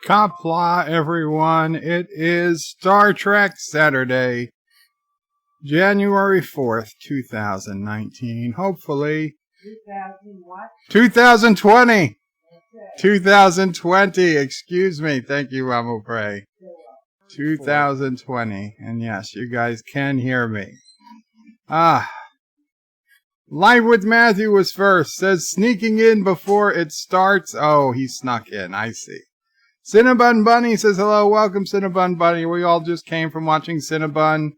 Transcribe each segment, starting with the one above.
Qapla, everyone. It is Star Trek Saturday, January 4th, 2019. Hopefully. 2020. 2020. Excuse me. Thank you, Ramo Pray. 2020. And yes, you guys can hear me. Live with Matthew was first. Says sneaking in before it starts. Oh, he snuck in. I see. Cinnabon Bunny says hello. Welcome, Cinnabon Bunny. We all just came from watching Cinnabon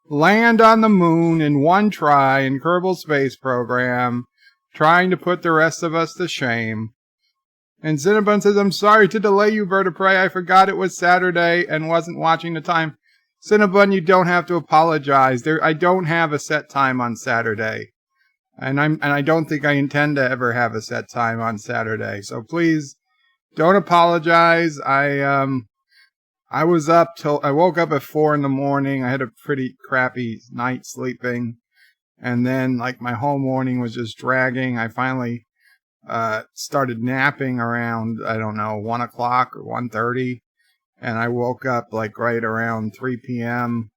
land on the moon in one try in Kerbal Space Program, trying to put the rest of us to shame. And Cinnabon says, I'm sorry to delay you, Bird of Prey. I forgot it was Saturday and wasn't watching the time. Cinnabon, you don't have to apologize. I don't have a set time on Saturday. And I don't think I intend to ever have a set time on Saturday. So please don't apologize. I woke up at 4 a.m. I had a pretty crappy night sleeping. And then my whole morning was just dragging. I finally started napping around, 1 o'clock or 1:30. And I woke up right around 3 p.m.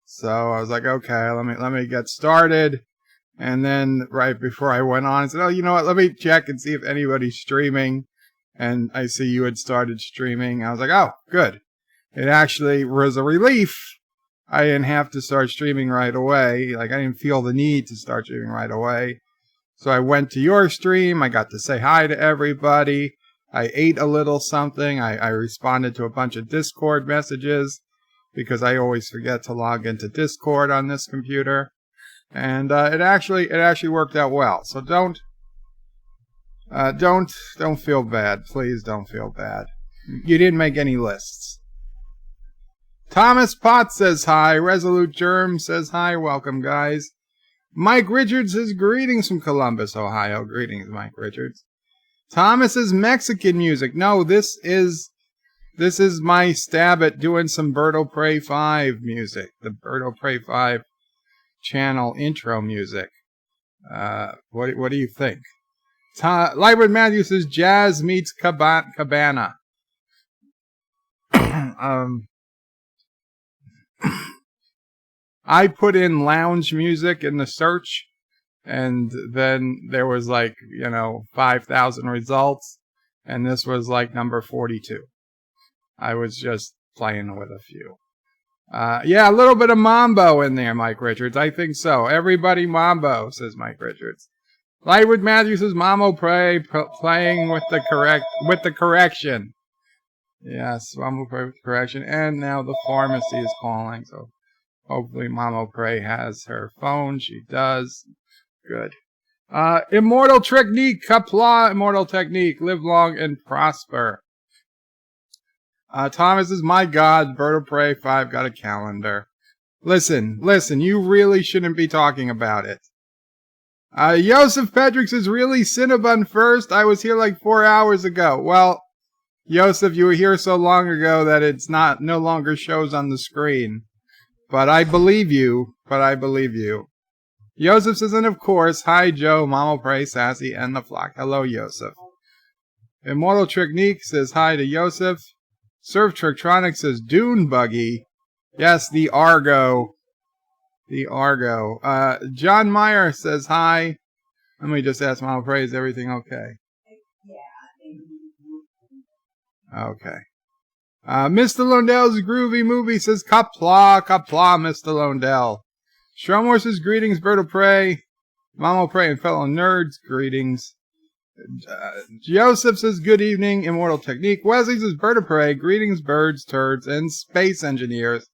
So I was like, okay, let me get started. And then right before I went on, I said, oh, you know what? Let me check and see if anybody's streaming. And I see you had started streaming. I was like, oh, good. It actually was a relief. I didn't have to start streaming right away. I didn't feel the need to start streaming right away. So I went to your stream. I got to say hi to everybody. I ate a little something. I responded to a bunch of Discord messages because I always forget to log into Discord on this computer. And it actually worked out well. So don't feel bad. Please don't feel bad. You didn't make any lists. Thomas Potts says hi. Resolute Germ says hi. Welcome, guys. Mike Richards says greetings from Columbus, Ohio. Greetings, Mike Richards. Thomas says Mexican music. No, this is my stab at doing some Birdo Prey 5 music. The Birdo Prey 5 channel intro music. What do you think? Lightwood Matthews says jazz meets cabana. I put in lounge music in the search, and then there was 5,000 results, and this was number 42. I was just playing with a few. Yeah, a little bit of mambo in there, Mike Richards. I think so. Everybody mambo, says Mike Richards. Lightwood Matthews says Mamo Pray playing with the correction. Yes, Mamo Pray with the correction. And now the pharmacy is calling, so hopefully Mamo Pray has her phone. She does. Good. Immortal Technique, Qapla, Immortal Technique. Live long and prosper. Thomas is my God. Bird of Prey 5 got a calendar. Listen, you really shouldn't be talking about it. Joseph Pedrix is really Cinnabon first. I was here 4 hours ago. Well, Joseph, you were here so long ago that it's no longer shows on the screen. But I believe you. Joseph says, and of course, hi Joe, Mamo Pray, Sassy, and the flock. Hello, Joseph. Immortal Technique says hi to Joseph. Surf Trektronic says Dune Buggy. Yes, the Argo. John Meyer says hi. Let me just ask Mama Pray, is everything okay? Okay. Mr. Londell's Groovy Movie says Qapla, Mr. Londell. Stromor says greetings, Bird of Prey. Mama Pray and fellow nerds, greetings. Joseph says good evening, Immortal Technique. Wesley says Bird of Prey, greetings, birds, turds, and space engineers.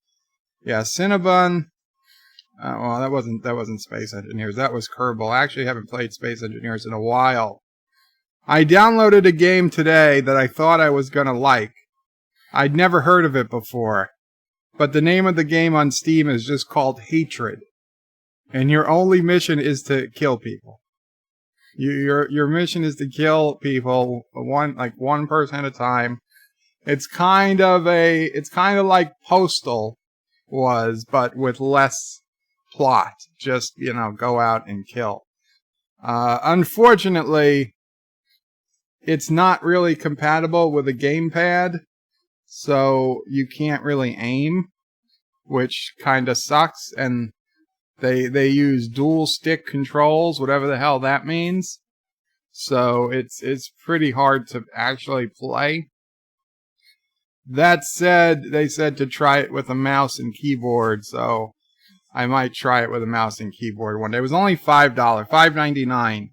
Yeah, Cinnabon. Well, that wasn't Space Engineers. That was Kerbal. I actually haven't played Space Engineers in a while. I downloaded a game today that I thought I was going to like. I'd never heard of it before. But the name of the game on Steam is just called Hatred. And your only mission is to kill people. Your mission is to kill people one person at a time. It's kind of like Postal was, but with less plot. Just, go out and kill. Unfortunately, it's not really compatible with a gamepad. so you can't really aim, which kind of sucks. And they use dual stick controls, whatever the hell that means. So it's pretty hard to actually play. That said, they said to try it with a mouse and keyboard, so I might try it with a mouse and keyboard one day. It was only $5, $5.99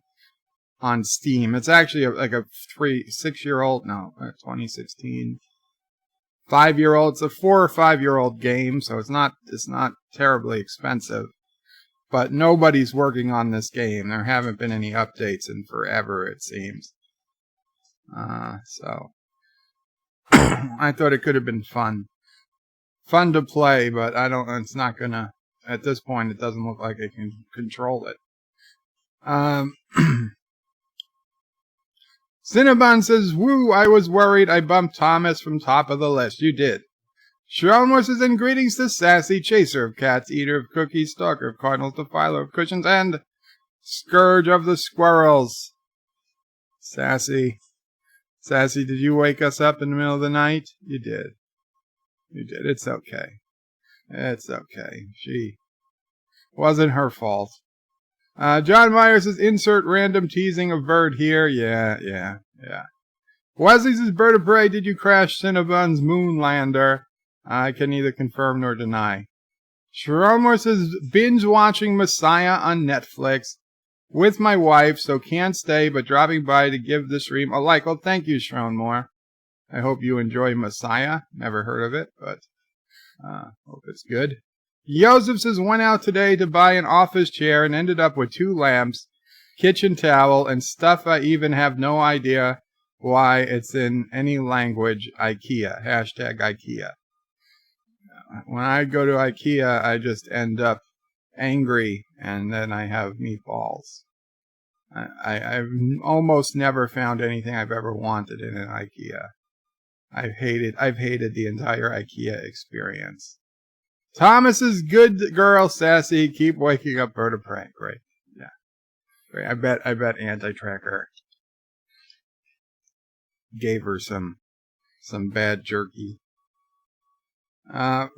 on Steam. It's actually like a 6-year-old, no, 2016, 5-year-old. It's a 4 or 5-year-old game, so it's not terribly expensive. But nobody's working on this game. There haven't been any updates in forever, it seems. So I thought it could have been fun to play, but it's not gonna. At this point, it doesn't look like I can control it. Cinnabon says, "Woo! I was worried I bumped Thomas from top of the list. You did." Sharon says, "And greetings to Sassy, chaser of cats, eater of cookies, stalker of cardinals, defiler of cushions, and scourge of the squirrels." Sassy, did you wake us up in the middle of the night? You did. It's okay. She wasn't her fault. John Myers says, "Insert random teasing of bird here." Yeah. Wesley says, "Bird of prey, did you crash Cinnabon's Moonlander?" I can neither confirm nor deny. Shromor says, "Binge watching Messiah on Netflix with my wife, so can't stay, but dropping by to give the stream a like." Well, thank you, Shromor. I hope you enjoy Messiah. Never heard of it, but hope it's good. Joseph says, "Went out today to buy an office chair and ended up with 2 lamps, kitchen towel, and stuff I even have no idea why it's in any language. IKEA. #IKEA. When I go to IKEA, I just end up angry, and then I have meatballs. I've almost never found anything I've ever wanted in an IKEA. I've hated the entire IKEA experience. Thomas is good girl, Sassy. Keep waking up, bird of prey. Great. Yeah. Great. I bet Anti-Tracker gave her some bad jerky.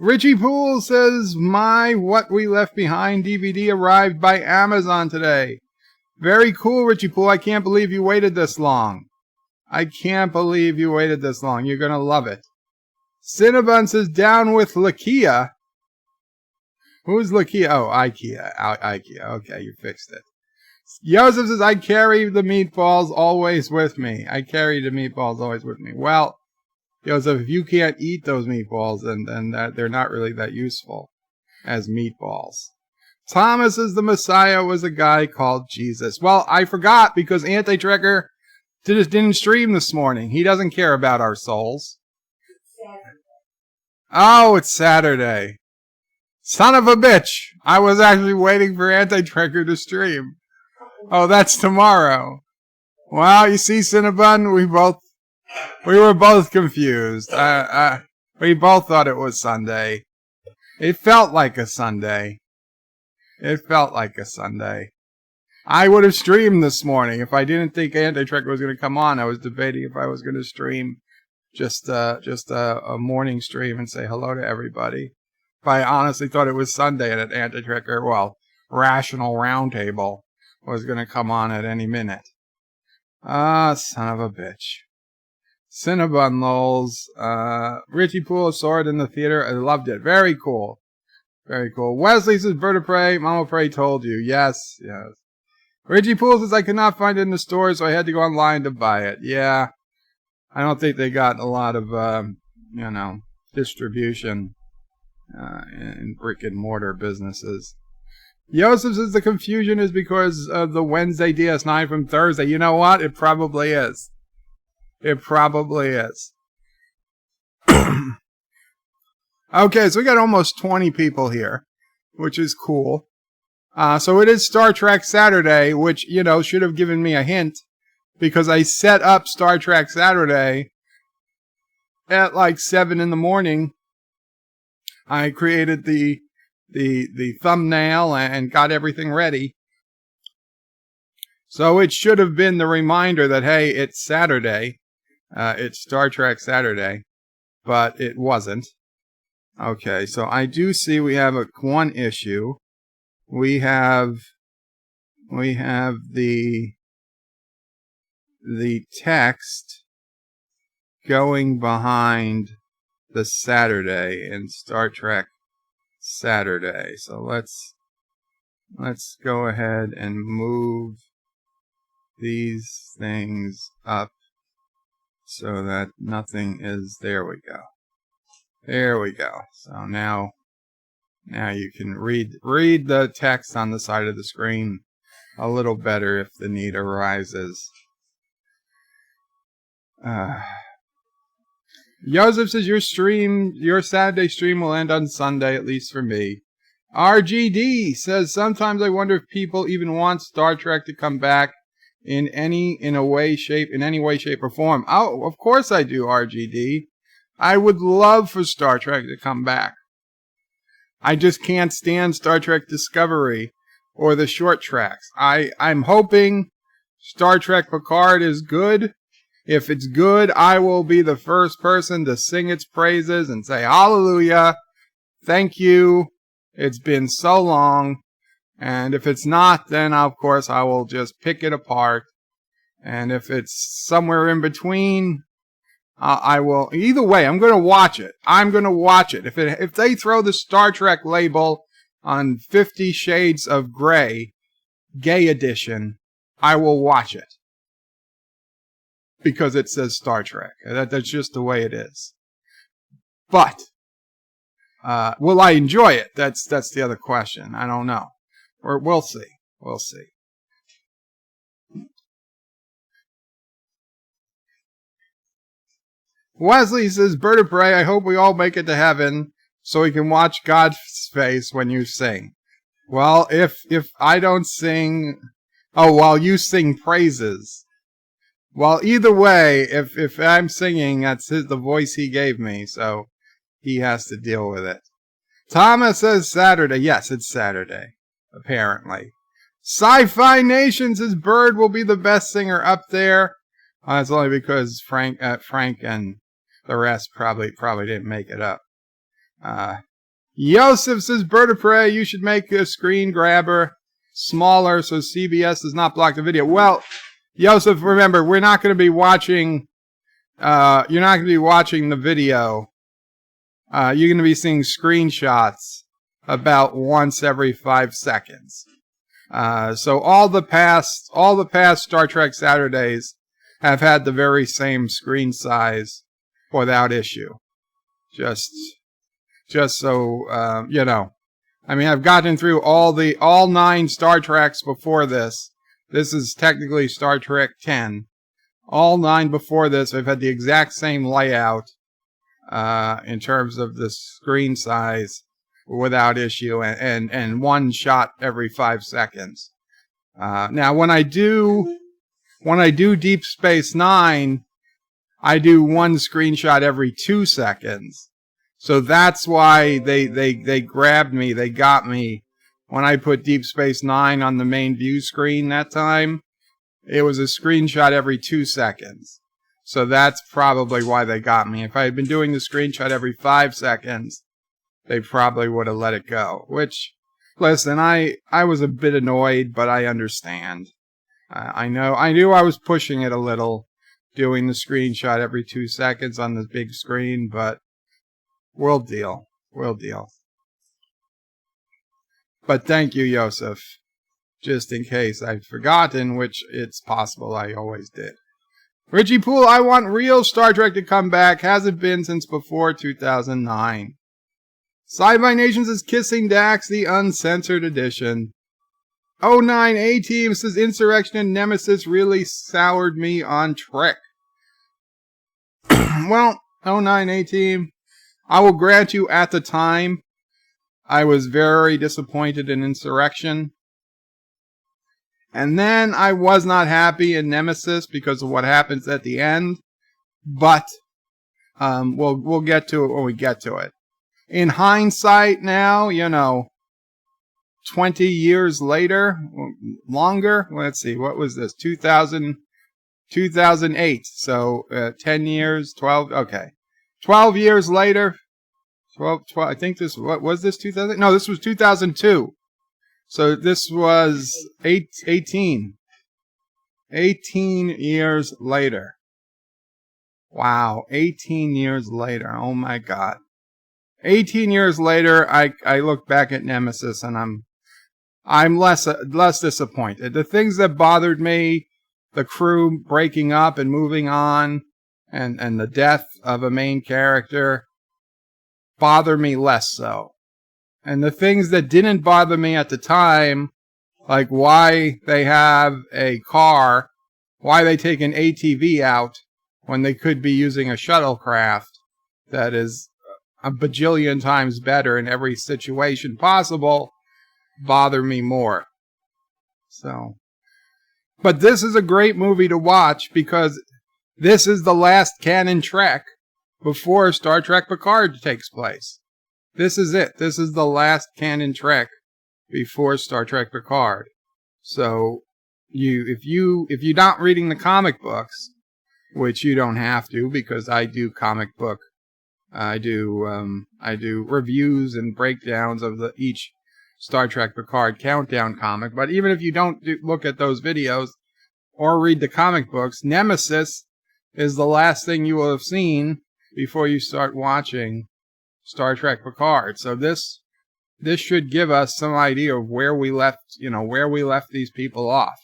Richie Poole says, "My What We Left Behind DVD arrived by Amazon today." Very cool, Richie Poole. I can't believe you waited this long. You're gonna love it. Cinnabon says, "Down with Lakia." Who's Lakia? Oh, IKEA. IKEA. Okay, you fixed it. Joseph says, "I carry the meatballs always with me." Well, Joseph, if you can't eat those meatballs, then they're not really that useful as meatballs. Thomas says, "The Messiah was a guy called Jesus." Well, I forgot because Anti-Trekker didn't stream this morning. He doesn't care about our souls. Oh, it's Saturday. Son of a bitch. I was actually waiting for Anti-Trekker to stream. Oh, that's tomorrow. Well, you see, Cinnabon, we were both confused. We both thought it was Sunday. It felt like a Sunday. I would have streamed this morning if I didn't think Anti-Trekker was going to come on. I was debating if I was going to stream just a morning stream and say hello to everybody. But I honestly thought it was Sunday and that Anti-Trekker, Rational Roundtable was going to come on at any minute. Son of a bitch. Cinnabon lols. Richie Poole saw it in the theater. I loved it. Very cool. Wesley says, "Bird of prey, Mama Prey told you." Yes. Richie Poole says, "I could not find it in the store, so I had to go online to buy it." Yeah. I don't think they got a lot of, distribution in brick and mortar businesses. Joseph says the confusion is because of the Wednesday DS9 from Thursday. You know what? It probably is. Okay, so we got almost 20 people here, which is cool. So it is Star Trek Saturday, which, should have given me a hint, because I set up Star Trek Saturday at like 7 in the morning. I created the thumbnail and got everything ready. So it should have been the reminder that, hey, it's Saturday. It's Star Trek Saturday. but it wasn't. Okay, so I do see we have one issue. We have the text going behind the Saturday in Star Trek Saturday. So let's go ahead and move these things up so that nothing is. There we go. There we go. So now you can read the text on the side of the screen a little better if the need arises. Joseph says your Saturday stream will end on Sunday, at least for me. RGD says sometimes I wonder if people even want Star Trek to come back in any way, shape or form. Oh, of course I do, RGD. I would love for Star Trek to come back. I just can't stand Star Trek Discovery or the short tracks. I'm hoping Star Trek Picard is good. If it's good, I will be the first person to sing its praises and say, hallelujah, thank you, it's been so long. And if it's not, then of course I will just pick it apart. And if it's somewhere in between, I will. Either way, I'm going to watch it. I'm going to watch it. If they throw the Star Trek label on 50 Shades of Grey, Gay Edition, I will watch it. Because it says Star Trek. That's just the way it is. But, will I enjoy it? That's the other question. I don't know. Or we'll see. We'll see. Wesley says, Bird of Prey, I hope we all make it to heaven so we can watch God's face when you sing. Well, if I don't sing, while you sing praises. Well, either way, if I'm singing, that's the voice he gave me, so he has to deal with it. Thomas says Saturday. Yes, it's Saturday, apparently. Sci-Fi Nation says Bird will be the best singer up there. That's only because Frank and the rest probably didn't make it up. Yosef says, Bird of Prey, you should make a screen grabber smaller so CBS does not block the video. Well, Yosef, remember, we're not going to be watching, you're not going to be watching the video. You're going to be seeing screenshots about once every 5 seconds. So all the past Star Trek Saturdays have had the very same screen size without issue. Just so, you know. I mean, I've gotten through all 9 Star Treks before this. This is technically Star Trek 10. All 9 before this, I've had the exact same layout, in terms of the screen size without issue and one shot every 5 seconds. Now when I do Deep Space Nine, I do one screenshot every 2 seconds. So that's why they grabbed me, they got me when I put Deep Space Nine on the main view screen that time. It was a screenshot every 2 seconds. So that's probably why they got me. If I had been doing the screenshot every 5 seconds, they probably would have let it go. Which, listen, I was a bit annoyed, but I understand. I knew I was pushing it a little, doing the screenshot every 2 seconds on the big screen, but we'll deal. We'll deal. But thank you, Yosef. Just in case I've forgotten, which it's possible I always did. Richie Poole, I want real Star Trek to come back. Hasn't been since before 2009. Sci-Fi Nations is Kissing Dax, the uncensored edition. 09 A-Team says Insurrection and Nemesis really soured me on Trek. Well, 09 A-Team, I will grant you at the time, I was very disappointed in Insurrection. And then I was not happy in Nemesis because of what happens at the end. But we'll get to it when we get to it. In hindsight now, 20 years later, longer. Let's see, what was this? 2008. So 10 years, 12. Okay. 12 years later, 12, I think this, what was this, 2000? No, this was 2002. So this was 18 years later. Wow, 18 years later. Oh my God. 18 years later, I look back at Nemesis and I'm less disappointed. The things that bothered me, the crew breaking up and moving on, and the death of a main character, bother me less so. And the things that didn't bother me at the time, like why they have a car, why they take an ATV out when they could be using a shuttlecraft that is a bajillion times better in every situation possible, bother me more. So, but this is a great movie to watch because this is the last canon Trek before Star Trek Picard takes place. This is it. This is the last canon Trek before Star Trek Picard. So, if you're not reading the comic books, which you don't have to because I do comic book, I do reviews and breakdowns of each Star Trek Picard countdown comic. But even if you don't look at those videos or read the comic books, Nemesis is the last thing you will have seen before you start watching Star Trek Picard. So this should give us some idea of where we left these people off.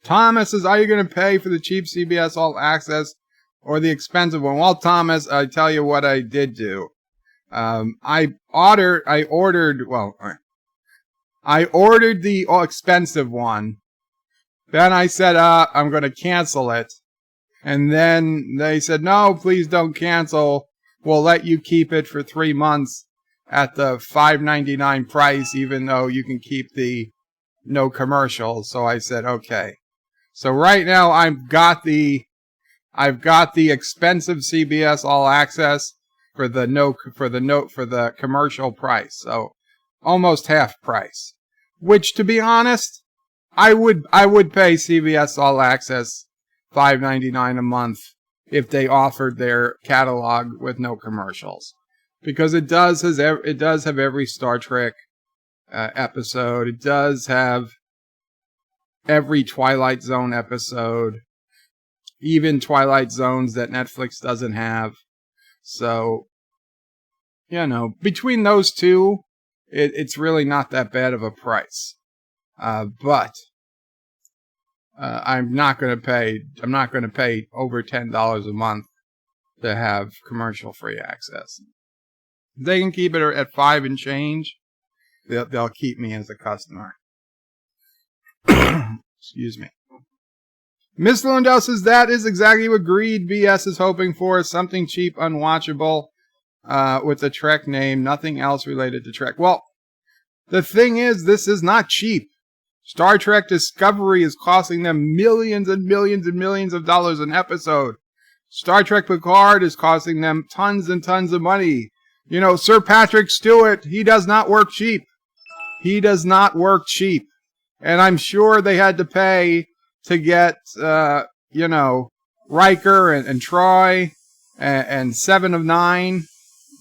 Thomas says, are you going to pay for the cheap CBS All Access or the expensive one? Well, Thomas, I tell you what I did do. I ordered the expensive one. Then I said, I'm going to cancel it. And then they said, no, please don't cancel. We'll let you keep it for 3 months at the $5.99 price, even though you can keep the no commercials. So I said, okay. So right now I've got the expensive CBS All Access for the commercial price. So almost half price. Which, to be honest, I would pay CBS All Access $5.99 a month if they offered their catalog with no commercials, because it does have every Star Trek episode. It does have every Twilight Zone episode, even Twilight Zones that Netflix doesn't have. So, between those two, it's really not that bad of a price. But I'm not going to pay over $10 a month to have commercial-free access. If they can keep it at $5 and change, they'll keep me as a customer. Excuse me. Miss Lundell says, that is exactly what Greed BS is hoping for. Something cheap, unwatchable, with the Trek name. Nothing else related to Trek. Well, the thing is, this is not cheap. Star Trek Discovery is costing them millions and millions and millions of dollars an episode. Star Trek Picard is costing them tons and tons of money. Sir Patrick Stewart, he does not work cheap. He does not work cheap. And I'm sure they had to pay to get, Riker and Troi and 7 of 9.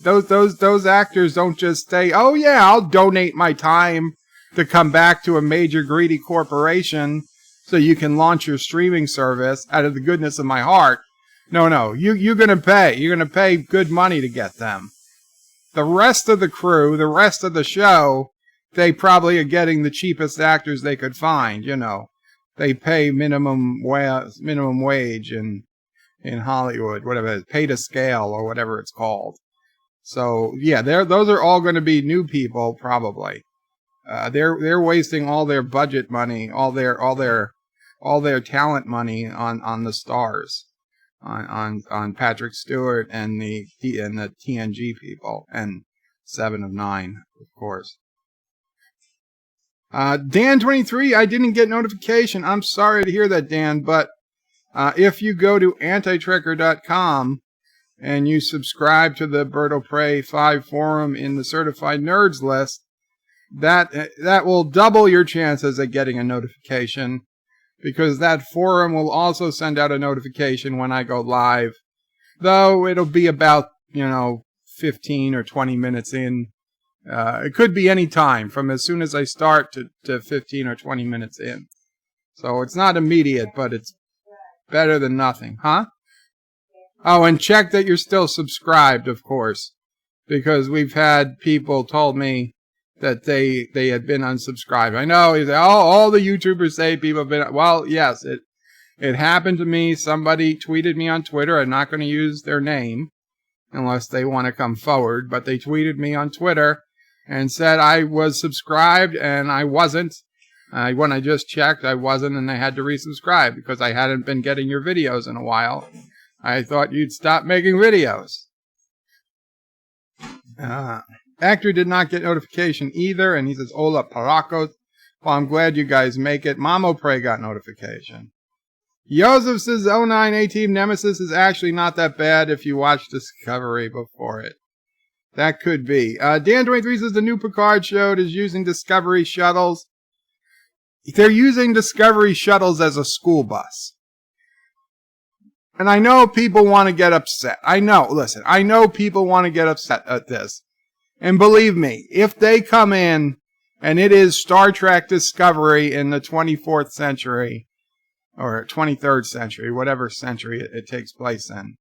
Those actors don't just say, oh yeah, I'll donate my time to come back to a major greedy corporation so you can launch your streaming service out of the goodness of my heart. No, you're going to pay. You're going to pay good money to get them. The rest of the crew, the rest of the show, they probably are getting the cheapest actors they could find, They pay minimum wage in Hollywood, whatever it is, pay to scale or whatever it's called. So, yeah, those are all going to be new people, probably. They're wasting all their budget money, all their talent money on the stars, on Patrick Stewart and the TNG people and 7 of 9, of course. Dan23, I didn't get notification. I'm sorry to hear that, Dan, but if you go to antitrekker.com and you subscribe to the Berto Prey 5 forum in the Certified Nerds list, that will double your chances at getting a notification. because that forum will also send out a notification when I go live, though it'll be about, 15 or 20 minutes in. It could be any time from as soon as I start to 15 or 20 minutes in. So it's not immediate, but it's better than nothing. Huh? Oh, and check that you're still subscribed, of course, because we've had people told me that they had been unsubscribed. I know, all the YouTubers say people have been, well, yes, it happened to me. Somebody tweeted me on Twitter. I'm not going to use their name unless they want to come forward, but they tweeted me on Twitter and said I was subscribed and I wasn't. When I just checked, I wasn't, and I had to resubscribe because I hadn't been getting your videos in a while. I thought you'd stop making videos. Actor did not get notification either, and he says, Hola Paracos. Well, I'm glad you guys make it. Mamo Prey got notification. Joseph says 0918 Nemesis is actually not that bad if you watch Discovery before it. That could be. Dan23 says the new Picard show is using Discovery shuttles. They're using Discovery shuttles as a school bus. And I know people want to get upset. I know people want to get upset at this. And believe me, if they come in and it is Star Trek Discovery in the 24th century, or 23rd century, whatever century it takes place in,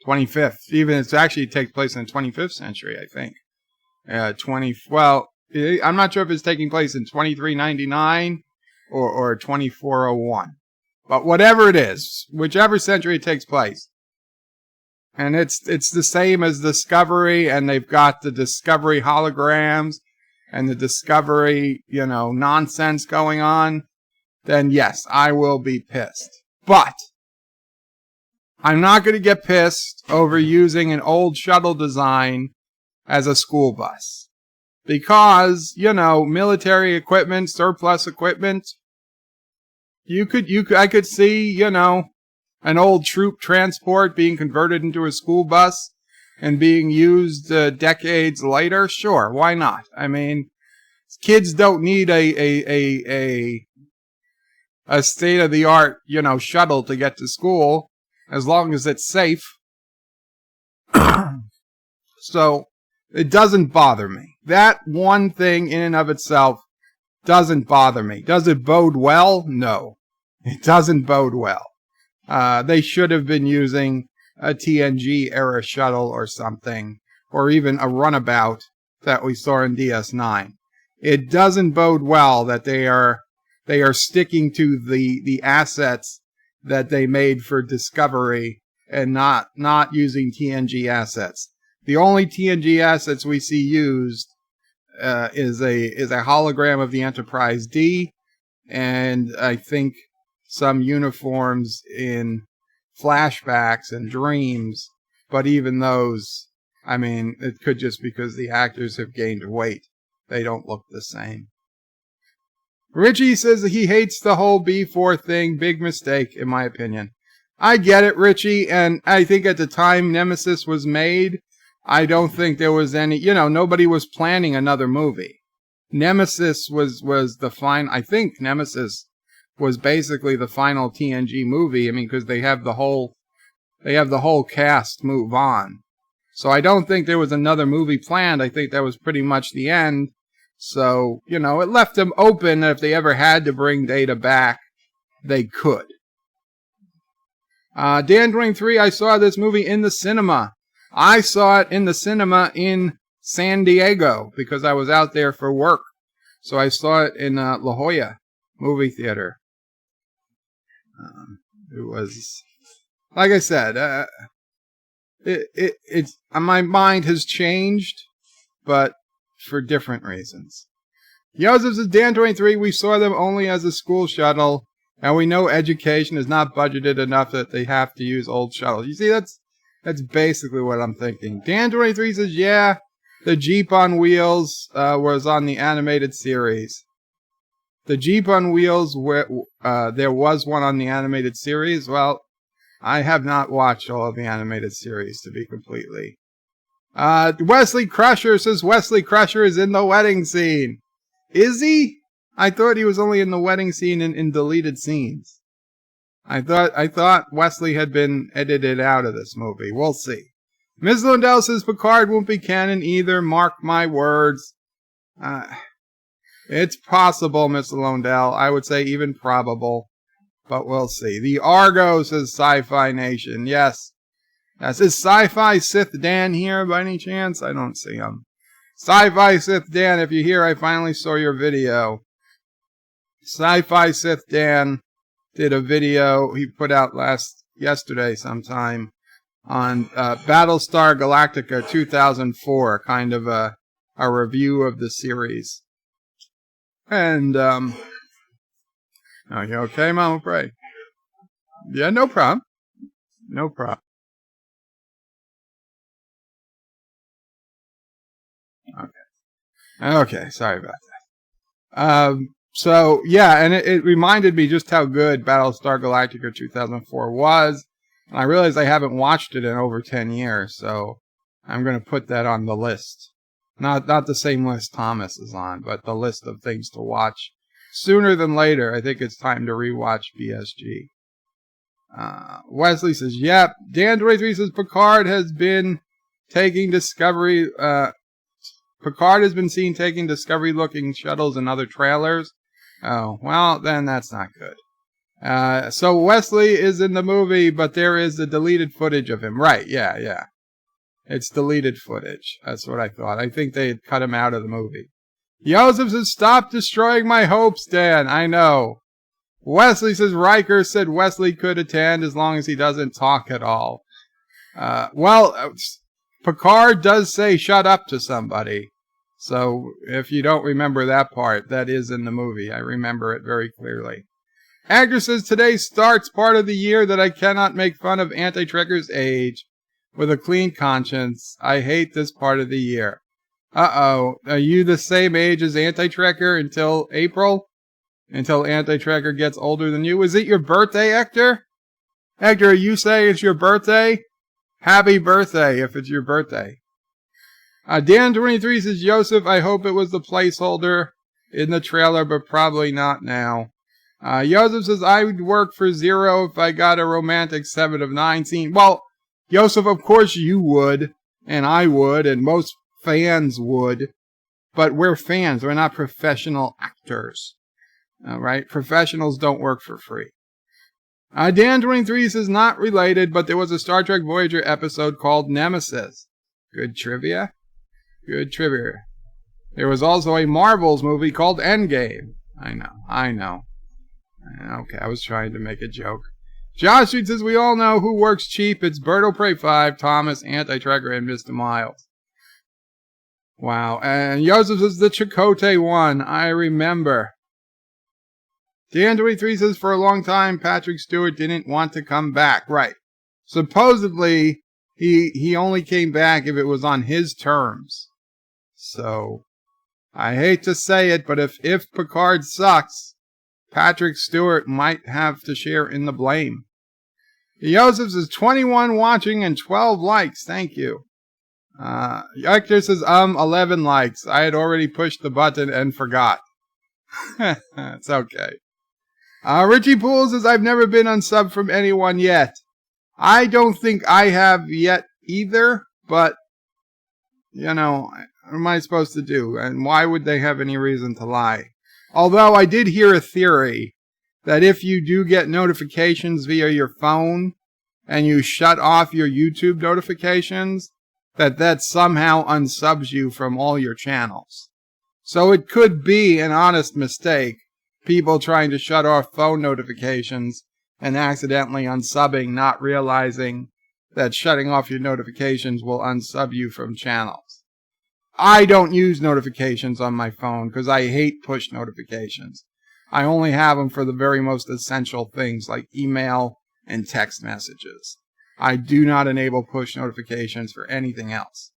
25th, even it takes place in the 25th century, I think. I'm not sure if it's taking place in 2399 or 2401. But whatever it is, whichever century it takes place. And it's the same as Discovery, and they've got the Discovery holograms and the Discovery, nonsense going on. Then yes, I will be pissed. But I'm not going to get pissed over using an old shuttle design as a school bus. Because, military equipment, surplus equipment, I could see, an old troop transport being converted into a school bus and being used decades later. Sure, why not? I mean, kids don't need a state-of-the-art, shuttle to get to school, as long as it's safe. So, it doesn't bother me. That one thing in and of itself doesn't bother me. Does it bode well? No. It doesn't bode well. They should have been using a TNG-era shuttle or something, or even a runabout that we saw in DS9. It doesn't bode well that they are sticking to the assets that they made for Discovery and not using TNG assets. The only TNG assets we see used is a hologram of the Enterprise D, and I think some uniforms in flashbacks and dreams. But even those, I mean, it could just because the actors have gained weight. They don't look the same. Richie says that he hates the whole B4 thing. Big mistake, in my opinion. I get it, Richie, and I think at the time Nemesis was made, I don't think there was any, nobody was planning another movie. Nemesis was the final, I think Nemesis was basically the final TNG movie. I mean, because they have the whole cast move on. So I don't think there was another movie planned. I think that was pretty much the end. So, it left them open that if they ever had to bring Data back, they could. Dan23, I saw this movie in the cinema. I saw it in the cinema in San Diego because I was out there for work. So I saw it in La Jolla movie theater. It was, like I said, it's my mind has changed, but for different reasons. Joseph says, Dan23, we saw them only as a school shuttle, and we know education is not budgeted enough that they have to use old shuttles. You see, that's basically what I'm thinking. Dan23 says, yeah, the Jeep on Wheels was on the animated series. The Jeep on Wheels, there was one on the animated series. Well, I have not watched all of the animated series, to be completely. Wesley Crusher says Wesley Crusher is in the wedding scene. Is he? I thought he was only in the wedding scene and in deleted scenes. I thought Wesley had been edited out of this movie. We'll see. Ms. Lundell says Picard won't be canon either. Mark my words. It's possible, Ms. Lundell. I would say even probable. But we'll see. The Argo says Sci-Fi Nation. Yes. Is Sci-Fi Sith Dan here by any chance? I don't see him. Sci-Fi Sith Dan, if you're here, I finally saw your video. Sci-Fi Sith Dan did a video he put out yesterday sometime on Battlestar Galactica 2004, kind of a review of the series. And, are you okay, Mama Pray? Yeah, no problem. No problem. Okay, sorry about that. So, yeah, and it reminded me just how good Battlestar Galactica 2004 was. And I realized I haven't watched it in over 10 years, so I'm going to put that on the list. Not the same list Thomas is on, but the list of things to watch. Sooner than later, I think it's time to rewatch BSG. Wesley says, yep. Dan23 says Picard has been taking Discovery... Picard has been seen taking Discovery-looking shuttles in other trailers. Oh, well, then that's not good. So Wesley is in the movie, but there is the deleted footage of him. Right, yeah. It's deleted footage. That's what I thought. I think they had cut him out of the movie. Joseph says, stop destroying my hopes, Dan. I know. Wesley says, Riker said Wesley could attend as long as he doesn't talk at all. Picard does say shut up to somebody. So if you don't remember that part, that is in the movie. I remember it very clearly. Actor says today starts part of the year that I cannot make fun of anti-Trekkers' age with a clean conscience. I hate this part of the year. Uh-oh. Are you the same age as anti-Trekker until April? Until anti-Trekker gets older than you? Is it your birthday, Hector? Hector, are you saying it's your birthday? Happy birthday if it's your birthday. Dan23 says, Joseph, I hope it was the placeholder in the trailer, but probably not now. Joseph says, I would work for Zero if I got a romantic 7 of 9 scene. Well, Joseph, of course you would, and I would, and most fans would, but we're fans. We're not professional actors. Right? Professionals don't work for free. Dan23 says, not related, but there was a Star Trek Voyager episode called Nemesis. Good trivia. Good trivia. There was also a Marvels movie called Endgame. I know. Okay, I was trying to make a joke. Josh Street says, we all know who works cheap. It's Berto Prey 5, Thomas, Anti-Trekker, and Mr. Miles. Wow. And Joseph says, the Chakotay one. I remember. Dan23 says, for a long time, Patrick Stewart didn't want to come back. Right. Supposedly, he only came back if it was on his terms. So, I hate to say it, but if Picard sucks, Patrick Stewart might have to share in the blame. Joseph says, 21 watching and 12 likes. Thank you. Hector says, 11 likes. I had already pushed the button and forgot. It's okay. Richie Poole says, I've never been unsubbed from anyone yet. I don't think I have yet either, but, what am I supposed to do? And why would they have any reason to lie? Although I did hear a theory that if you do get notifications via your phone and you shut off your YouTube notifications, that somehow unsubs you from all your channels. So it could be an honest mistake, people trying to shut off phone notifications and accidentally unsubbing, not realizing that shutting off your notifications will unsub you from channels. I don't use notifications on my phone because I hate push notifications. I only have them for the very most essential things like email and text messages. I do not enable push notifications for anything else.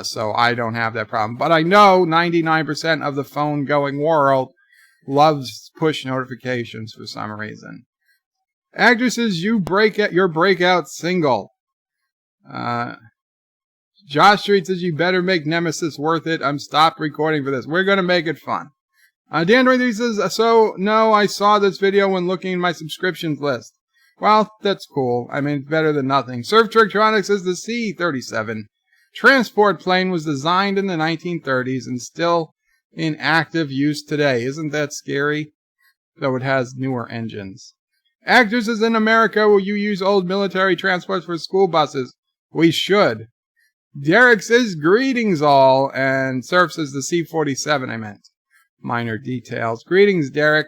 So I don't have that problem. But I know 99% of the phone-going world loves push notifications for some reason. Actresses, your breakout single. Josh Street says, you better make Nemesis worth it. I'm stopped recording for this. We're going to make it fun. Dan 23 says, so, no, I saw this video when looking at my subscriptions list. Well, that's cool. I mean, it's better than nothing. Surf Trictronics says the C-37 transport plane was designed in the 1930s and still in active use today. Isn't that scary? Though it has newer engines. Actors says, in America, will you use old military transports for school buses? We should. Derek says, greetings all. And Surf says the C-47, I meant. Minor details. Greetings, Derek.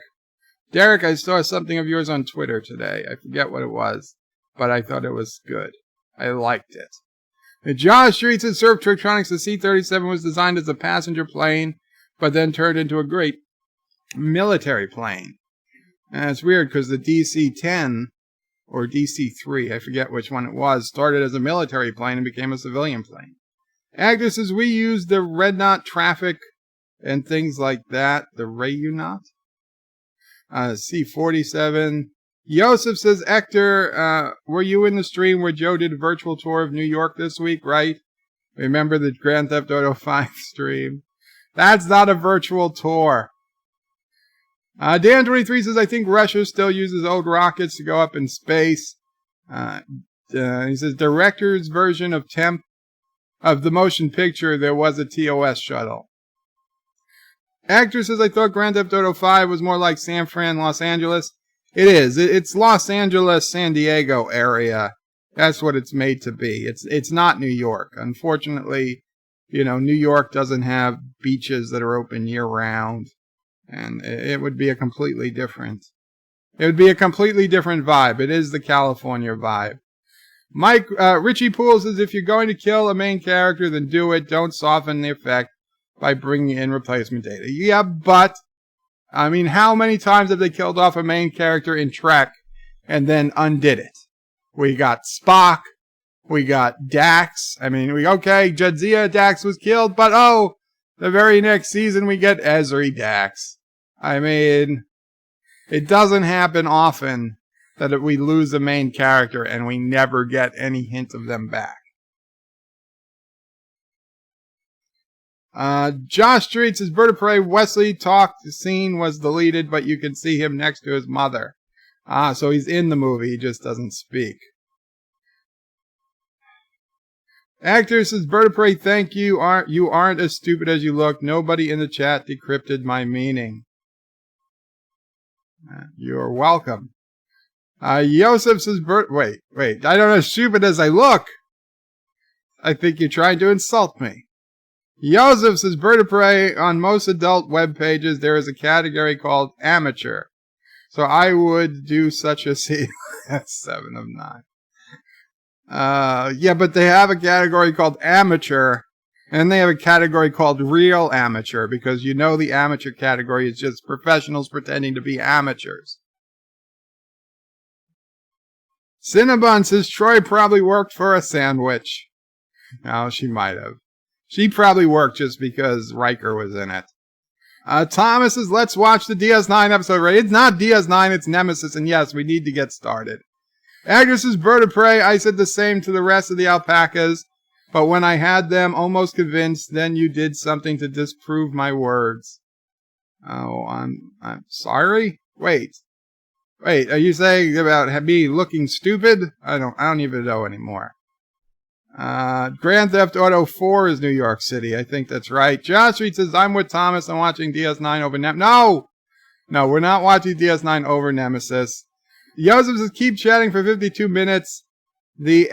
Derek, I saw something of yours on Twitter today. I forget what it was, but I thought it was good. I liked it. The Josh Street says, Surf Trictronics, the C-37 was designed as a passenger plane, but then turned into a great military plane. And it's weird because the DC-10 or DC-3, I forget which one it was, started as a military plane and became a civilian plane. Actor says, we use the red knot traffic and things like that. The Rayunot? C-47. Yosef says, Hector, were you in the stream where Joe did a virtual tour of New York this week, right? Remember the Grand Theft Auto 5 stream? That's not a virtual tour. Dan 23 says, I think Russia still uses old rockets to go up in space. He says, director's version of the motion picture, there was a TOS shuttle. Actor says, I thought Grand Theft Auto 5 was more like San Fran, Los Angeles. It is. It's Los Angeles, San Diego area. That's what it's made to be. It's not New York. Unfortunately, New York doesn't have beaches that are open year round. And it would be a completely different vibe. It is the California vibe. Richie Poole says, if you're going to kill a main character, then do it. Don't soften the effect by bringing in replacement data. Yeah, but, I mean, how many times have they killed off a main character in Trek and then undid it? We got Spock. We got Dax. I mean, Jadzia Dax was killed, but the very next season we get Ezri Dax. I mean, it doesn't happen often that we lose a main character and we never get any hint of them back. Josh Street says, Bird of Prey, Wesley talk scene was deleted, but you can see him next to his mother. So he's in the movie, he just doesn't speak. Actor says, Bird of Prey, thank you. You aren't as stupid as you look. Nobody in the chat decrypted my meaning. You're welcome. Yosef says, wait. I don't know as stupid as I look. I think you're trying to insult me. Yosef says, Bird of Prey, on most adult web pages, there is a category called amateur. So I would do such a scene. That's 7 of 9. Yeah, but they have a category called amateur, and they have a category called real amateur, because the amateur category is just professionals pretending to be amateurs. Cinnabon says, Troi probably worked for a sandwich. No, she might have. She probably worked just because Riker was in it. Thomas says, let's watch the DS9 episode. Right? It's not DS9, it's Nemesis, and yes, we need to get started. Agnes says, Bird of Prey, I said the same to the rest of the alpacas, but when I had them almost convinced, then you did something to disprove my words. Oh, I'm sorry? Wait, are you saying about me looking stupid? I don't even know anymore. Grand Theft Auto 4 is New York City. I think that's right. Josh Reed says, I'm with Thomas. I'm watching DS9 over Nemesis. No, we're not watching DS9 over Nemesis. Joseph says, keep chatting for 52 minutes. The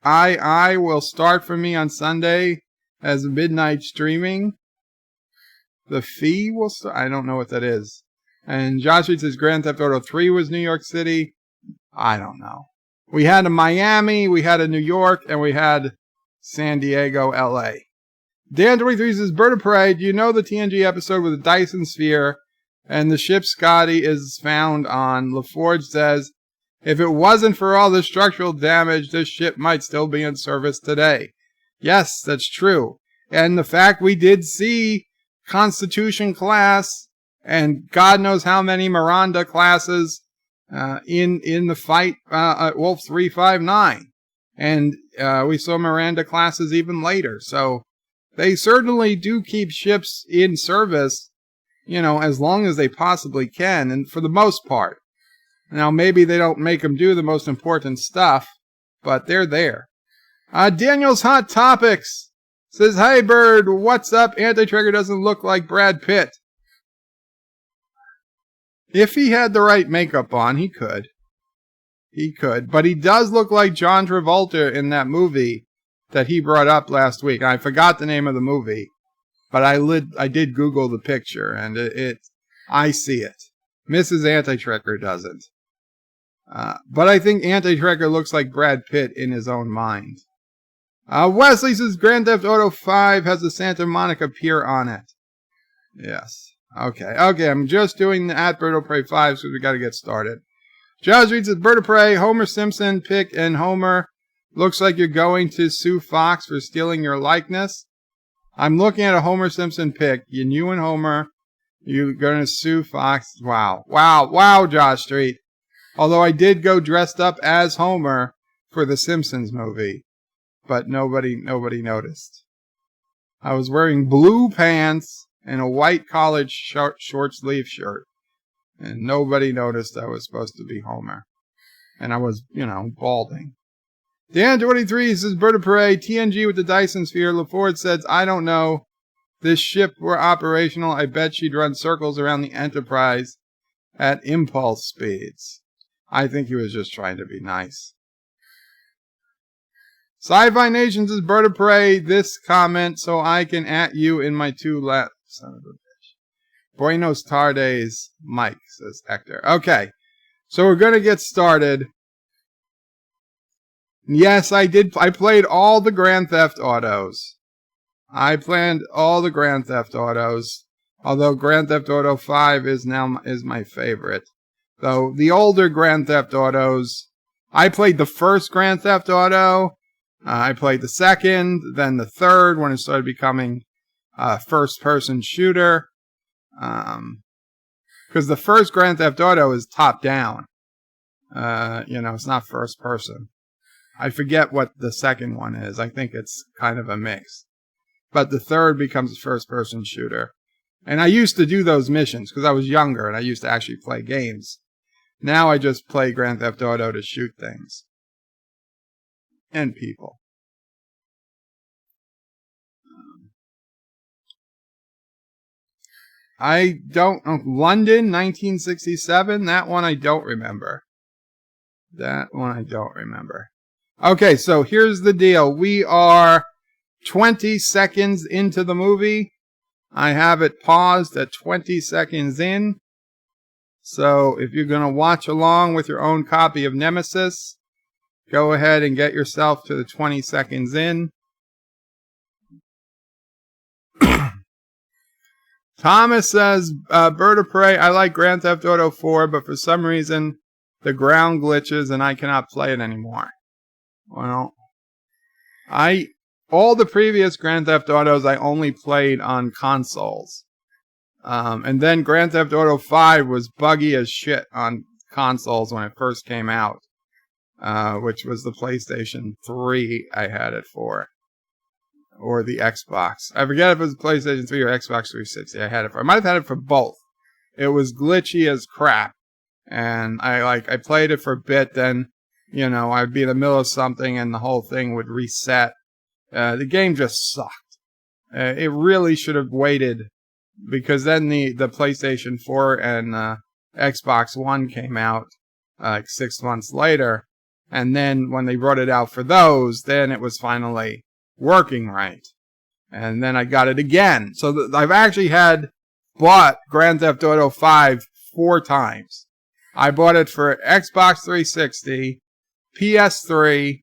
FII will start for me on Sunday as midnight streaming. The fee will start. I don't know what that is. And Josh Reed says, Grand Theft Auto 3 was New York City. I don't know. We had a Miami, we had a New York, and we had San Diego, LA. Dan 23 says, Bird of Prey, do you know the TNG episode with the Dyson Sphere and the ship Scotty is found on? LaForge says, if it wasn't for all the structural damage, this ship might still be in service today. Yes, that's true. And the fact we did see Constitution class and God knows how many Miranda classes in the fight at Wolf 359. And we saw Miranda classes even later. So they certainly do keep ships in service as long as they possibly can, and for the most part. Now, maybe they don't make them do the most important stuff, but they're there. Daniel's Hot Topics says, "Hey, Bird, what's up? Anti-Trigger doesn't look like Brad Pitt." If he had the right makeup on, he could. He could. But he does look like John Travolta in that movie that he brought up last week. I forgot the name of the movie, but I did Google the picture, and I see it. Mrs. Anti-Trekker doesn't. But I think Anti-Trekker looks like Brad Pitt in his own mind. Wesley says Grand Theft Auto 5 has the Santa Monica Pier on it. Yes. Okay, I'm just doing the at Bird of Prey 5 because we got to get started. Josh reads says, Bird of Prey, Homer Simpson pick, and Homer looks like you're going to sue Fox for stealing your likeness. I'm looking at a Homer Simpson pick, and you and Homer, you're going to sue Fox. Wow, Josh Street. Although I did go dressed up as Homer for the Simpsons movie, but nobody noticed. I was wearing blue pants and a white collared short sleeve shirt, and nobody noticed I was supposed to be Homer. And I was, balding. Dan23 says, Bird of Prey, TNG with the Dyson Sphere. LaForge says, I don't know. This ship were operational. I bet she'd run circles around the Enterprise at impulse speeds. I think he was just trying to be nice. Sci-Fi Nation says, Bird of Prey, this comment so I can at you in my two laps. Son of a bitch. Buenos tardes, Mike, says Hector. Okay, so we're going to get started. Yes, I did. I played all the Grand Theft Autos. I planned all the Grand Theft Autos, although Grand Theft Auto 5 is my favorite. Though the older Grand Theft Autos, I played the first Grand Theft Auto, I played the second, then the third when it started becoming first-person shooter. Because the first Grand Theft Auto is top-down. It's not first-person. I forget what the second one is. I think it's kind of a mix. But the third becomes a first-person shooter. And I used to do those missions because I was younger and I used to actually play games. Now I just play Grand Theft Auto to shoot things. And people. I don't know. London, 1967. That one I don't remember. Okay, so here's the deal. We are 20 seconds into the movie. I have it paused at 20 seconds in. So if you're going to watch along with your own copy of Nemesis, go ahead and get yourself to the 20 seconds in. Thomas says, Bird of Prey, I like Grand Theft Auto 4, but for some reason the ground glitches and I cannot play it anymore. Well, all the previous Grand Theft Autos I only played on consoles. And then Grand Theft Auto 5 was buggy as shit on consoles when it first came out, which was the PlayStation 3 I had it for, or the Xbox. I forget if it was PlayStation 3 or Xbox 360 I had it for. I might have had it for both. It was glitchy as crap, and I played it for a bit, then, I'd be in the middle of something and the whole thing would reset. The game just sucked. It really should have waited, because then the PlayStation 4 and Xbox One came out like 6 months later, and then when they brought it out for those, then it was finally working right. And then I got it again. So I've actually bought Grand Theft Auto 5 4 times. I bought it for Xbox 360, PS3,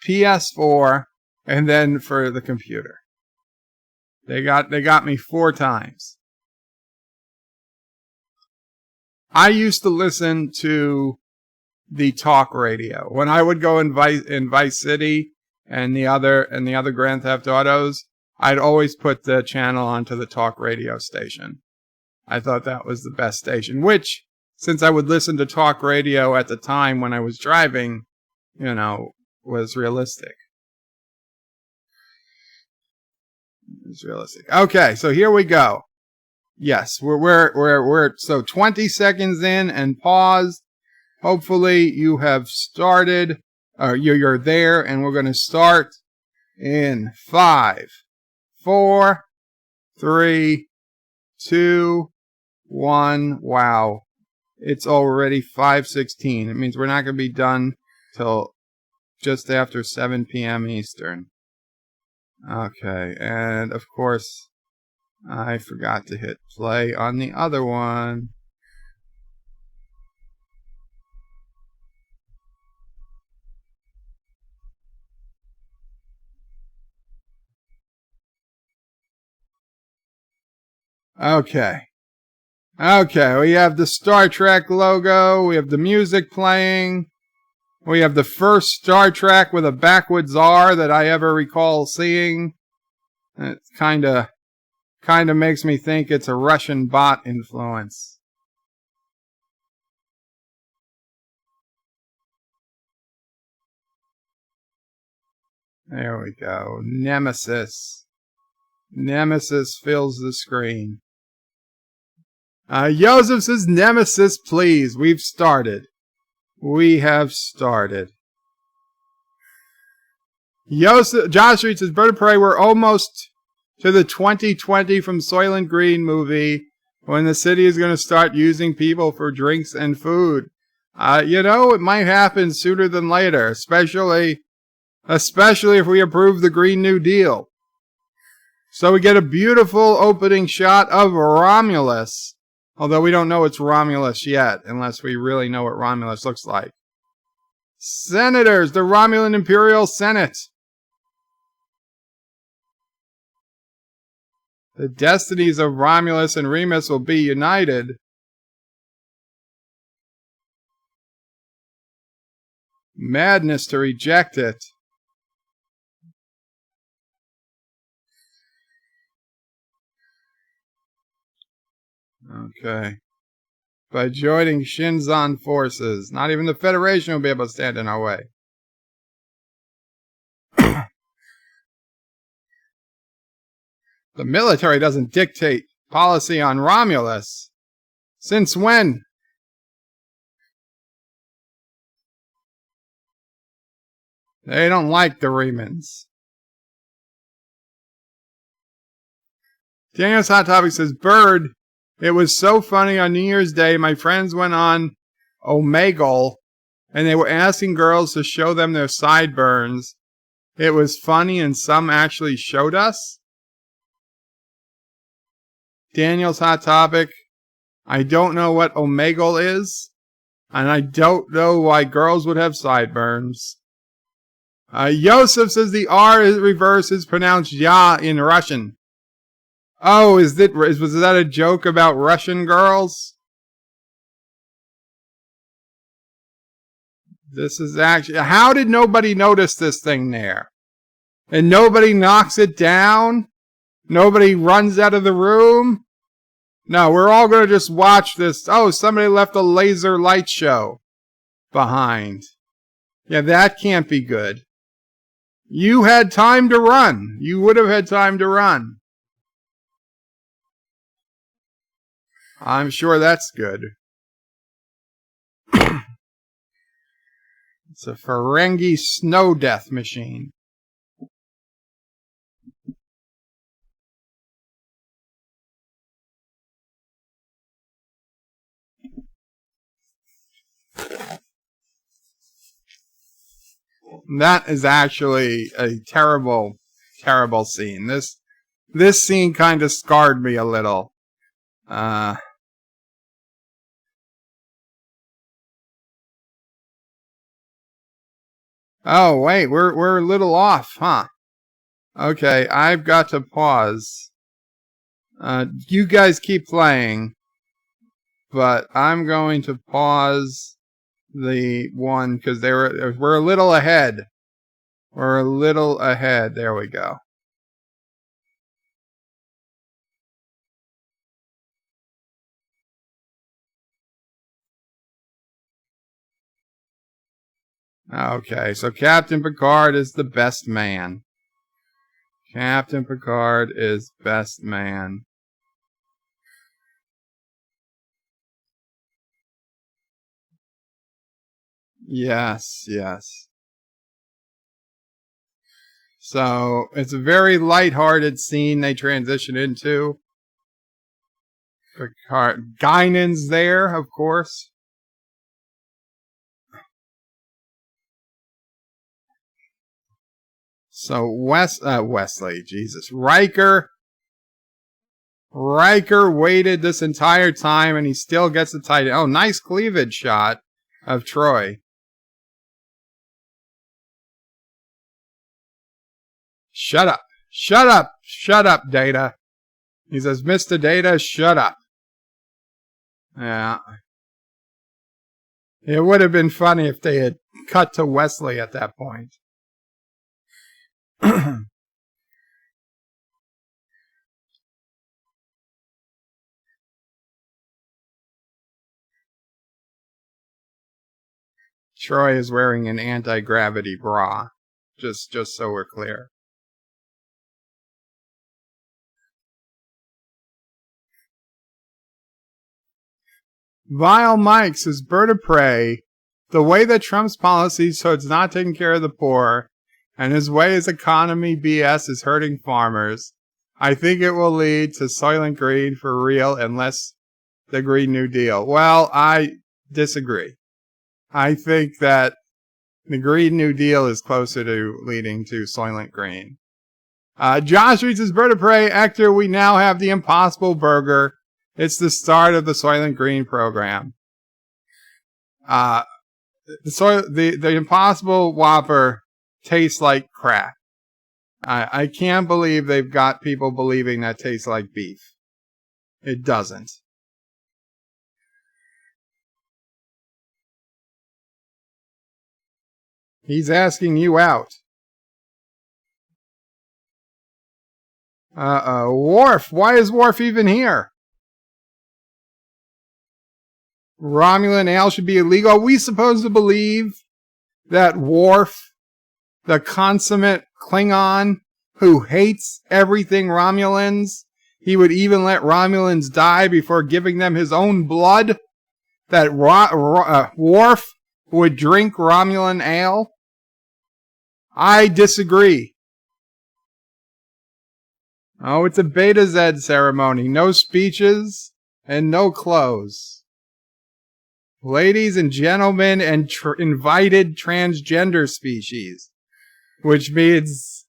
PS4, and then for the computer. They got me 4 times. I used to listen to the talk radio when I would go in Vice City and the other Grand Theft Autos. I'd always put the channel onto the talk radio station. I thought that was the best station, which, since I would listen to talk radio at the time when I was driving, was realistic. Okay, so here we go. Yes, we're so 20 seconds in and paused. Hopefully you have started, or you're there, and we're going to start in 5, 4, 3, 2, 1. Wow. It's already 5:16. It means we're not going to be done till just after 7 p.m. Eastern. Okay, and of course, I forgot to hit play on the other one. Okay. Okay, we have the Star Trek logo. We have the music playing. We have the first Star Trek with a backwards R that I ever recall seeing. It kind of makes me think it's a Russian bot influence. There we go. Nemesis. Nemesis fills the screen. Joseph says, Nemesis, please. We've started. We have started. Josh Reed says, Bird of Prey, we're almost to the 2020 from Soylent Green movie when the city is going to start using people for drinks and food. It might happen sooner than later, especially if we approve the Green New Deal. So we get a beautiful opening shot of Romulus. Although we don't know it's Romulus yet, unless we really know what Romulus looks like. Senators, the Romulan Imperial Senate. The destinies of Romulus and Remus will be united. Madness to reject it. Okay. By joining Shinzon forces, not even the Federation will be able to stand in our way. The military doesn't dictate policy on Romulus. Since when? They don't like the Remans. Daniel's Hot Topic says, Bird, it was so funny on New Year's Day. My friends went on Omegle, and they were asking girls to show them their sideburns. It was funny, and some actually showed us. Daniel's Hot Topic. I don't know what Omegle is, and I don't know why girls would have sideburns. Yosef says the R reverse is pronounced Ya in Russian. Oh, was that a joke about Russian girls? This is actually... How did nobody notice this thing there? And nobody knocks it down? Nobody runs out of the room? No, we're all going to just watch this. Oh, somebody left a laser light show behind. Yeah, that can't be good. You had time to run. You would have had time to run. I'm sure that's good. It's a Ferengi snow death machine. That is actually a terrible, terrible scene. This scene kind of scarred me a little. Oh, wait, we're a little off, huh? Okay, I've got to pause. You guys keep playing, but I'm going to pause the one because we're a little ahead. We're a little ahead. There we go. Okay, so Captain Picard is the best man. Captain Picard is best man. Yes, yes. So, it's a very lighthearted scene they transition into. Picard. Guinan's there, of course. So, Wesley, Jesus. Riker waited this entire time and he still gets the title. Oh, nice cleavage shot of Troi. Shut up. Shut up. Shut up, Data. He says, Mr. Data, shut up. Yeah. It would have been funny if they had cut to Wesley at that point. Troi is wearing an anti-gravity bra. Just so we're clear. Vile Mike says, Bird of Prey, the way that Trump's policies towards not taking care of the poor, and his way his economy BS is hurting farmers, I think it will lead to Soylent Green for real unless the Green New Deal. Well, I disagree. I think that the Green New Deal is closer to leading to Soylent Green. Josh reads his Bird of Prey, Hector, we now have the Impossible Burger. It's the start of the Soylent Green program. The Impossible Whopper tastes like crap. I can't believe they've got people believing that tastes like beef. It doesn't. He's asking you out. Worf. Why is Worf even here? Romulan ale should be illegal. Are we supposed to believe that Worf, the consummate Klingon who hates everything Romulans, he would even let Romulans die before giving them his own blood? That Worf would drink Romulan ale? I disagree. Oh, it's a Beta Z ceremony. No speeches and no clothes. Ladies and gentlemen and invited transgender species. Which means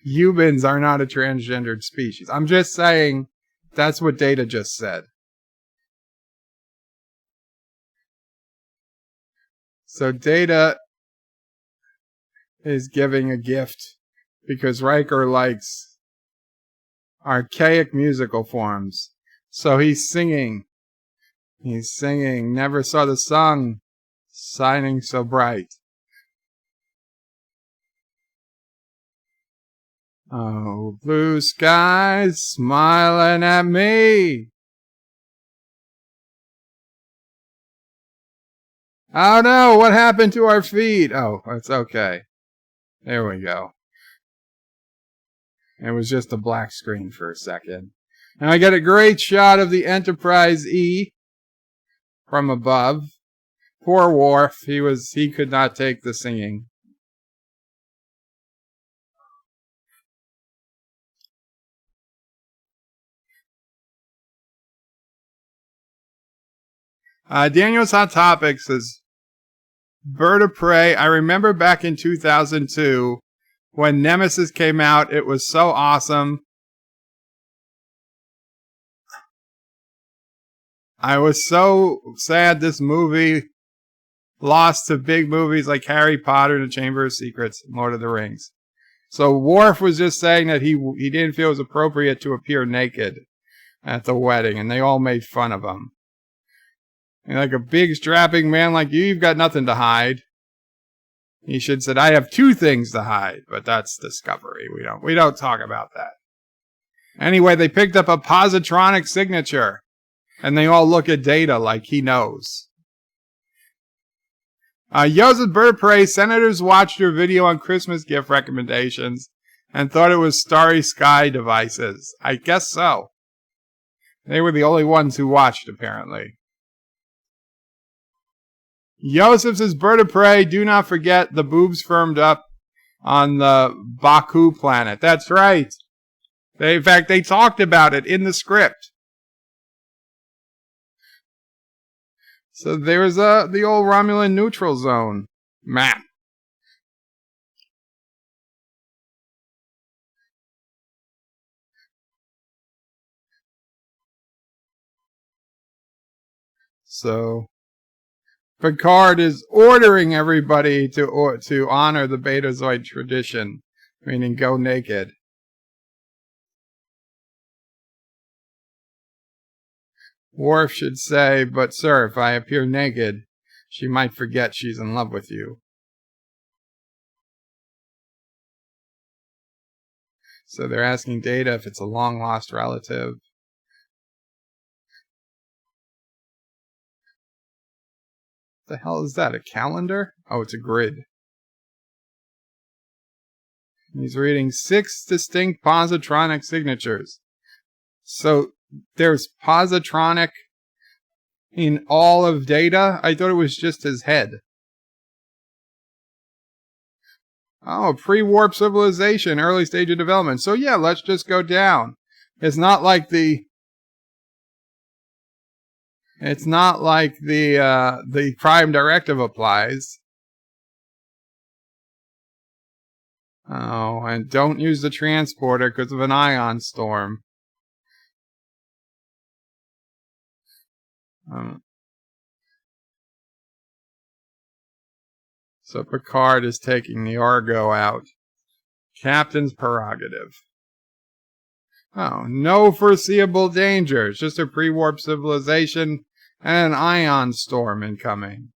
humans are not a transgendered species. I'm just saying that's what Data just said. So Data is giving a gift because Riker likes archaic musical forms. So he's singing. He's singing, never saw the sun shining so bright. Oh, blue skies smiling at me. Oh no, what happened to our feet? Oh, it's okay. There we go. It was just a black screen for a second. And I get a great shot of the Enterprise E from above. Poor Worf, he could not take the singing. Daniel's Hot Topic says, Bird of Prey, I remember back in 2002 when Nemesis came out, it was so awesome. I was so sad this movie lost to big movies like Harry Potter and the Chamber of Secrets and Lord of the Rings. So Worf was just saying that he didn't feel it was appropriate to appear naked at the wedding, and they all made fun of him. And like a big strapping man like you've got nothing to hide. He should have said, I have two things to hide, but that's Discovery. We don't talk about that. Anyway, they picked up a positronic signature, and they all look at Data like he knows. Joseph Bird of Prey, senators watched your video on Christmas gift recommendations and thought it was Starry Sky devices. I guess so. They were the only ones who watched, apparently. Yosef says, bird of prey, do not forget the boobs firmed up on the Baku planet. That's right. In fact, they talked about it in the script. So there's the old Romulan neutral zone map. So Picard is ordering everybody to honor the Betazoid tradition, meaning go naked. Worf should say, but sir, if I appear naked, she might forget she's in love with you. So they're asking Data if it's a long-lost relative. The hell is that? A calendar? Oh, it's a grid. He's reading 6 distinct positronic signatures. So there's positronic in all of Data? I thought it was just his head. Oh, pre-warp civilization, early stage of development. So yeah, let's just go down. It's not like the Prime Directive applies. Oh, and don't use the transporter because of an ion storm. So Picard is taking the Argo out. Captain's prerogative. Oh, no foreseeable danger. It's just a pre-warp civilization and an ion storm incoming.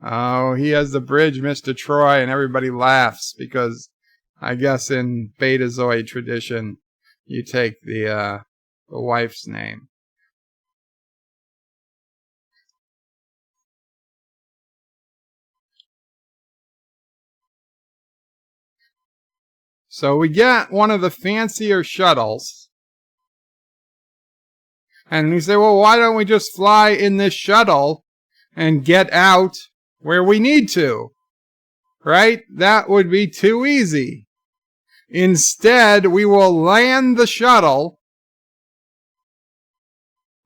Oh, he has the bridge, Mr. Troi, and everybody laughs because I guess in Betazoid tradition, you take the wife's name. So we get one of the fancier shuttles. And we say, well, why don't we just fly in this shuttle and get out where we need to? Right? That would be too easy. Instead, we will land the shuttle.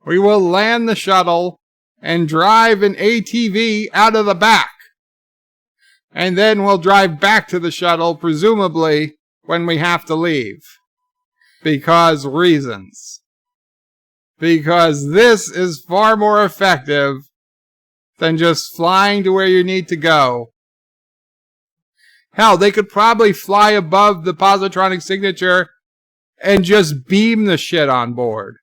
We will land the shuttle and drive an ATV out of the back. And then we'll drive back to the shuttle, presumably, when we have to leave. Because reasons. Because this is far more effective than just flying to where you need to go. Hell, they could probably fly above the positronic signature and just beam the shit on board.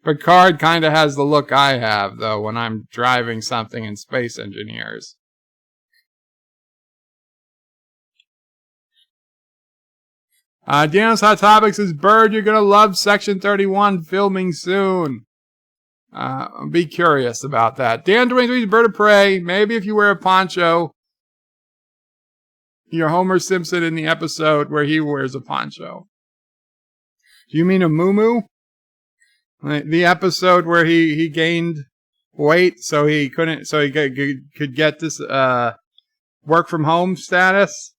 Picard kind of has the look I have, though, when I'm driving something in Space Engineers. Daniel's Hot Topics is Bird, you're going to love Section 31 filming soon. Be curious about that. Dan 23 is Bird of Prey. Maybe if you wear a poncho, you're Homer Simpson in the episode where he wears a poncho. Do you mean a muumuu? The episode where he gained weight so he could get this work from home status?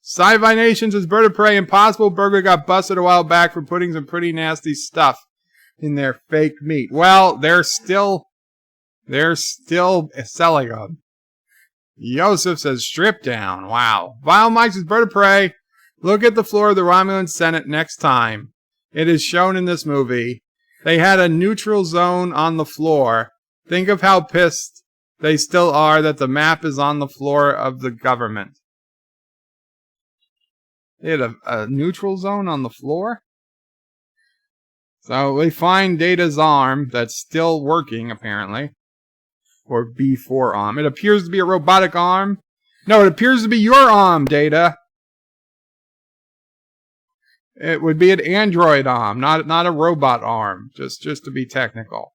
Sci-Fi Nation says Bird of Prey Impossible Burger got busted a while back for putting some pretty nasty stuff in their fake meat. Well, they're still selling them. Yosef says strip down. Wow. Vile Mike says Bird of Prey. Look at the floor of the Romulan Senate next time. It is shown in this movie. They had a neutral zone on the floor. Think of how pissed they still are that the map is on the floor of the government. They had a neutral zone on the floor? So we find Data's arm that's still working, apparently. Or B4 arm. It appears to be a robotic arm. No, it appears to be your arm, Data. It would be an android arm, not a robot arm. Just to be technical.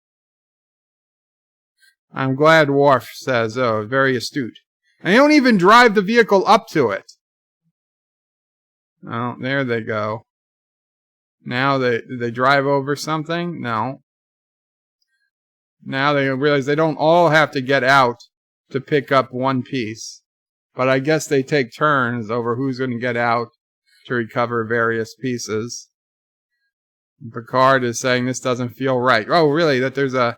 I'm glad Worf says, oh, very astute. And they don't even drive the vehicle up to it. Oh, there they go. Now they drive over something? No. Now they realize they don't all have to get out to pick up one piece. But I guess they take turns over who's going to get out to recover various pieces. Picard is saying this doesn't feel right. Oh, really? That there's a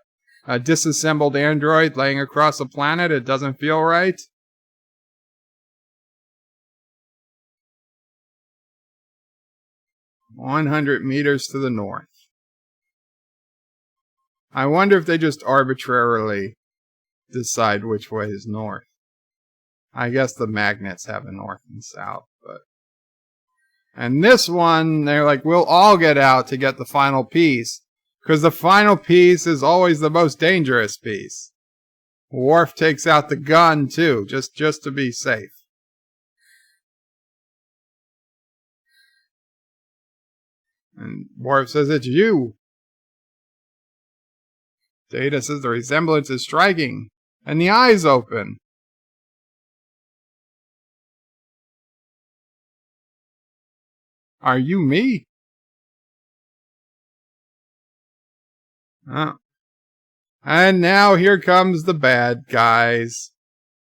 disassembled android laying across a planet? It doesn't feel right? "100 meters to the north." I wonder if they just arbitrarily decide which way is north. I guess the magnets have a north and south, but... And this one, they're like, we'll all get out to get the final piece, because the final piece is always the most dangerous piece. Worf takes out the gun, too, just to be safe. And Worf says, "It's you." Data says the resemblance is striking, and the eyes open. "Are you me?" Oh. And now here comes the bad guys.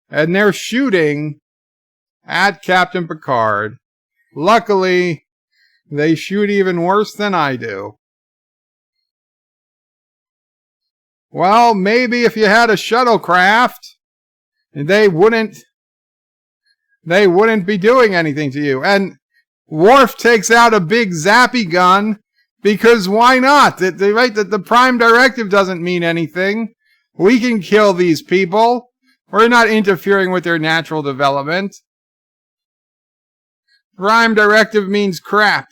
And they're shooting at Captain Picard. Luckily, they shoot even worse than I do. Well, maybe if you had a shuttlecraft, they wouldn't be doing anything to you. And Worf takes out a big zappy gun, because why not? The Prime Directive doesn't mean anything. We can kill these people. We're not interfering with their natural development. Prime Directive means crap.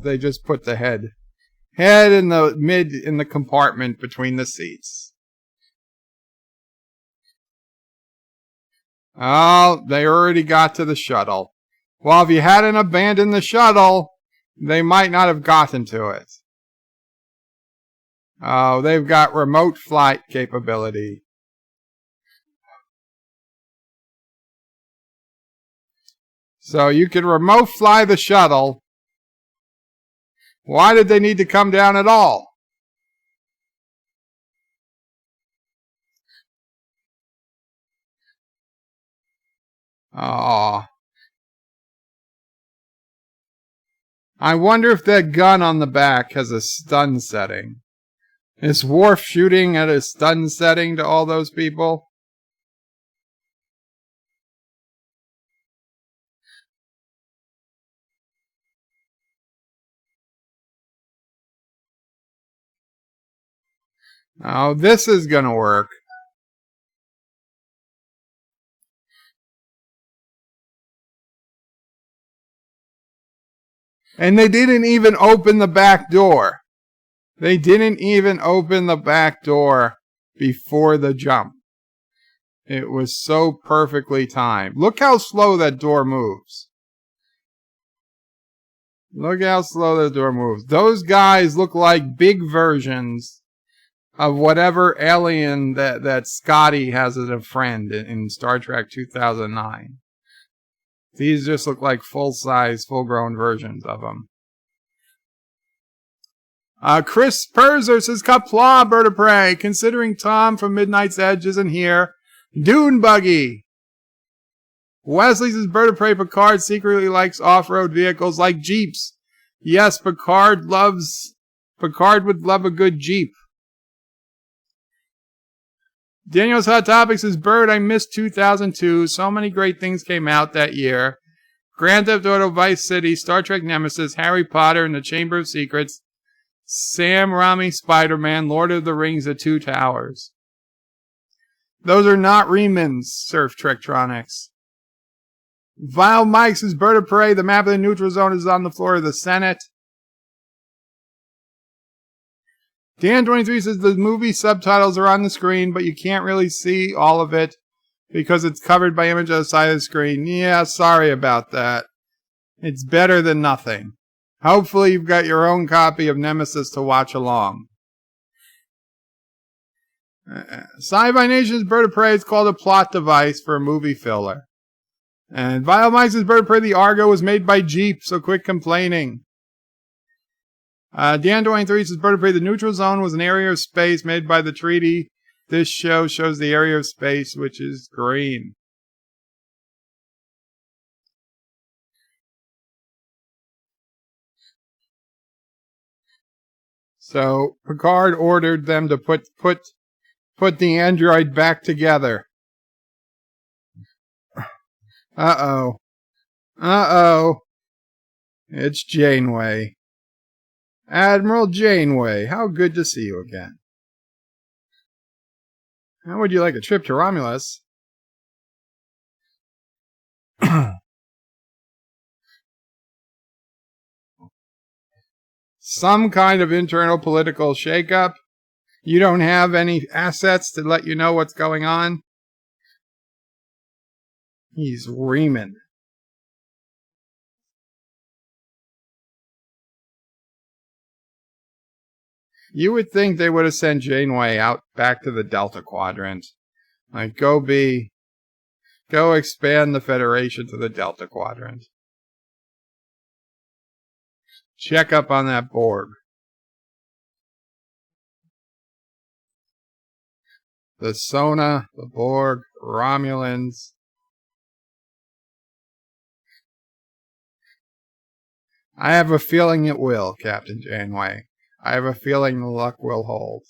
They just put the head in the compartment between the seats. Oh, they already got to the shuttle. Well, if you hadn't abandoned the shuttle, they might not have gotten to it. Oh, they've got remote flight capability. So you could remote fly the shuttle. Why did they need to come down at all? Oh. I wonder if that gun on the back has a stun setting. Is Worf shooting at a stun setting to all those people? Oh, this is gonna work. And they didn't even open the back door. They didn't even open the back door before the jump. It was so perfectly timed. Look how slow that door moves. Look how slow that door moves. Those guys look like big versions of whatever alien that Scotty has as a friend in Star Trek 2009. These just look like full-size, full-grown versions of them. Chris Perzer says, "Qapla, bird of prey. Considering Tom from Midnight's Edge isn't here, Dune Buggy." Wesley says, "Bird of prey, Picard secretly likes off-road vehicles like Jeeps. Yes, Picard would love a good Jeep." Daniel's Hot Topics says, "Bird, I missed 2002. So many great things came out that year. Grand Theft Auto Vice City, Star Trek Nemesis, Harry Potter and the Chamber of Secrets, Sam Raimi Spider-Man, Lord of the Rings, The Two Towers." Those are not remins, Surf Trektronics. Vile Mike says, "Bird of prey, the map of the neutral zone is on the floor of the Senate." Dan23 says, "The movie subtitles are on the screen, but you can't really see all of it because it's covered by image on the side of the screen." Yeah, sorry about that. It's better than nothing. Hopefully you've got your own copy of Nemesis to watch along. Sci-Fi Nation's Bird of Prey is called a plot device for a movie filler. And Vile Mike's Bird of Prey, the Argo, was made by Jeep, so quit complaining. Dan23 says Bird of Prey, the neutral zone was an area of space made by the treaty. This show shows the area of space, which is green. So Picard ordered them to put the android back together. Uh-oh. It's Janeway. Admiral Janeway, how good to see you again. How would you like a trip to Romulus? Some kind of internal political shakeup. You don't have any assets to let you know what's going on. He's reaming. You would think they would have sent Janeway out back to the Delta Quadrant. Like, go expand the Federation to the Delta Quadrant. Check up on that Borg. The Sona, the Borg, Romulans. I have a feeling it will, Captain Janeway. I have a feeling the luck will hold.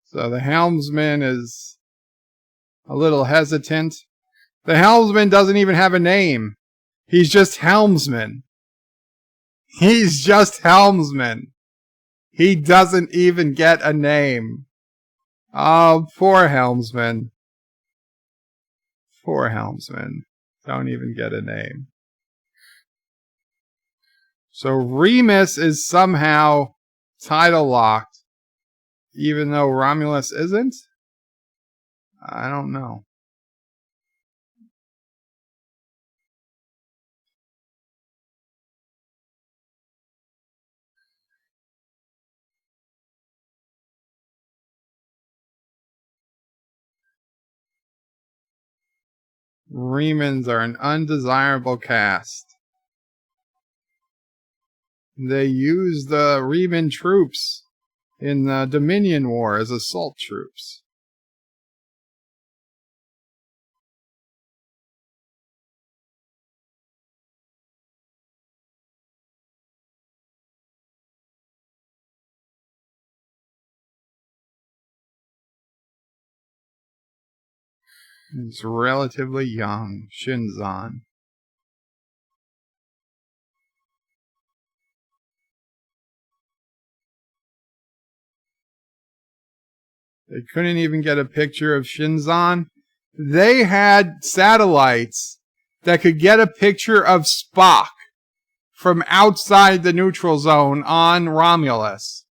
So the helmsman is a little hesitant. The helmsman doesn't even have a name. He's just helmsman. He's just helmsman. He doesn't even get a name. Oh, poor helmsman. Poor helmsman. Don't even get a name. So Remus is somehow title locked, even though Romulus isn't? I don't know. Remans are an undesirable cast. They use the Reman troops in the Dominion War as assault troops. He's relatively young, Shinzon. They couldn't even get a picture of Shinzon. They had satellites that could get a picture of Spock from outside the neutral zone on Romulus.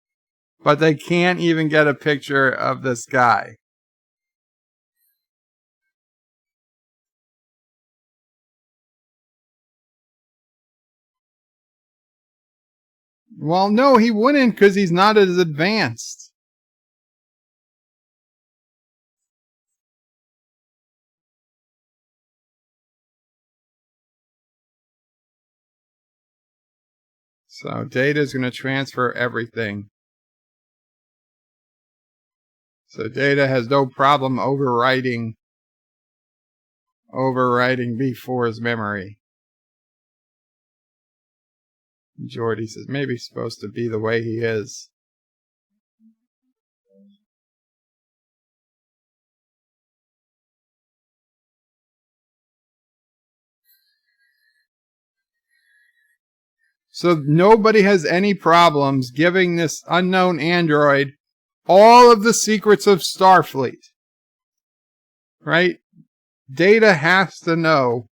But they can't even get a picture of this guy. Well, no, he wouldn't because he's not as advanced. So Data's going to transfer everything. So Data has no problem overwriting B4's memory. Geordi says maybe he's supposed to be the way he is. So nobody has any problems giving this unknown android all of the secrets of Starfleet. Right? Data has to know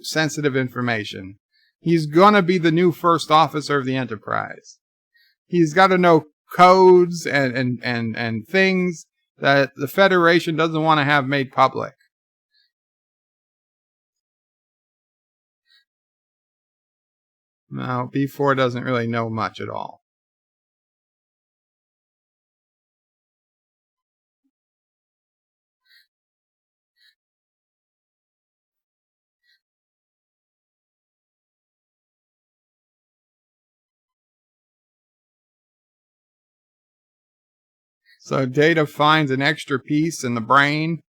sensitive information. He's gonna be the new first officer of the Enterprise. He's got to know codes and things that the Federation doesn't want to have made public. No, B4 doesn't really know much at all. So Data finds an extra piece in the brain.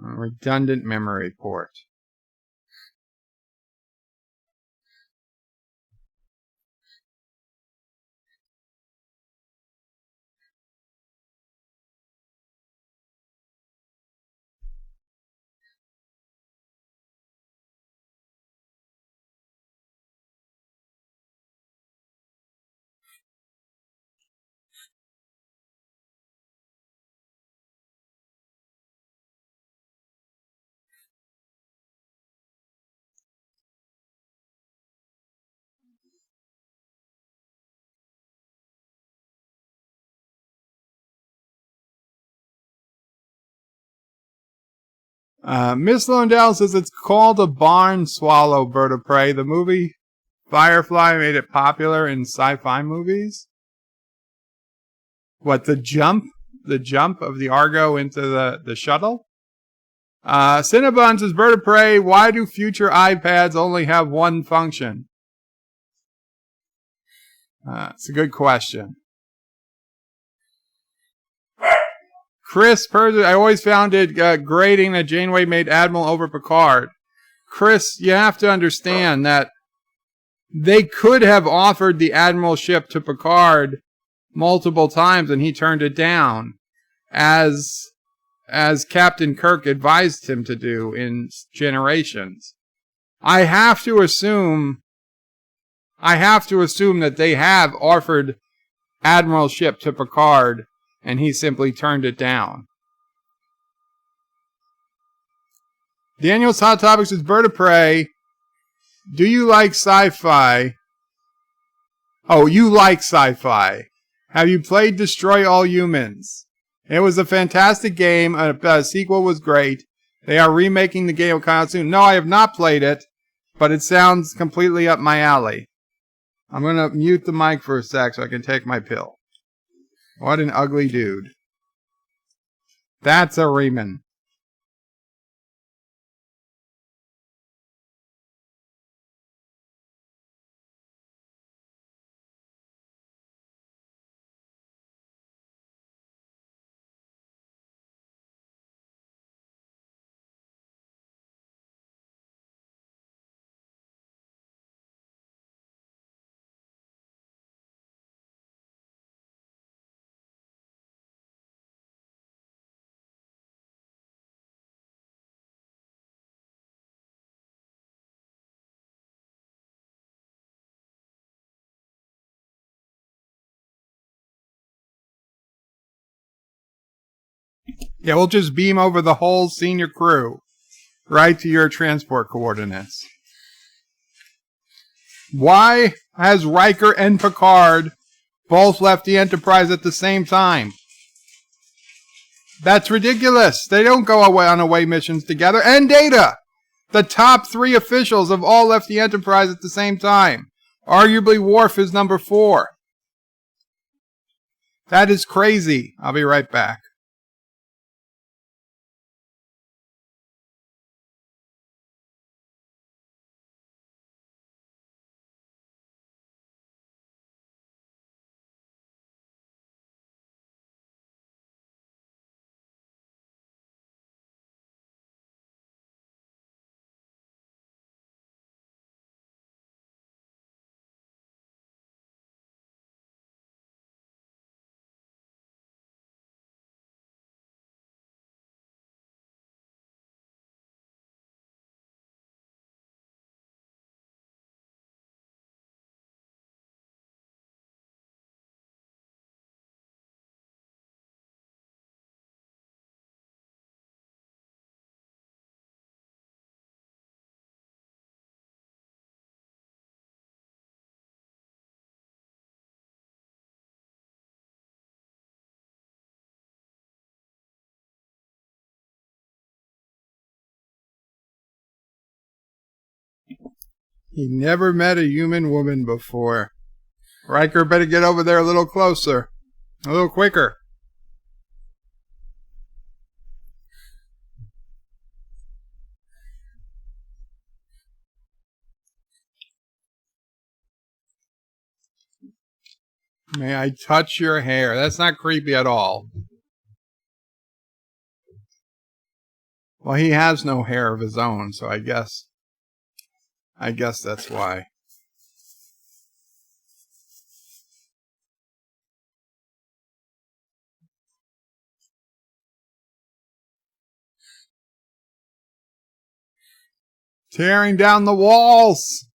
A redundant memory port. Miss Londell says it's called a barn swallow bird of prey. The movie Firefly made it popular in sci-fi movies. What, the jump? The jump of the Argo into the shuttle? Cinnabon says, bird of prey, why do future iPads only have one function? It's a good question. Chris Persia, I always found it grating that Janeway made Admiral over Picard. Chris, you have to understand that they could have offered the Admiralship to Picard multiple times and he turned it down, as Captain Kirk advised him to do in Generations. I have to assume that they have offered Admiralship to Picard and he simply turned it down. Daniel's Hot Topics is bird of prey. Do you like sci-fi? Oh, you like sci-fi. Have you played Destroy All Humans? It was a fantastic game. A sequel was great. They are remaking the game kind of soon. No, I have not played it, but it sounds completely up my alley. I'm going to mute the mic for a sec so I can take my pill. What an ugly dude. That's a Riemann. Yeah, we'll just beam over the whole senior crew right to your transport coordinates. Why has Riker and Picard both left the Enterprise at the same time? That's ridiculous. They don't go away on away missions together. And Data! The top 3 officials have all left the Enterprise at the same time. Arguably, Worf is number 4. That is crazy. I'll be right back. He never met a human woman before. Riker better get over there a little closer. A little quicker. May I touch your hair? That's not creepy at all. Well, he has no hair of his own, so I guess that's why. Tearing down the walls!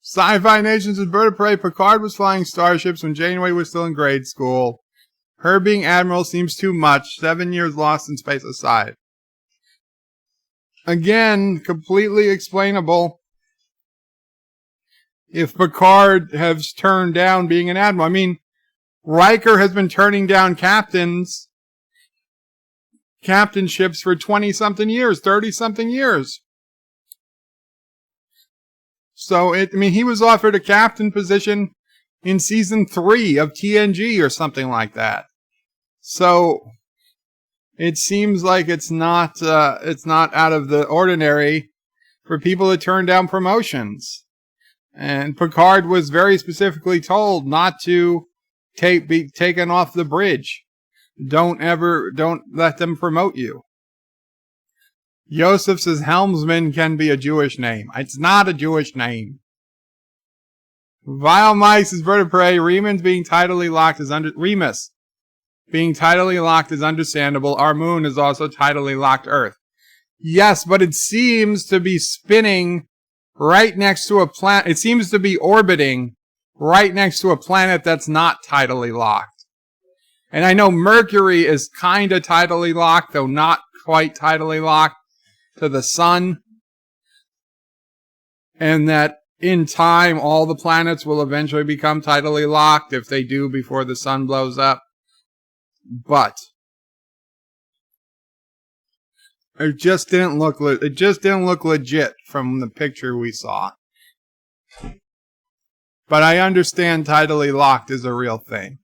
Sci-Fi Nations is Bird of Prey. Picard was flying starships when Janeway was still in grade school. Her being admiral seems too much. 7 years lost in space aside. Again, completely explainable if Picard has turned down being an admiral. I mean, Riker has been turning down captainships for 20-something years, 30-something years. So, he was offered a captain position in season 3 of TNG or something like that. So, it seems like it's not out of the ordinary for people to turn down promotions. And Picard was very specifically told not to be taken off the bridge. Don't let them promote you. Yosef says helmsman can be a Jewish name. It's not a Jewish name. Vile Mice is Bird of Prey. Remus being tidally locked is understandable. Our moon is also tidally locked Earth. Yes, but it seems to be spinning right next to a planet. It seems to be orbiting right next to a planet that's not tidally locked. And I know Mercury is kind of tidally locked, though not quite tidally locked to the sun, and that in time all the planets will eventually become tidally locked if they do before the sun blows up. But it just didn't look legit from the picture we saw. But I understand tidally locked is a real thing.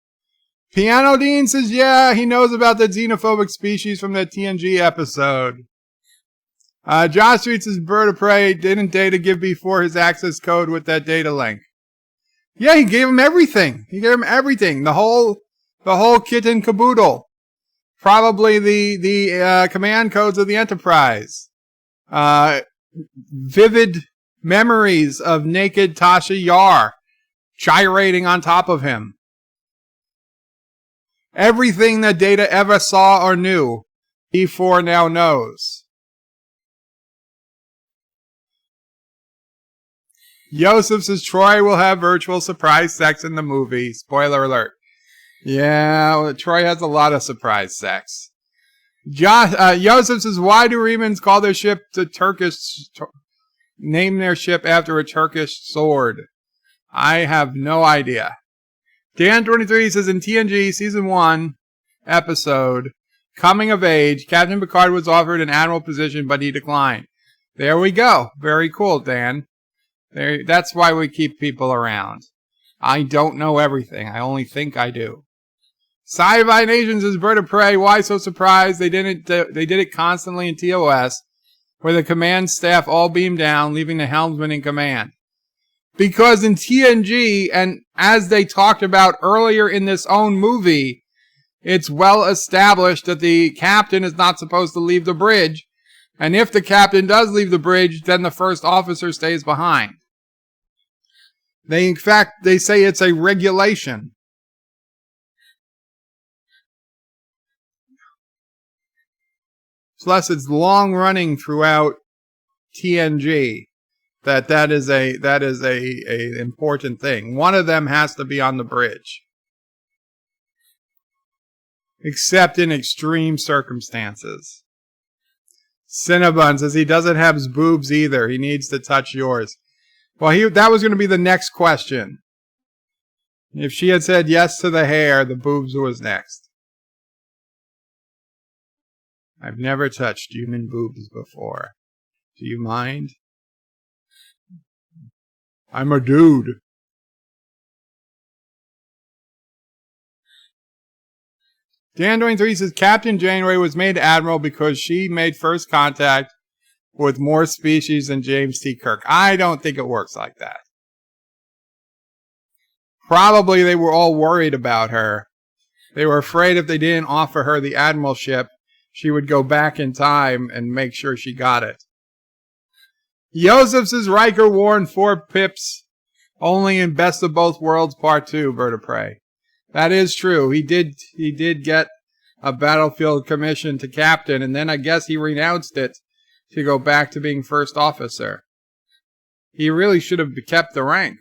Piano Dean says, yeah, he knows about the xenophobic species from that TNG episode. Josh Street says, Bird of Prey, didn't Data give before his access code with that data link? Yeah, he gave him everything. The whole kit and caboodle. Probably the command codes of the Enterprise. Vivid memories of naked Tasha Yar gyrating on top of him. Everything that Data ever saw or knew, he4 now knows. Yosef says Troi will have virtual surprise sex in the movie. Spoiler alert. Yeah, well, Troi has a lot of surprise sex. Yosef says, why do Remans call their ship name their ship after a Turkish sword? I have no idea. Dan23 says, in TNG Season 1 episode, Coming of Age, Captain Picard was offered an admiral position, but he declined. There we go. Very cool, Dan. That's why we keep people around. I don't know everything. I only think I do. Sci-Fi Nations is Bird of Prey. Why so surprised? They did it constantly in TOS, where the command staff all beamed down, leaving the helmsman in command. Because in TNG, and as they talked about earlier in this own movie, it's well established that the captain is not supposed to leave the bridge. And if the captain does leave the bridge, then the first officer stays behind. They say it's a regulation. Plus, it's long running throughout TNG that is a important thing. One of them has to be on the bridge, except in extreme circumstances. Cinnabon says he doesn't have his boobs either. He needs to touch yours. Well, that was going to be the next question. If she had said yes to the hair, the boobs was next. I've never touched human boobs before. Do you mind? I'm a dude. Dan23 says Captain Janeway was made Admiral because she made first contact with more species than James T. Kirk. I don't think it works like that. Probably they were all worried about her. They were afraid if they didn't offer her the Admiralship, she would go back in time and make sure she got it. Yosef says Riker warned 4 pips only in Best of Both Worlds Part 2, Bird of Prey. That is true. He did get a battlefield commission to captain, and then I guess he renounced it to go back to being first officer. He really should have kept the rank.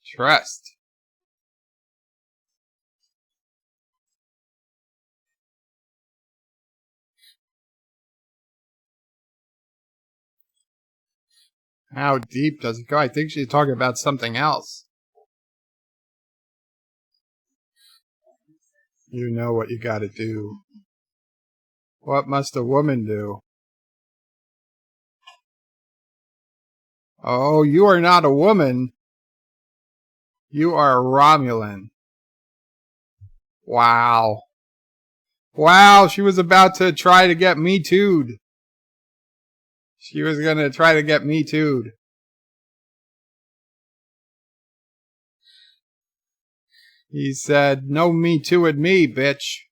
Trust. How deep does it go? I think she's talking about something else. You know what you gotta do. What must a woman do? Oh, you are not a woman. You are a Romulan. Wow. Wow, she was about to try to get Me Too'd. She was gonna try to get Me Too'd. He said, no Me Too'd me, bitch.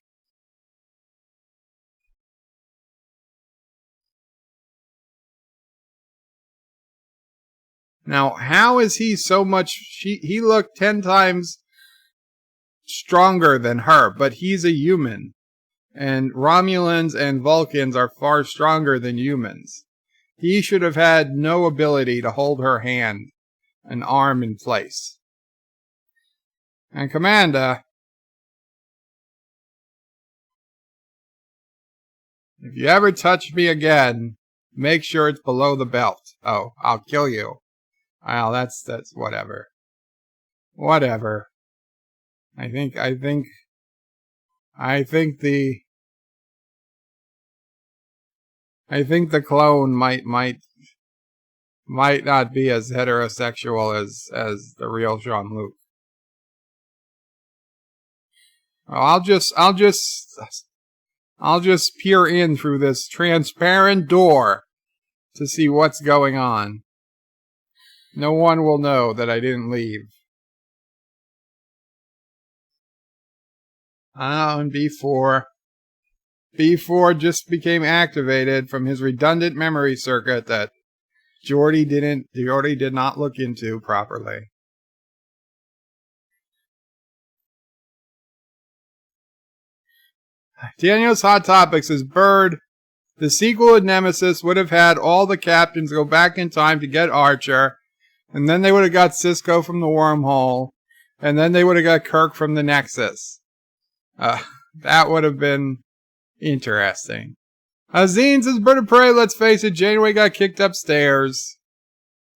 Now, how is he so much... He looked 10 times stronger than her, but he's a human. And Romulans and Vulcans are far stronger than humans. He should have had no ability to hold her hand, an arm in place. And Commander, if you ever touch me again, make sure it's below the belt. Oh, I'll kill you. Well, that's whatever. Whatever. I think the clone might not be as heterosexual as the real Jean-Luc. I'll just peer in through this transparent door to see what's going on. No one will know that I didn't leave. And B4 just became activated from his redundant memory circuit that Geordi did not look into properly. Daniel's Hot Topics is Bird. The sequel of Nemesis would have had all the captains go back in time to get Archer, and then they would have got Cisco from the wormhole, and then they would have got Kirk from the Nexus. That would have been interesting. Azine says, Bird of Prey, let's face it, Janeway got kicked upstairs,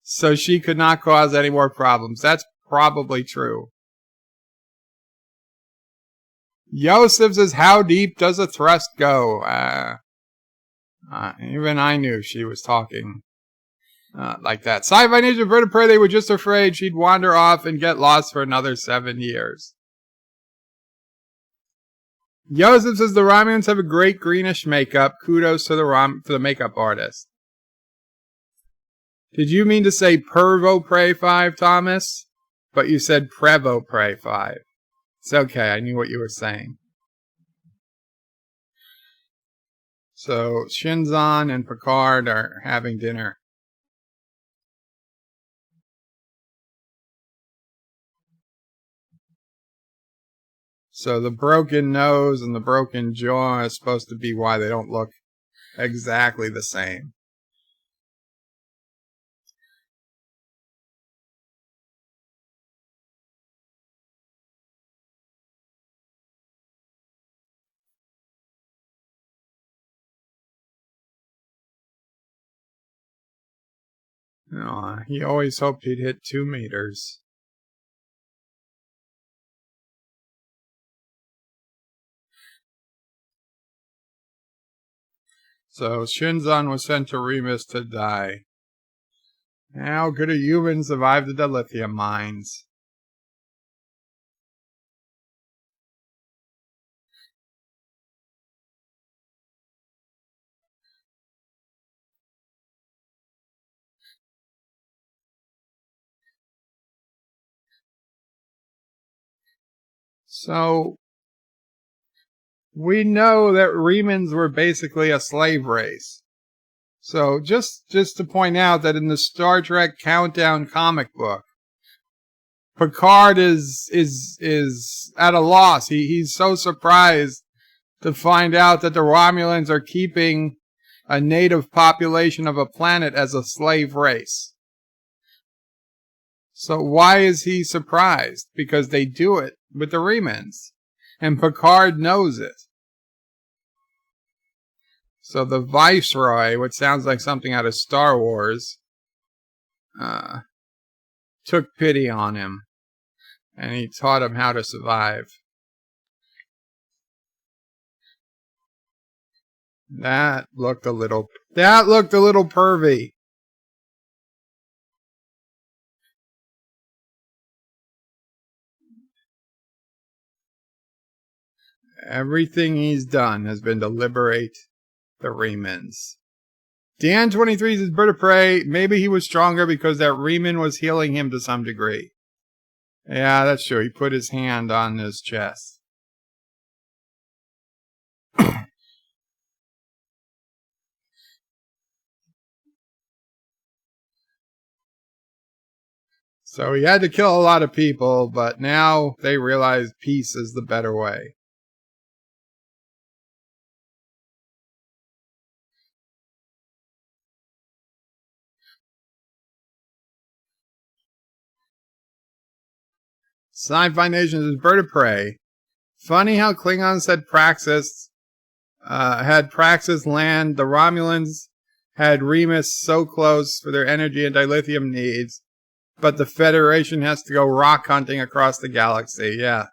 so she could not cause any more problems. That's probably true. Yosef says, how deep does a thrust go? Even I knew she was talking like that. Sci-Fi Ninja, Bird of Prey, they were just afraid she'd wander off and get lost for another 7 years. Yosef says, the Romulans have a great greenish makeup. Kudos to the makeup artist. Did you mean to say Pervo Prey 5, Thomas? But you said Prevo Prey 5. It's okay, I knew what you were saying. So, Shinzon and Picard are having dinner. So the broken nose and the broken jaw is supposed to be why they don't look exactly the same. He always hoped he'd hit 2 meters. So Shinzon was sent to Remus to die. How could a human survive the dilithium mines? So we know that Remans were basically a slave race. So just to point out that in the Star Trek Countdown comic book, Picard is at a loss. He's so surprised to find out that the Romulans are keeping a native population of a planet as a slave race. So why is he surprised? Because they do it with the Remans. And Picard knows it. So the Viceroy, which sounds like something out of Star Wars, took pity on him. And he taught him how to survive. That looked a little pervy. Everything he's done has been to liberate the Remans. Dan23 says Bird of Prey. Maybe he was stronger because that Reman was healing him to some degree. Yeah, that's true. He put his hand on his chest. So he had to kill a lot of people, but now they realize peace is the better way. Sci-Fi Nation is Bird of Prey. Funny how Klingons had Praxis land. The Romulans had Remus so close for their energy and dilithium needs, but the Federation has to go rock hunting across the galaxy. Yeah.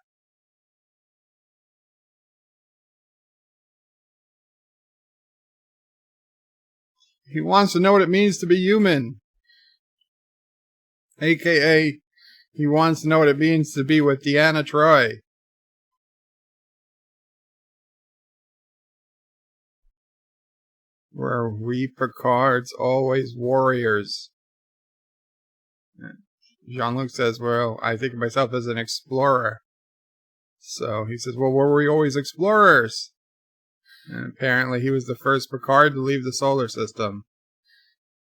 He wants to know what it means to be human. AKA, he wants to know what it means to be with Deanna Troi. Where we Picards always warriors. Jean-Luc says, well, I think of myself as an explorer. So he says, well, were we always explorers? And apparently he was the first Picard to leave the solar system.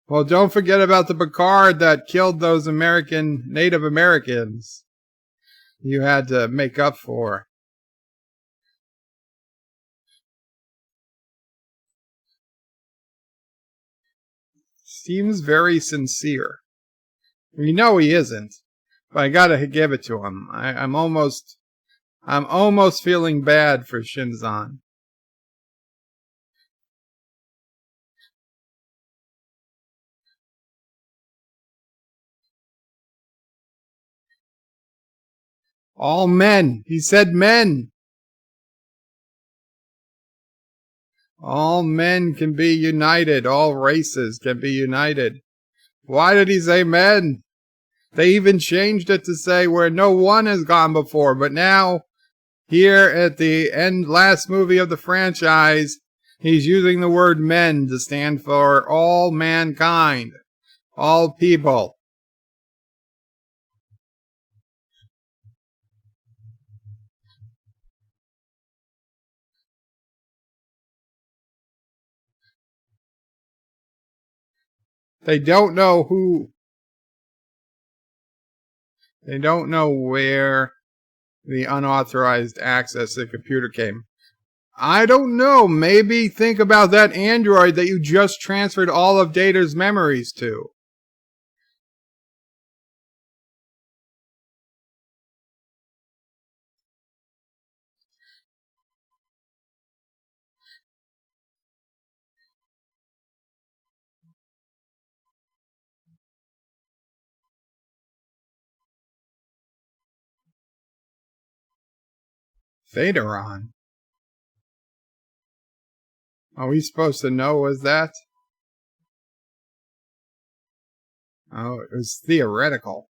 Well, don't forget about the Picard that killed those Native Americans you had to make up for. Seems very sincere. We know he isn't, but I gotta give it to him. I'm almost feeling bad for Shinzon. All men. He said men. All men can be united. All races can be united. Why did he say men? They even changed it to say where no one has gone before. But now, here at the last movie of the franchise, he's using the word men to stand for all mankind. All people. They don't know who. They don't know where the unauthorized access to the computer came. I don't know. Maybe think about that android that you just transferred all of Data's memories to. Phaedron. Are we supposed to know was that? Oh, it was theoretical.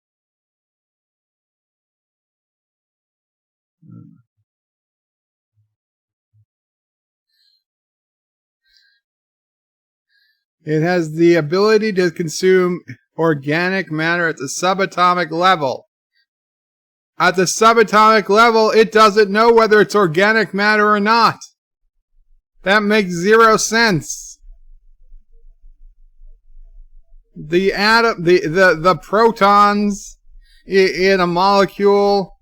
It has the ability to consume organic matter at the subatomic level. At the subatomic level, it doesn't know whether it's organic matter or not. That makes zero sense. The atom, the protons in a molecule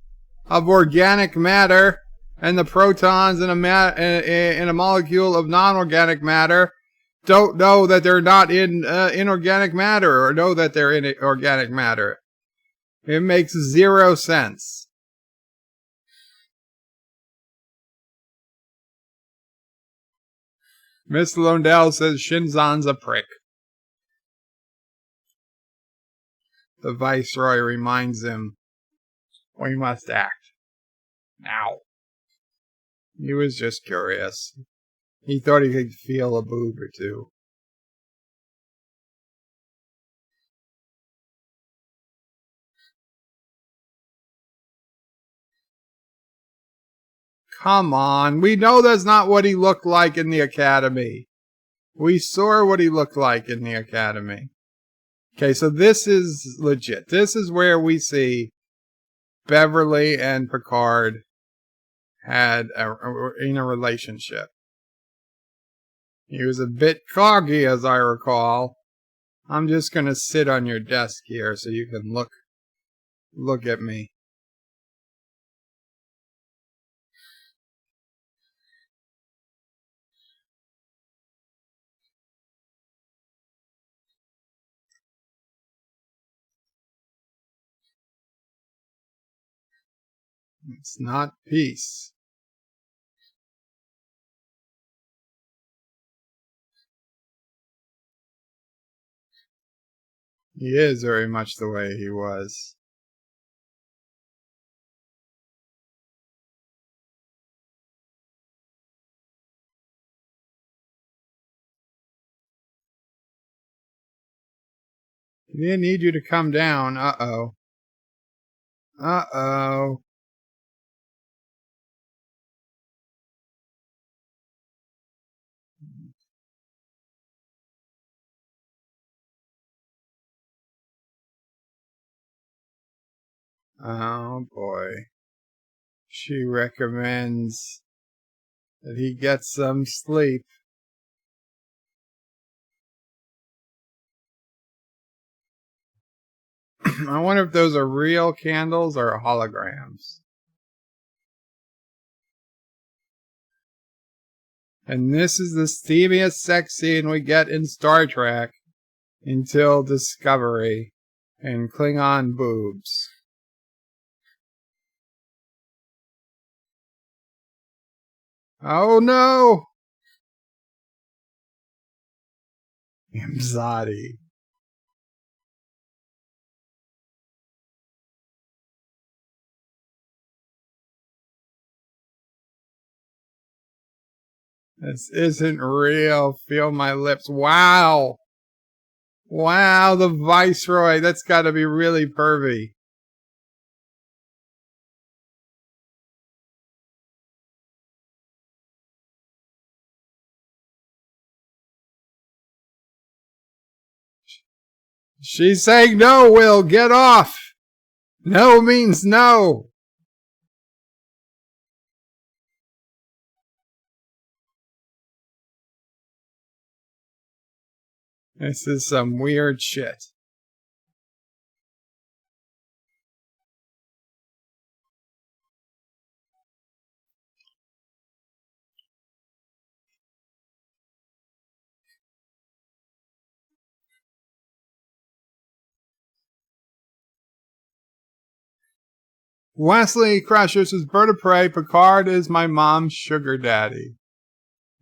of organic matter and the protons in a molecule of non-organic matter don't know that they're not in inorganic matter, or know that they're in organic matter. It makes zero sense. Miss Londell says Shinzon's a prick. The Viceroy reminds him, we must act. Now. He was just curious. He thought he could feel a boob or two. Come on, we know that's not what he looked like in the academy. We saw what he looked like in the academy. Okay, so this is legit. This is where we see Beverly and Picard in a relationship. He was a bit coggy, as I recall. I'm just going to sit on your desk here so you can look at me. It's not peace. He is very much the way he was. He didn't need you to come down. Uh-oh. Uh-oh. Oh boy. She recommends that he get some sleep. I wonder if those are real candles or holograms. And this is the steamiest sex scene we get in Star Trek until Discovery and Klingon boobs. Oh no! Imzadi. This isn't real. Feel my lips. Wow. Wow, the Viceroy. That's got to be really pervy. She's saying no, Will. Get off. No means no. This is some weird shit. Wesley Crusher says, Bird of Prey, Picard is my mom's sugar daddy.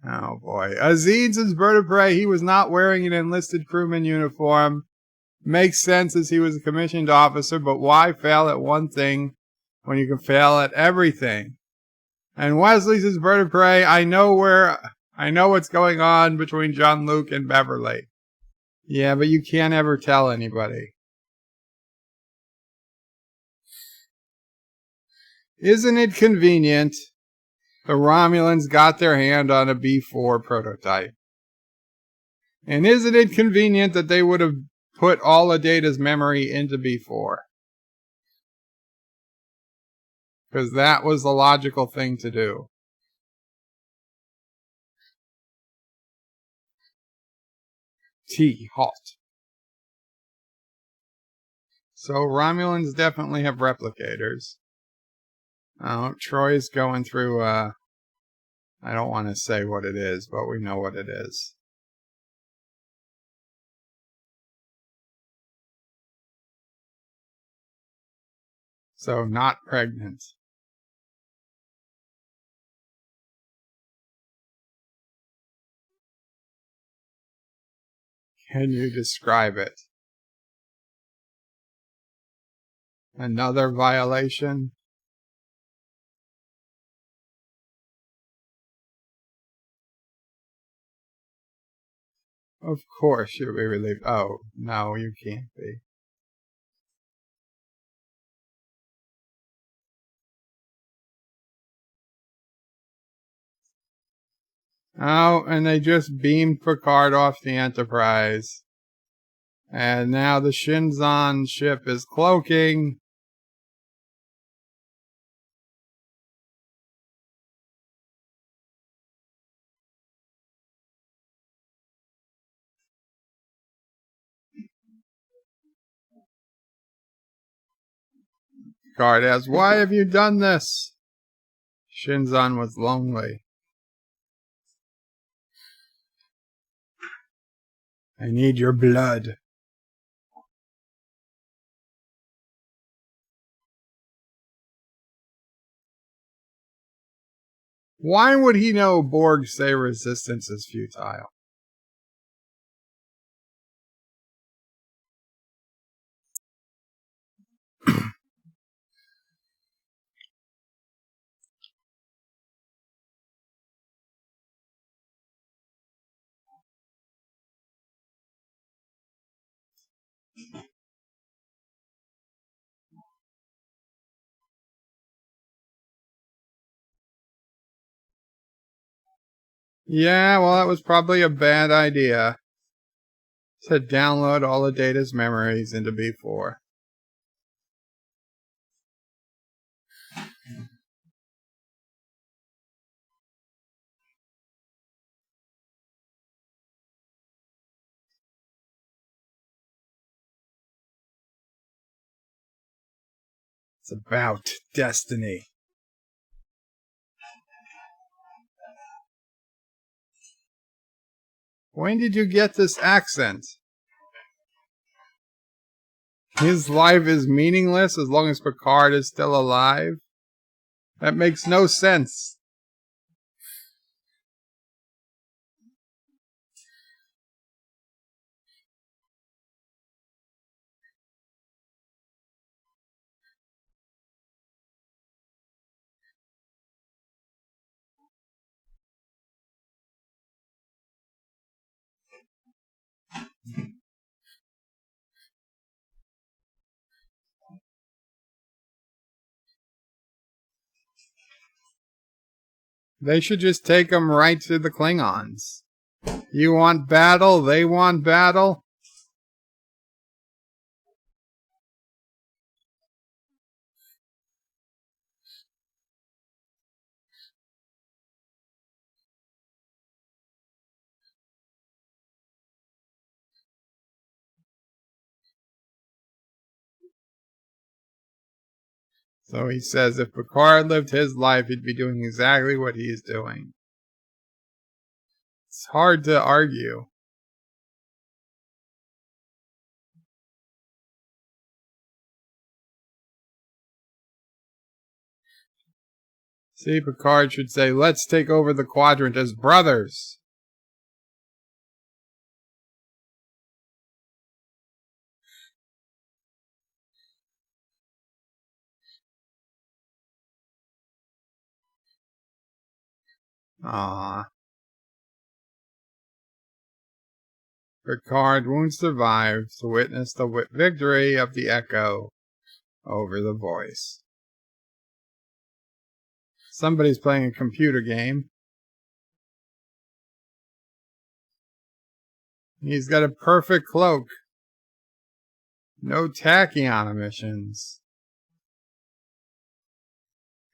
Oh boy. Aziz says, Bird of Prey, he was not wearing an enlisted crewman uniform. Makes sense as he was a commissioned officer, but why fail at one thing when you can fail at everything? And Wesley says, Bird of Prey, I know what's going on between Jean-Luc and Beverly. Yeah, but you can't ever tell anybody. Isn't it convenient the Romulans got their hand on a B4 prototype? And isn't it convenient that they would have put all of Data's memory into B4? Because that was the logical thing to do. T. Halt. So Romulans definitely have replicators. Oh, Troy's going through, I don't want to say what it is, but we know what it is. So, not pregnant. Can you describe it? Another violation? Of course you'll be relieved. Oh, no, you can't be. Oh, and they just beamed Picard off the Enterprise. And now the Shinzon ship is cloaking. Picard asks, why have you done this? Shinzon was lonely. I need your blood. Why would he know Borg say resistance is futile? Yeah, well, that was probably a bad idea. To download all of Data's memories into B4. It's about destiny. When did you get this accent? His life is meaningless as long as Picard is still alive? That makes no sense. They should just take him right to the Klingons. You want battle? They want battle? So he says if Picard lived his life, he'd be doing exactly what he's doing. It's hard to argue. See, Picard should say, let's take over the quadrant as brothers. Aww. Picard won't survive to witness the victory of the Echo over the Voice. Somebody's playing a computer game. He's got a perfect cloak. No tachyon emissions.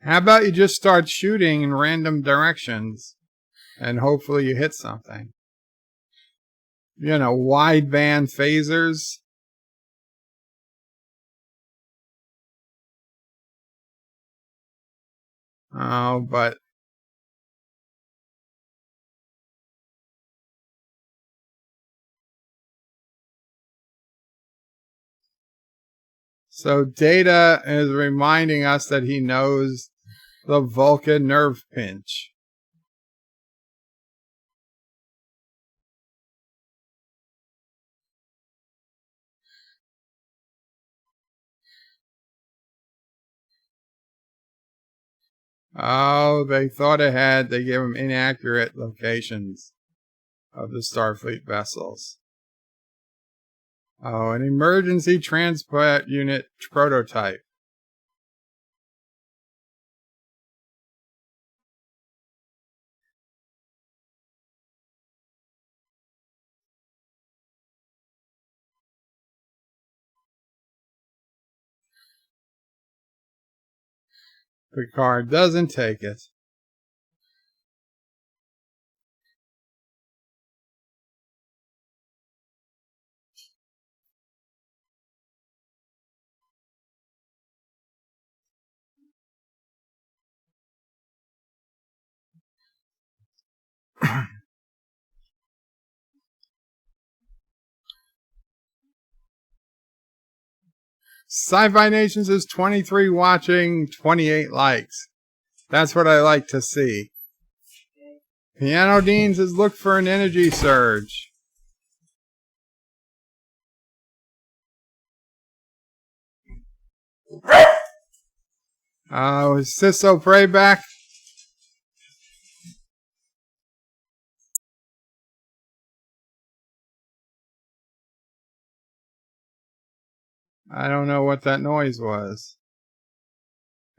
How about you just start shooting in random directions and hopefully you hit something? You know, wideband phasers. Oh, but so Data is reminding us that he knows the Vulcan nerve pinch. Oh, they thought ahead. They gave him inaccurate locations of the Starfleet vessels. Oh, an emergency transport unit prototype. Picard doesn't take it. Sci-Fi Nations is 23 watching, 28 likes. That's what I like to see. Piano Dean says look for an energy surge. Is Sisso Prey back? I don't know what that noise was.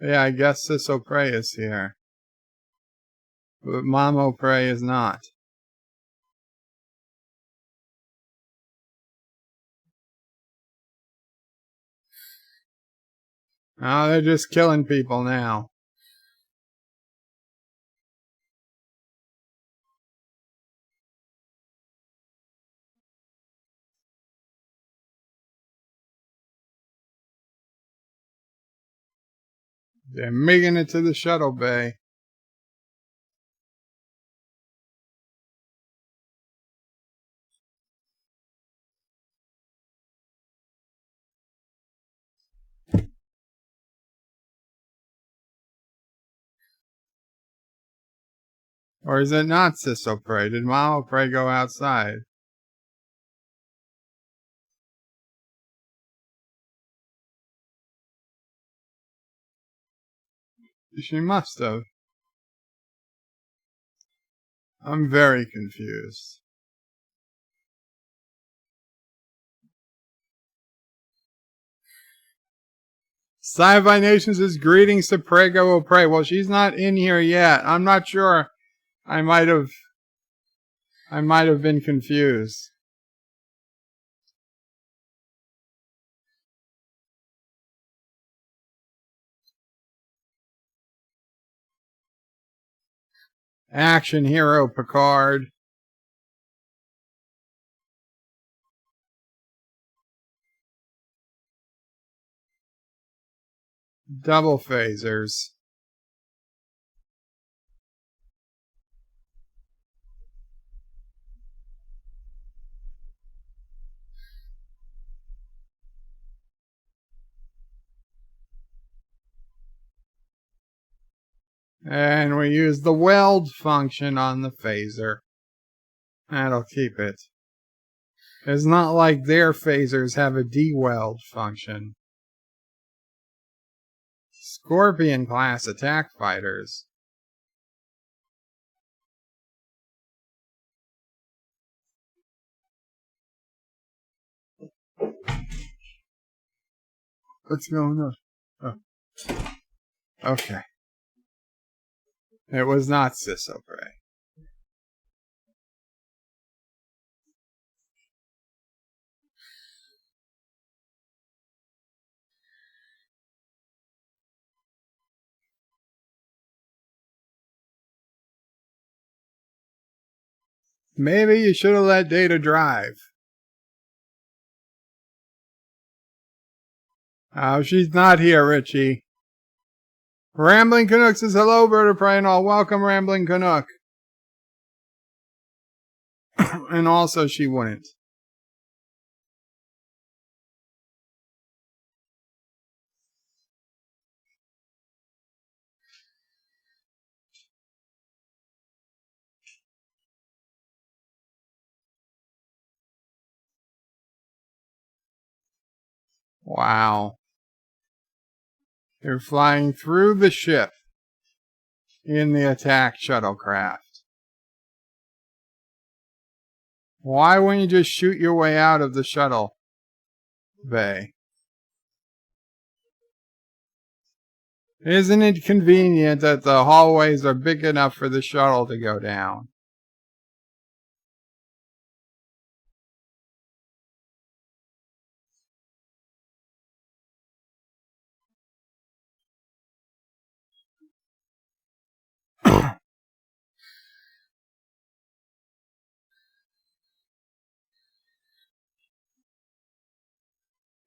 Yeah, I guess Sisso Prey is here. But Mamo Prey is not. Oh, they're just killing people now. They're making it to the shuttle bay. Or is it not Sisso Prey? Did Mamo Prey go outside? She must have. I'm very confused. Sci-Fi Nations is greetings to Prego Prey. Well, she's not in here yet. I'm not sure. I might have been confused. Action hero Picard. Double phasers. And we use the weld function on the phaser. That'll keep it. It's not like their phasers have a de-weld function. Scorpion class attack fighters. What's going on? Oh. Okay. It was not Ciso Prey. Maybe you should have let Data drive. Oh, she's not here, Richie. Rambling Canuck says, hello, Bird of Prey and all. Welcome, Rambling Canuck. And also, she wouldn't. Wow. They're flying through the ship in the attack shuttlecraft. Why wouldn't you just shoot your way out of the shuttle bay? Isn't it convenient that the hallways are big enough for the shuttle to go down?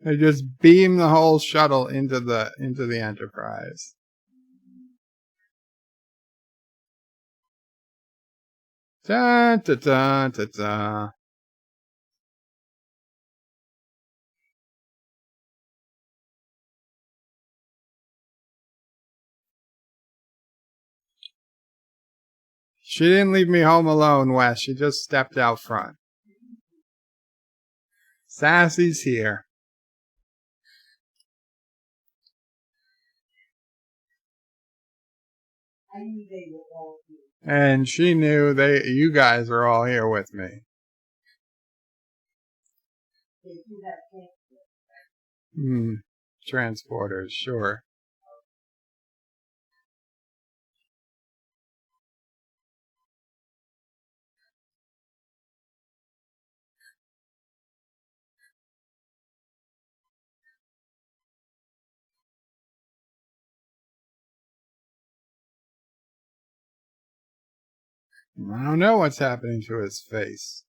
They just beam the whole shuttle into the Enterprise. Da, da, da, da, da. She didn't leave me home alone, Wes. She just stepped out front. Sassy's here. And she knew you guys are all here with me. Transporters, sure. I don't know what's happening to his face.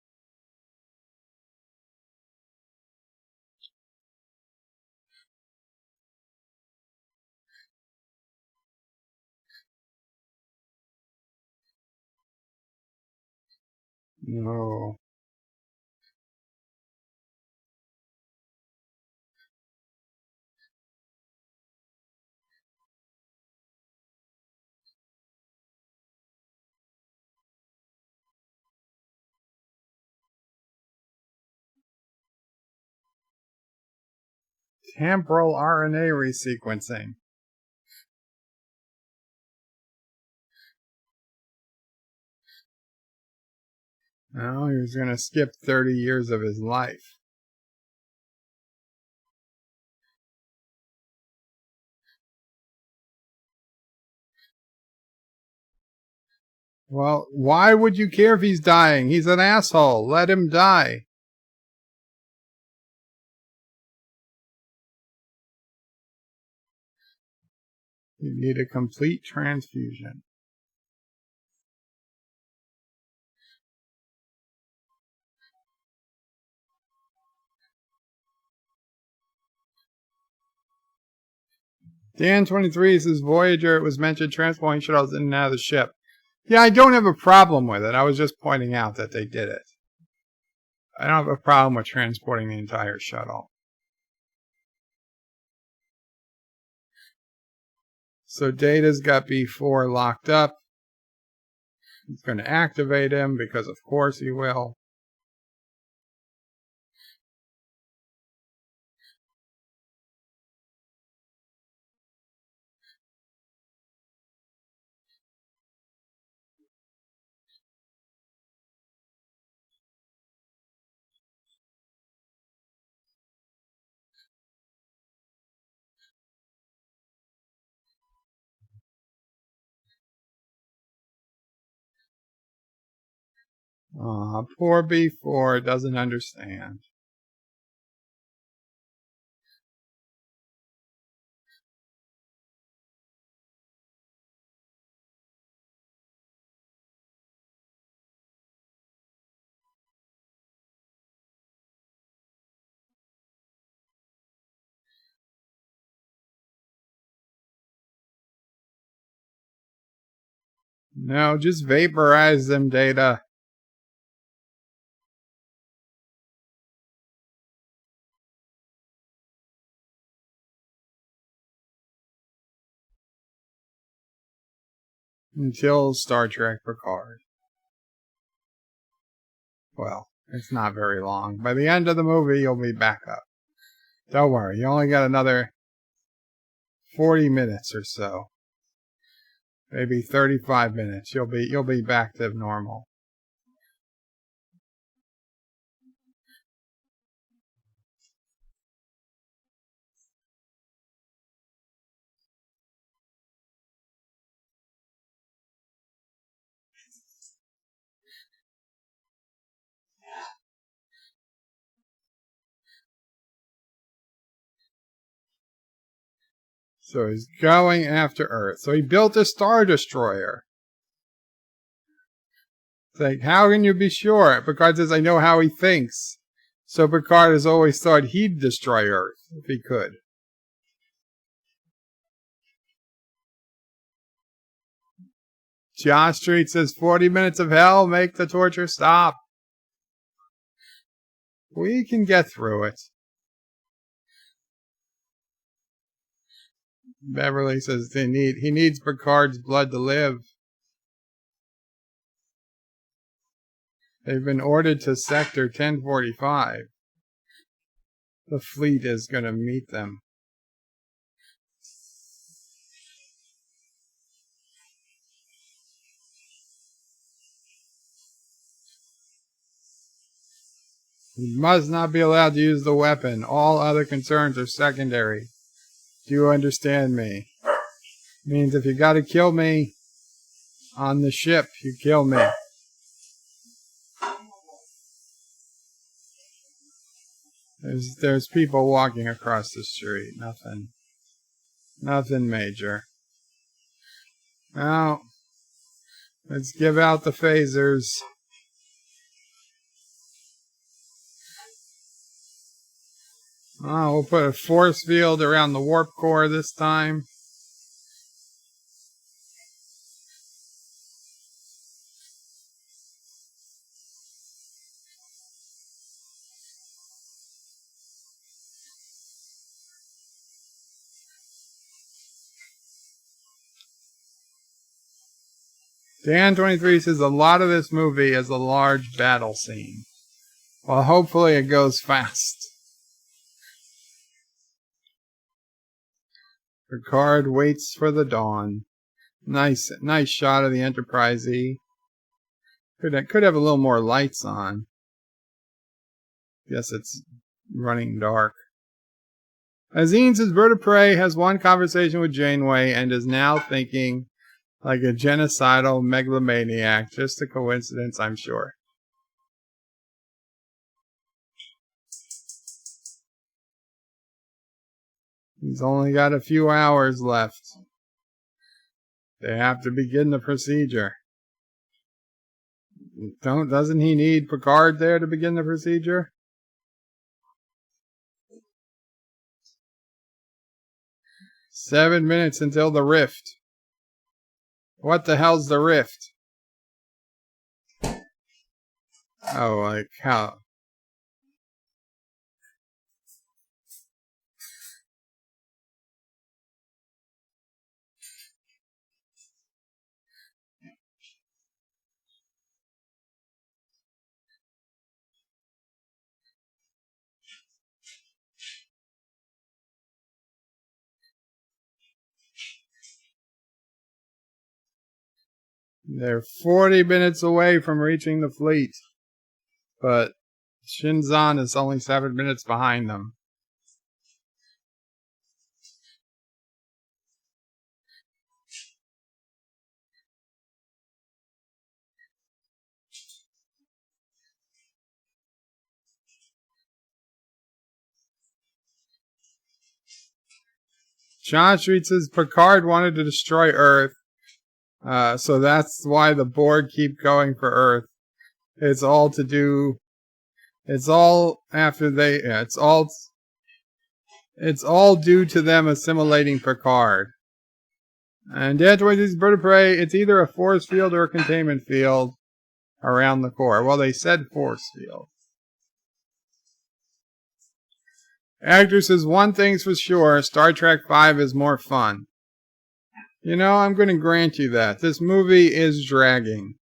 No. Temporal RNA resequencing. Oh, he was going to skip 30 years of his life. Well, why would you care if he's dying? He's an asshole. Let him die. You need a complete transfusion. Dan23 says Voyager, it was mentioned transporting shuttles in and out of the ship. Yeah, I don't have a problem with it. I was just pointing out that they did it. I don't have a problem with transporting the entire shuttle. So Data's got B4 locked up. He's going to activate him because of course he will. Aw, poor B4 doesn't understand. No, just vaporize them, Data. Until Star Trek Picard. Well, it's not very long. By the end of the movie, you'll be back up. Don't worry, you only got another 40 minutes or so. Maybe 35 minutes. You'll be back to normal. So he's going after Earth. So he built a Star Destroyer. It's like, how can you be sure? Picard says, I know how he thinks. So Picard has always thought he'd destroy Earth if he could. Josh Street says 40 minutes of hell, make the torture stop. We can get through it. Beverly says he needs Picard's blood to live. They've been ordered to Sector 1045. The fleet is going to meet them. You must not be allowed to use the weapon. All other concerns are secondary. Do you understand me? Means if you gotta kill me on the ship, you kill me. There's people walking across the street. Nothing major. Now, let's give out the phasers. Oh, we'll put a force field around the warp core this time. Dan23 says a lot of this movie is a large battle scene. Well, hopefully it goes fast. Picard waits for the dawn. Nice shot of the Enterprise E. Could have a little more lights on. Guess it's running dark. Azine says Bird of Prey has one conversation with Janeway and is now thinking like a genocidal megalomaniac. Just a coincidence, I'm sure. He's only got a few hours left. They have to begin the procedure. Doesn't he need Picard there to begin the procedure? $7 minutes until the rift. What the hell's the rift? Oh, like how? They're 40 minutes away from reaching the fleet. But Shinzon is only 7 minutes behind them. John Street says Picard wanted to destroy Earth. So that's why the Borg keep going for Earth. It's all to do. It's all after they. Yeah, it's all due to them assimilating Picard. And Dad Toys is Bird of Prey. It's either a force field or a containment field around the core. Well, they said force field. Actor says one thing's for sure: Star Trek V is more fun. You know, I'm going to grant you that. This movie is dragging.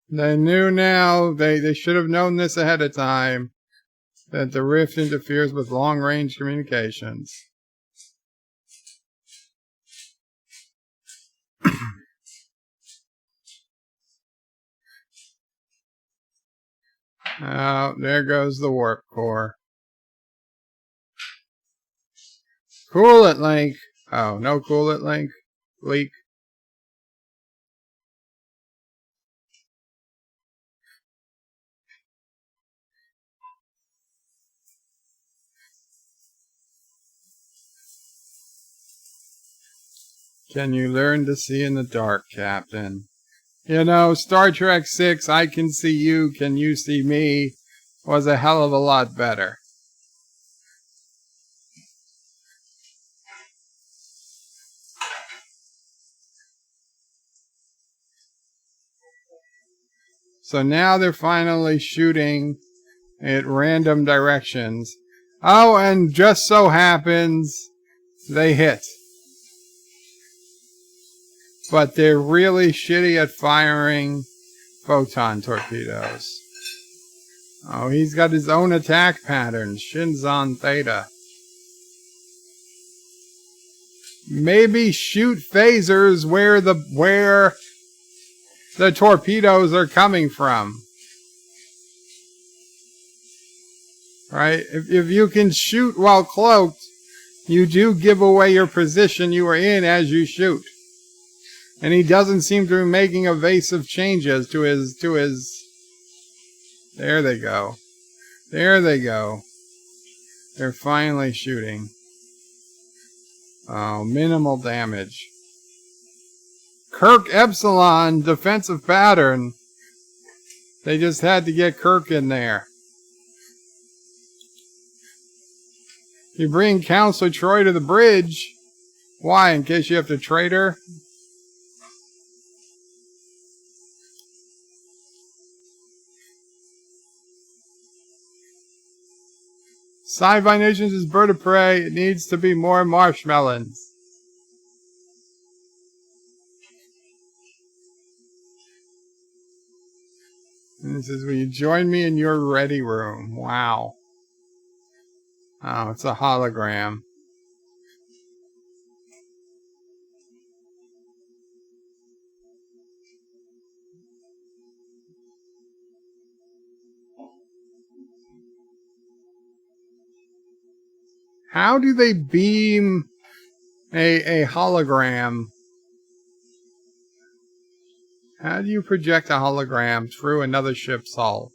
They knew now, they should have known this ahead of time, that the rift interferes with long-range communications. Oh, there goes the warp core. Coolant leak. Oh, no coolant leak. Can you learn to see in the dark, Captain? You know, Star Trek VI, I Can See You, Can You See Me, was a hell of a lot better. So now they're finally shooting at random directions. Oh, and just so happens they hit. But they're really shitty at firing photon torpedoes. Oh, he's got his own attack pattern, Shinzon Theta. Maybe shoot phasers where the torpedoes are coming from. Right? If you can shoot while cloaked, you do give away your position you are in as you shoot. And he doesn't seem to be making evasive changes to his... There they go. There they go. They're finally shooting. Oh, minimal damage. Kirk Epsilon defensive pattern. They just had to get Kirk in there. You bring Counselor Troi to the bridge. Why? In case you have to trade her? Sci-Fi Nations is Bird of Prey. It needs to be more marshmallows. And it says, will you join me in your ready room? Wow. Oh, it's a hologram. How do they beam a hologram? How do you project a hologram through another ship's hull?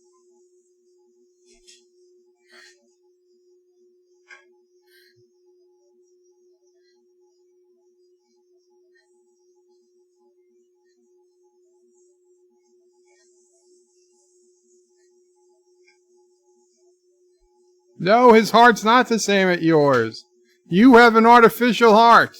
No, his heart's not the same as yours. You have an artificial heart.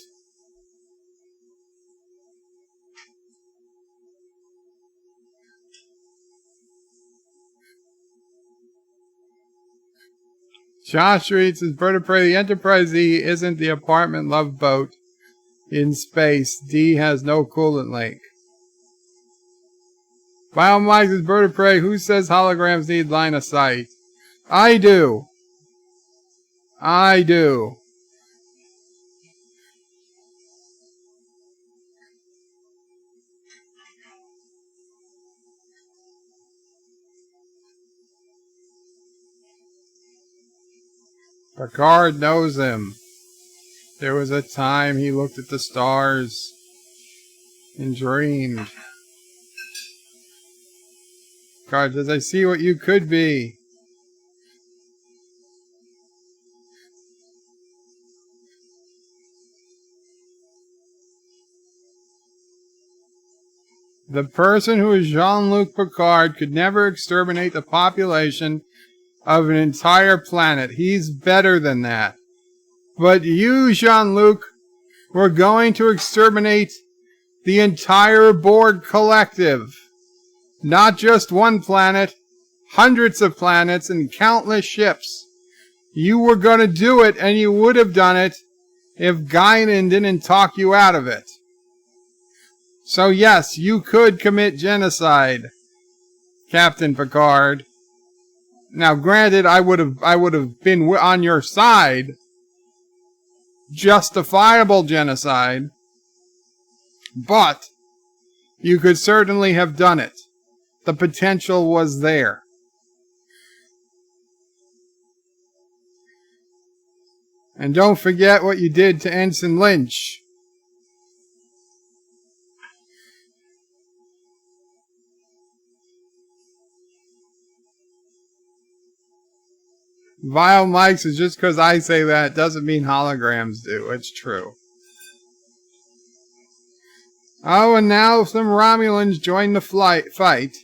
Josh reads his Bird of Prey. The Enterprise E isn't the apartment love boat in space. D has no coolant leak. Biomike is Bird of Prey. Who says holograms need line of sight? I do. I do. Picard knows him. There was a time he looked at the stars and dreamed. God, as I see what you could be. The person who is Jean-Luc Picard could never exterminate the population of an entire planet. He's better than that. But you, Jean-Luc, were going to exterminate the entire Borg collective. Not just one planet, hundreds of planets and countless ships. You were going to do it, and you would have done it if Guinan didn't talk you out of it. So yes, you could commit genocide, Captain Picard. Now, granted, I would have been on your side. Justifiable genocide. But you could certainly have done it. The potential was there. And don't forget what you did to Ensign Lynch. Vile mics is just because I say that doesn't mean holograms do. It's true. Oh, and now some Romulans join the fight.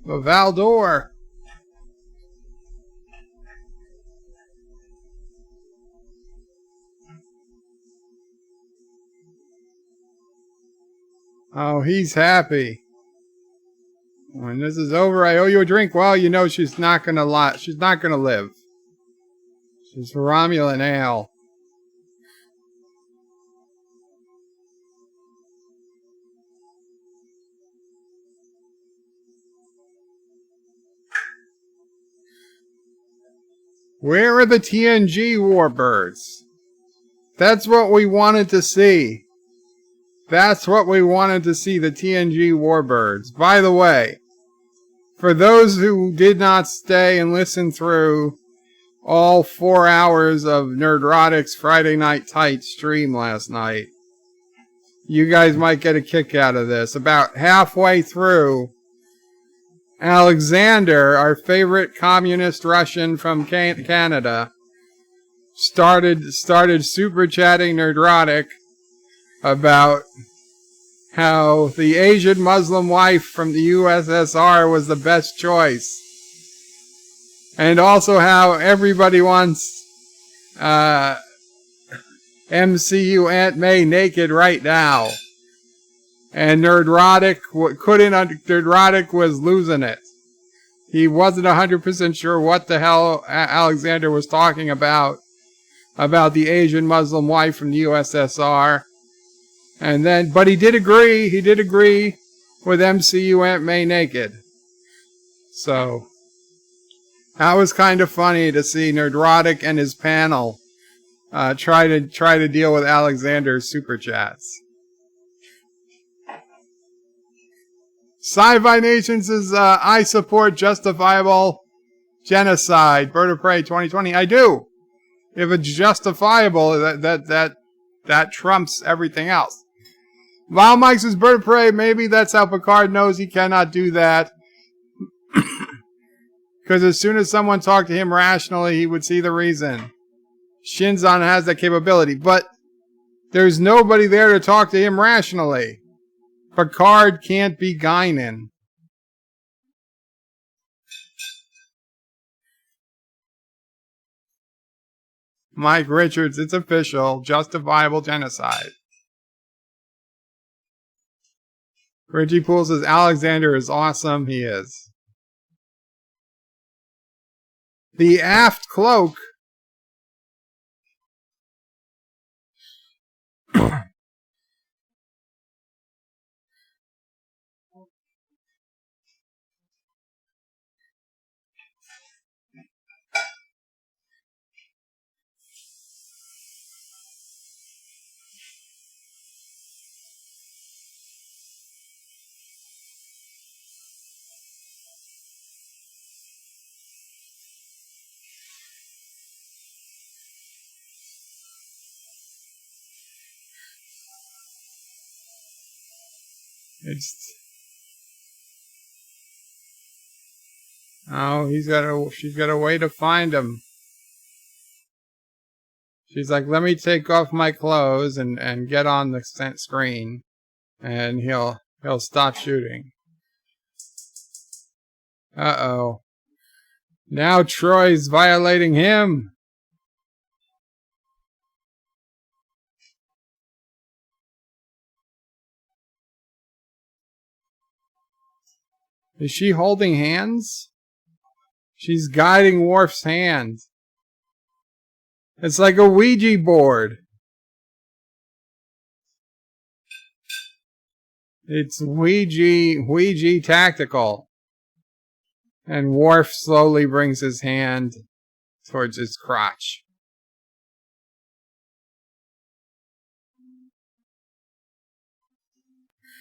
The Valdor. Oh, he's happy. When this is over, I owe you a drink. Well, you know she's not gonna She's not gonna live. She's Romulan ale. Where are the TNG warbirds? That's what we wanted to see. That's what we wanted to see, the TNG warbirds. By the way, for those who did not stay and listen through all 4 hours of Nerdrotic's Friday Night Tight stream last night, you guys might get a kick out of this. About halfway through, Alexander, our favorite communist Russian from Canada, started super chatting Nerdrotic about how the Asian Muslim wife from the USSR was the best choice. And also how everybody wants MCU Aunt May naked right now. And Nerdrotic Nerdrotic was losing it. He wasn't 100% sure what the hell Alexander was talking about the Asian Muslim wife from the USSR. And then, but he did agree with MCU Aunt May naked. So, that was kind of funny to see Nerdrotic and his panel try to deal with Alexander's super chats. Sci-Fi Nation says, I support justifiable genocide. Bird of Prey 2020. I do. If it's justifiable, that trumps everything else. Vile Mike says, Bird of Prey, maybe that's how Picard knows he cannot do that. Because as soon as someone talked to him rationally, he would see the reason. Shinzon has that capability, but there's nobody there to talk to him rationally. Picard can't be Guinan. Mike Richards, it's official. Justifiable genocide. Reggie Poole says, Alexander is awesome. He is. The aft cloak. It's... Oh, she's got a way to find him. She's like, let me take off my clothes and get on the screen. And he'll stop shooting. Uh-oh. Now Troy's violating him. Is she holding hands? She's guiding Worf's hand. It's like a Ouija board. It's Ouija tactical. And Worf slowly brings his hand towards his crotch.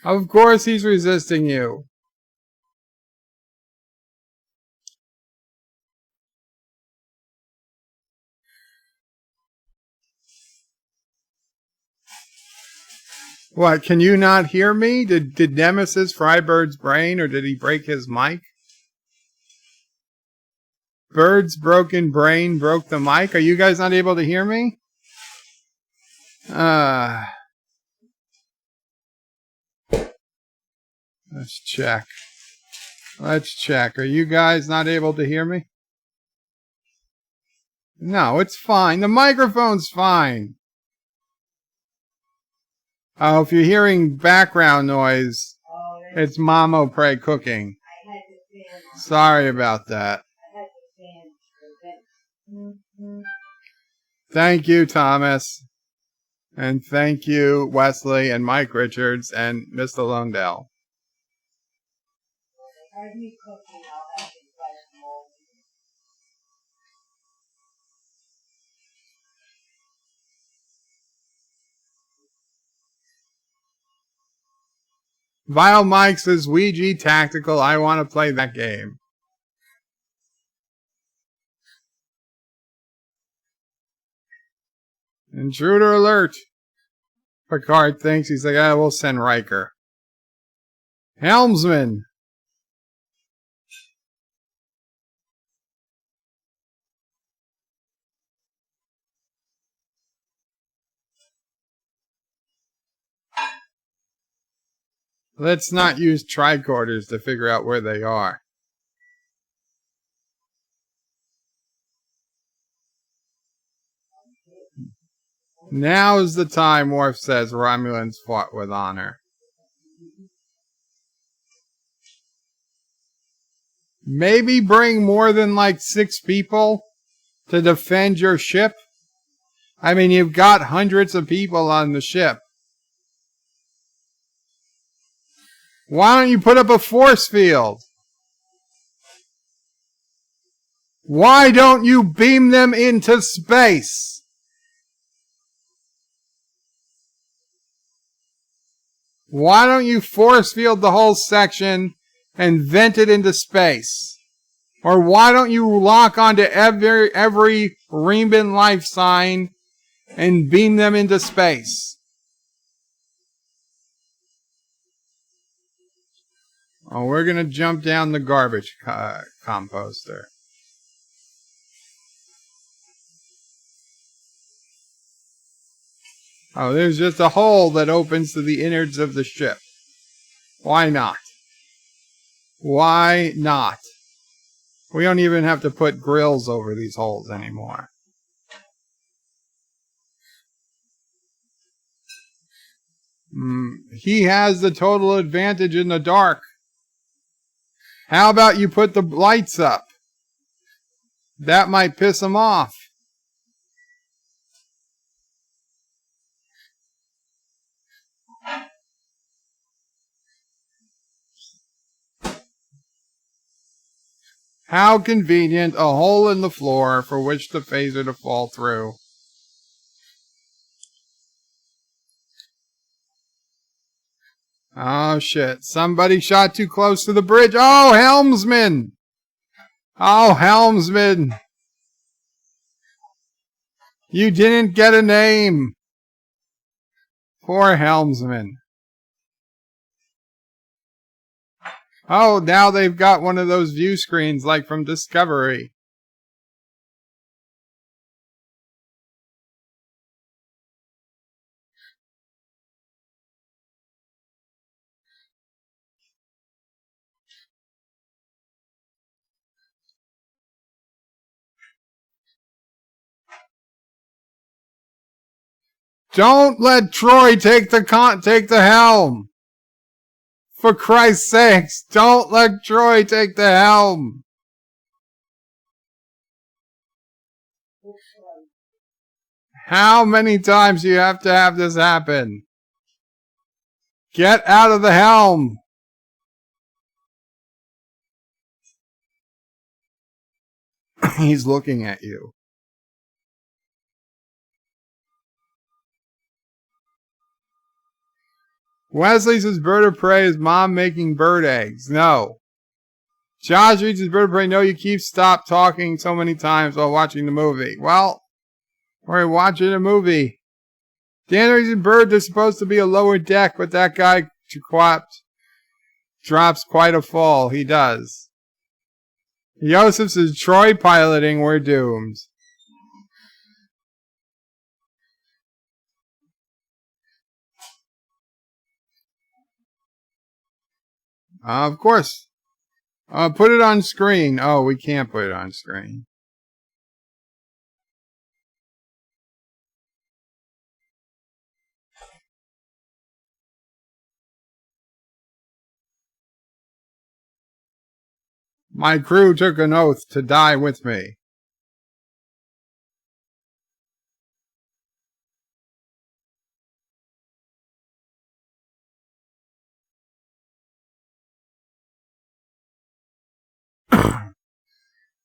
Of course he's resisting you. What, can you not hear me? Did Nemesis fry Bird's brain, or did he break his mic? Bird's broken brain broke the mic. Are you guys not able to hear me? Let's check. Let's check. Are you guys not able to hear me? No, it's fine. The microphone's fine. Oh, if you're hearing background noise, it's Mamo Prey cooking. Sorry about that. Thank you, Thomas. And thank you, Wesley and Mike Richards and Mr. Lundell. Vile Mike says, Ouija Tactical, I want to play that game. Intruder alert. Picard thinks, he's like, we'll send Riker. Helmsman. Let's not use tricorders to figure out where they are. Now's the time, Worf says, Romulans fought with honor. Maybe bring more than like 6 people to defend your ship. I mean, you've got hundreds of people on the ship. Why don't you put up a force field? Why don't you beam them into space? Why don't you force field the whole section and vent it into space? Or why don't you lock onto every Riemann life sign and beam them into space? Oh, we're going to jump down the garbage composter. Oh, there's just a hole that opens to the innards of the ship. Why not? Why not? We don't even have to put grills over these holes anymore. He has the total advantage in the dark. How about you put the lights up? That might piss him off. How convenient, a hole in the floor for which the phaser to fall through. Oh shit, somebody shot too close to the bridge. Oh, Helmsman! Oh, Helmsman! You didn't get a name. Poor Helmsman. Oh, now they've got one of those view screens like from Discovery. Don't let Troi take the helm. For Christ's sakes, don't let Troi take the helm. How many times do you have to have this happen? Get out of the helm. He's looking at you. Wesley says bird of prey is mom making bird eggs. No. Josh reads his bird of prey. No, you keep stop talking so many times while watching the movie. Well, we're watching a movie. Dan reads his bird. There's supposed to be a lower deck, but that guy drops quite a fall. He does. Yosef says Troi piloting. We're doomed. Of course. Put it on screen. Oh, we can't put it on screen. My crew took an oath to die with me.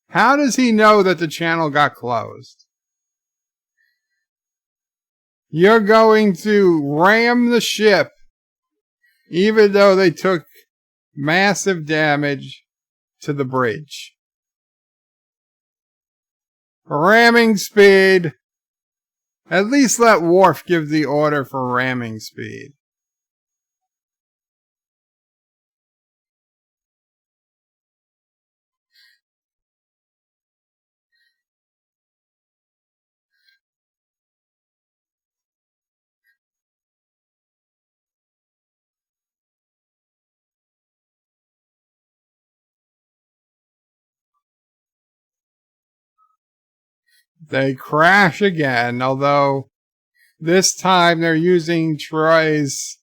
How does he know that the channel got closed? You're going to ram the ship, even though they took massive damage to the bridge. Ramming speed. At least let Worf give the order for ramming speed. They crash again, although this time they're using Troi's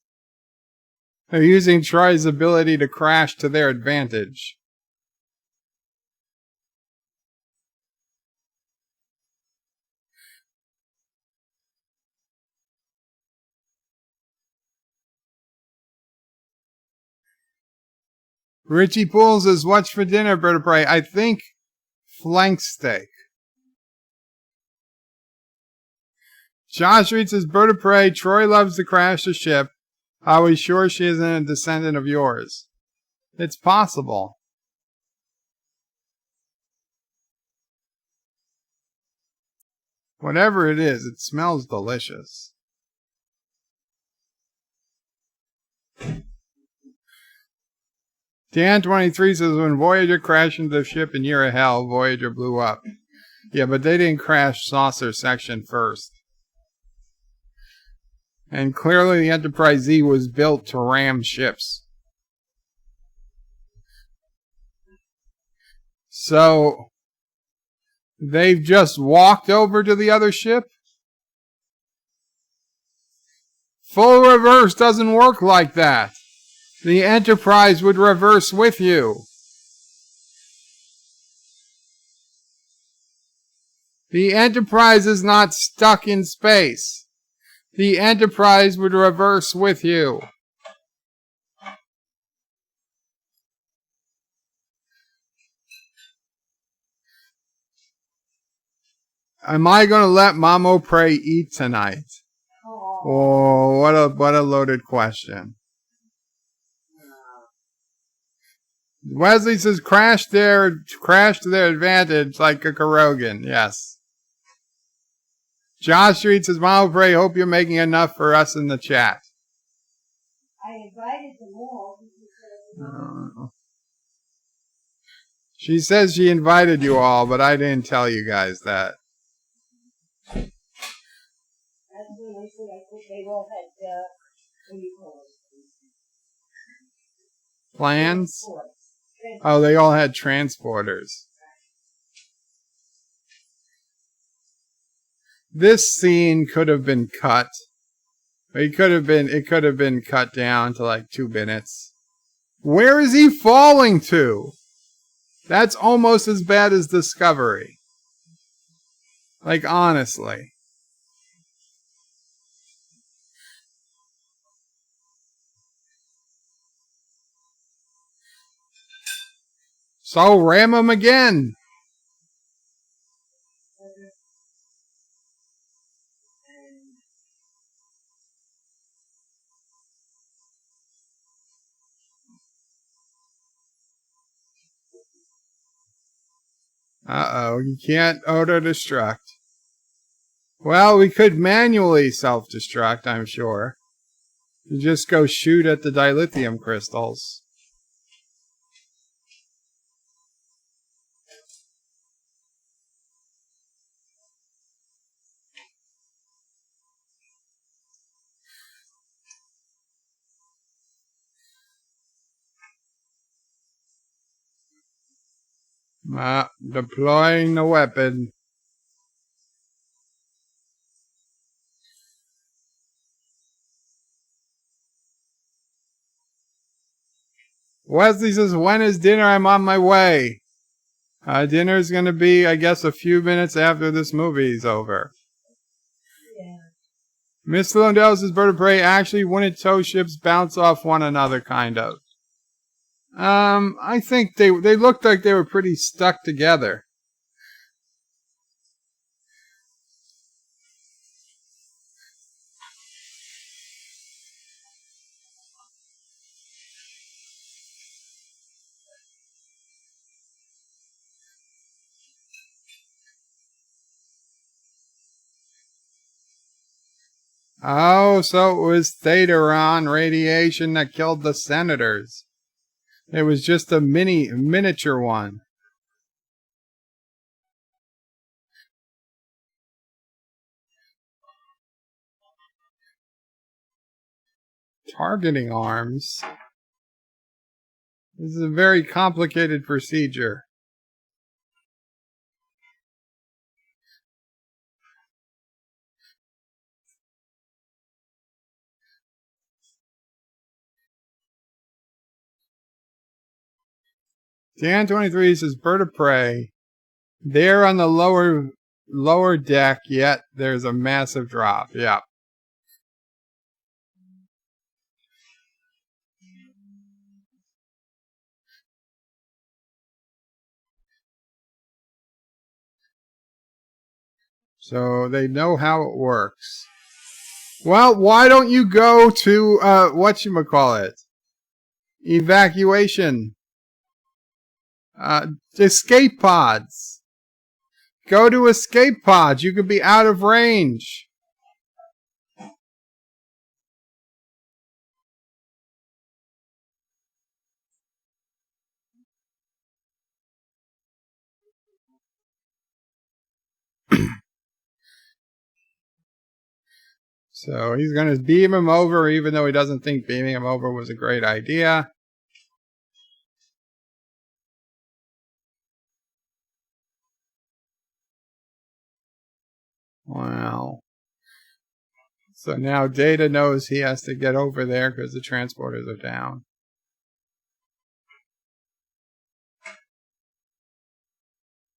ability to crash to their advantage. Richie Poole says, "What's for dinner, bird of prey?" I think flank steak. Josh reads his bird of prey. Troi loves to crash the ship. Are we sure she isn't a descendant of yours? It's possible. Whatever it is, it smells delicious. Dan23 says, when Voyager crashed into the ship in Year of Hell, Voyager blew up. Yeah, but they didn't crash saucer section first. And clearly the Enterprise Z was built to ram ships. So, they've just walked over to the other ship? Full reverse doesn't work like that. The Enterprise would reverse with you. The Enterprise is not stuck in space. The Enterprise would reverse with you. Am I going to let Mamo Prey eat tonight? Oh, what a loaded question. Wesley says crash to their advantage like a Karogan. Yes. Josh Street says, Mamo Prey, hope you're making enough for us in the chat. I invited them all. She says she invited you all, but I didn't tell you guys that. Plans? Oh, they all had transporters. This scene could have been cut. It could have been cut down to like 2 minutes. Where is he falling to? That's almost as bad as Discovery. Like, honestly. So ram him again. Uh-oh, you can't auto-destruct. Well, we could manually self-destruct, I'm sure. You just go shoot at the dilithium crystals. Deploying the weapon. Wesley says, when is dinner? I'm on my way. Dinner's going to be, I guess, a few minutes after this movie's over. Yeah. Miss Lundell says, Bird of Prey actually wouldn't tow ships bounce off one another, kind of. I think they looked like they were pretty stuck together. Oh, so it was Thetaron radiation that killed the senators. It was just a miniature one. Targeting arms. This is a very complicated procedure. Dan23 says, Bird of Prey. They're on the lower deck, yet there's a massive drop. Yeah. So they know how it works. Well, why don't you go to, whatchamacallit? Evacuation. Escape pods. Go to escape pods. You could be out of range. So he's going to beam him over, even though he doesn't think beaming him over was a great idea. Wow. So now Data knows he has to get over there because the transporters are down.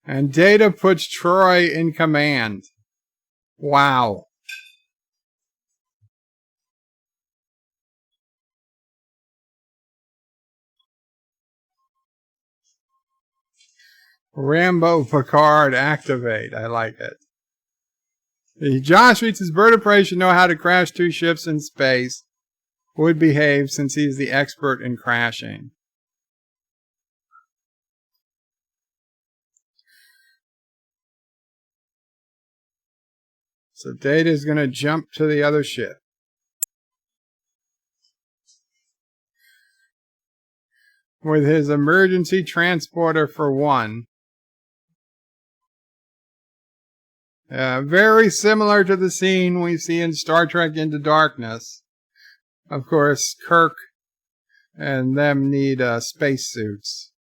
And Data puts Troi in command. Wow. Rambo Picard activate. I like it. Josh reads his Bird of Prey should know how to crash 2 ships in space. Would behave since he's the expert in crashing. So Data's going to jump to the other ship. with his emergency transporter for one. Very similar to the scene we see in Star Trek Into Darkness. Of course, Kirk and them need spacesuits.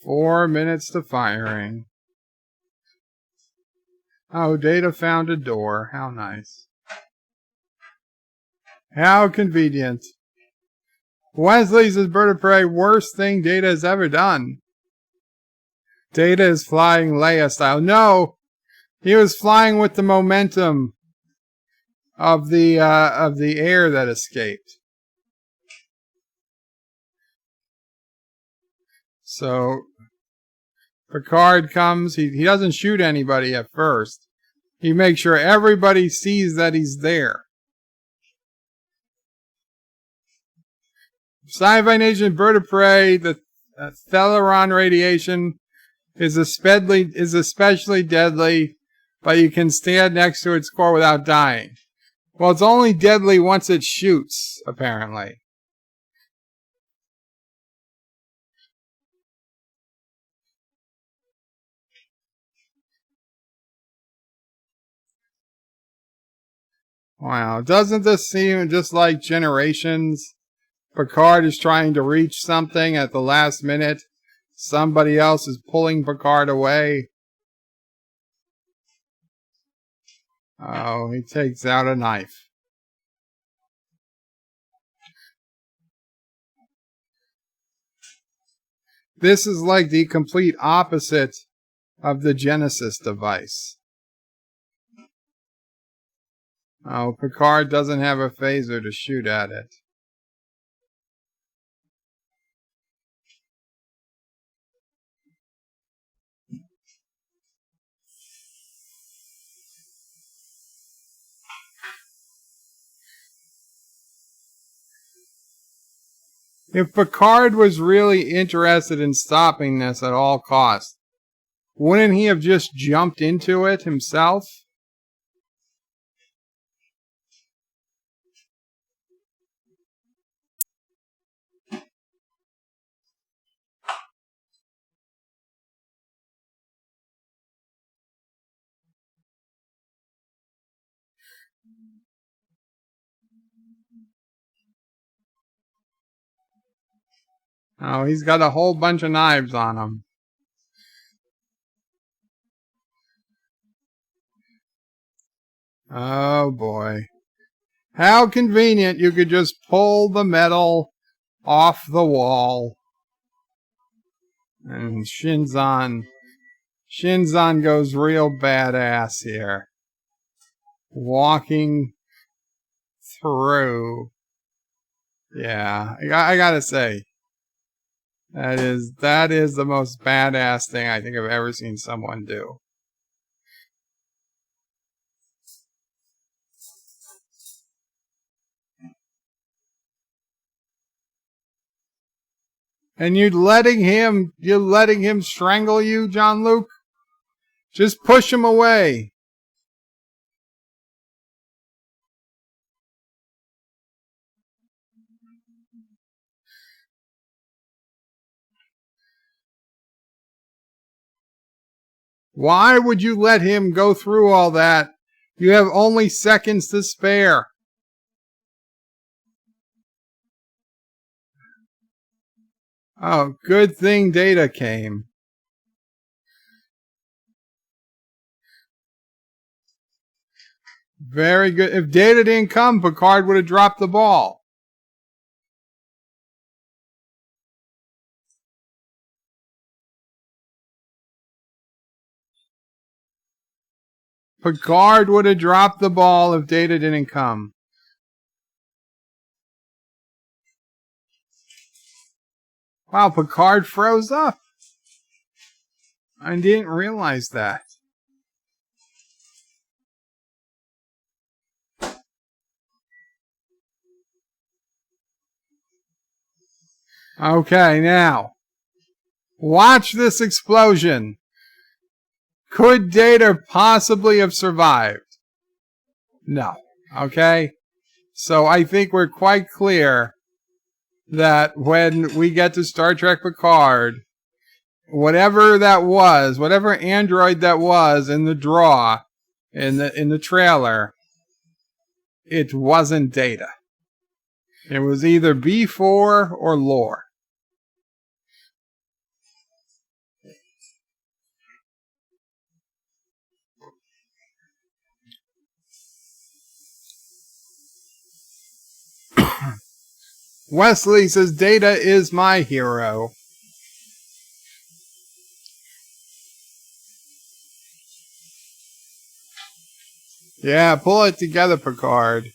Four minutes to firing. Oh, Data found a door. How nice. How convenient. Wesley says, Bird of Prey, worst thing Data has ever done. Data is flying Leia style. No! He was flying with the momentum of the air that escaped. So Picard comes. He doesn't shoot anybody at first. He makes sure everybody sees that he's there. Sci-Fi Nation, Bird of Prey, the Theleron radiation is especially deadly, but you can stand next to its core without dying. Well, it's only deadly once it shoots, apparently. Wow, doesn't this seem just like Generations? Picard is trying to reach something at the last minute. Somebody else is pulling Picard away. Oh, he takes out a knife. This is like the complete opposite of the Genesis device. Oh, Picard doesn't have a phaser to shoot at it. If Picard was really interested in stopping this at all costs, wouldn't he have just jumped into it himself? Oh, he's got a whole bunch of knives on him. Oh boy. How convenient you could just pull the metal off the wall. And Shinzon goes real badass here. Walking through. Yeah, I gotta say. That is the most badass thing I think I've ever seen someone do. And you're letting him strangle you, John Luke? Just push him away. Why would you let him go through all that? You have only seconds to spare. Oh, good thing Data came. Very good. If Data didn't come, Picard would have dropped the ball. Picard would have dropped the ball if Data didn't come. Wow, Picard froze up. I didn't realize that. Okay, now. Watch this explosion. Could Data possibly have survived? No. Okay? So I think we're quite clear that when we get to Star Trek Picard, whatever that was, whatever android that was in the draw, in the trailer, it wasn't Data. It was either B4 or Lore. Wesley says Data is my hero. Yeah, pull it together, Picard.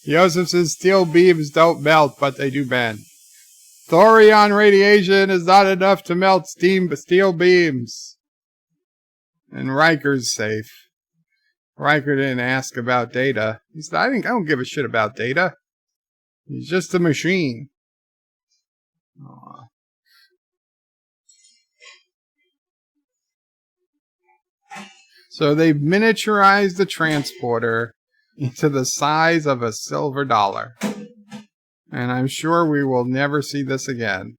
Joseph says steel beams don't melt, but they do bend. Thorion radiation is not enough to melt steel beams. And Riker's safe. Riker didn't ask about Data. He said, I don't give a shit about Data. He's just a machine. Aww. So they've miniaturized the transporter into the size of a silver dollar. And I'm sure we will never see this again.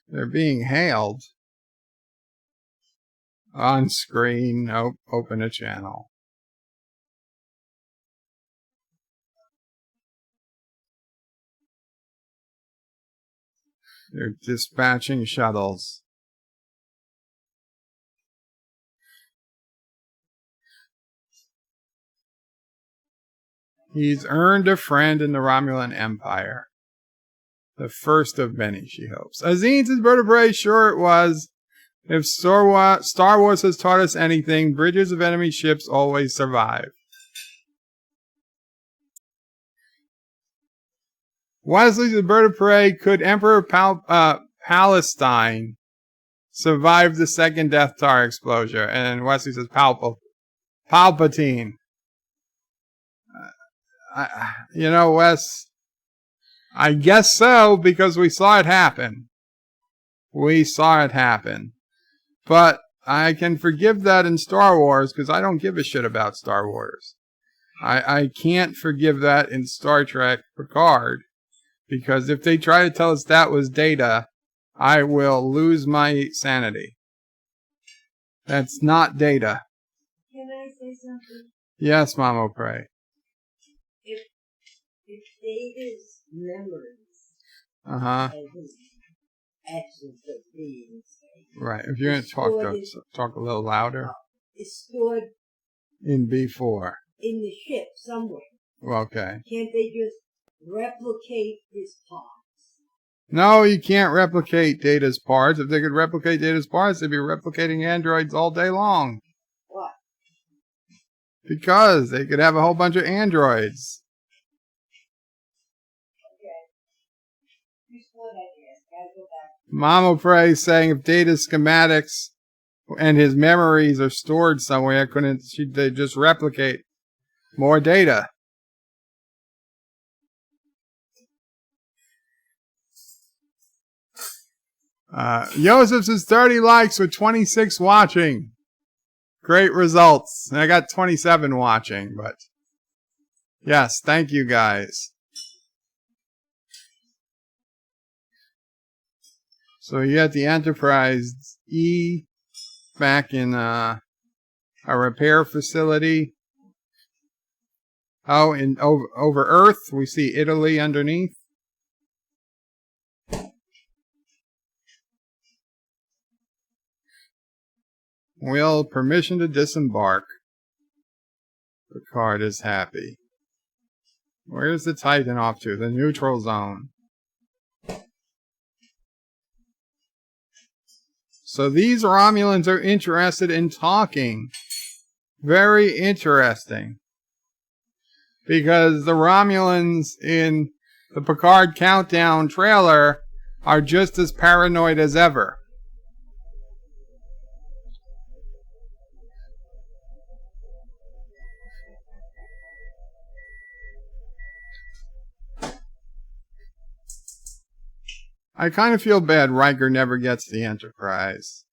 They're being hailed. On screen, open a channel. They're dispatching shuttles. He's earned a friend in the Romulan Empire. The first of many, she hopes. Azine says, Bird of Prey, sure it was. If Star Wars has taught us anything, bridges of enemy ships always survive. Wesley says, Bird of Prey, could Emperor Palestine survive the second Death Star explosion? And Wesley says, Palpatine. You know, Wes, I guess so, because we saw it happen. We saw it happen. But I can forgive that in Star Wars, because I don't give a shit about Star Wars. I can't forgive that in Star Trek Picard, because if they try to tell us that was Data, I will lose my sanity. That's not Data. Can I say something? Yes, Mama Pray. If Data's memories and his actions of being, right, if you're going to talk a little louder. It's stored in B4. In the ship somewhere. Okay. Can't they just replicate his parts? No, you can't replicate Data's parts. If they could replicate Data's parts, they'd be replicating androids all day long. What? Because they could have a whole bunch of androids. Mama Prey saying if Data's schematics and his memories are stored somewhere, they just replicate more data? Joseph says 30 likes with 26 watching. Great results. I got 27 watching, but yes, thank you guys. So you got the Enterprise E back in a repair facility. Oh, over Earth, we see Italy underneath. Will permission to disembark. Picard is happy. Where's the Titan off to? The neutral zone. So these Romulans are interested in talking. Very interesting. Because the Romulans in the Picard Countdown trailer are just as paranoid as ever. I kind of feel bad Riker never gets the Enterprise.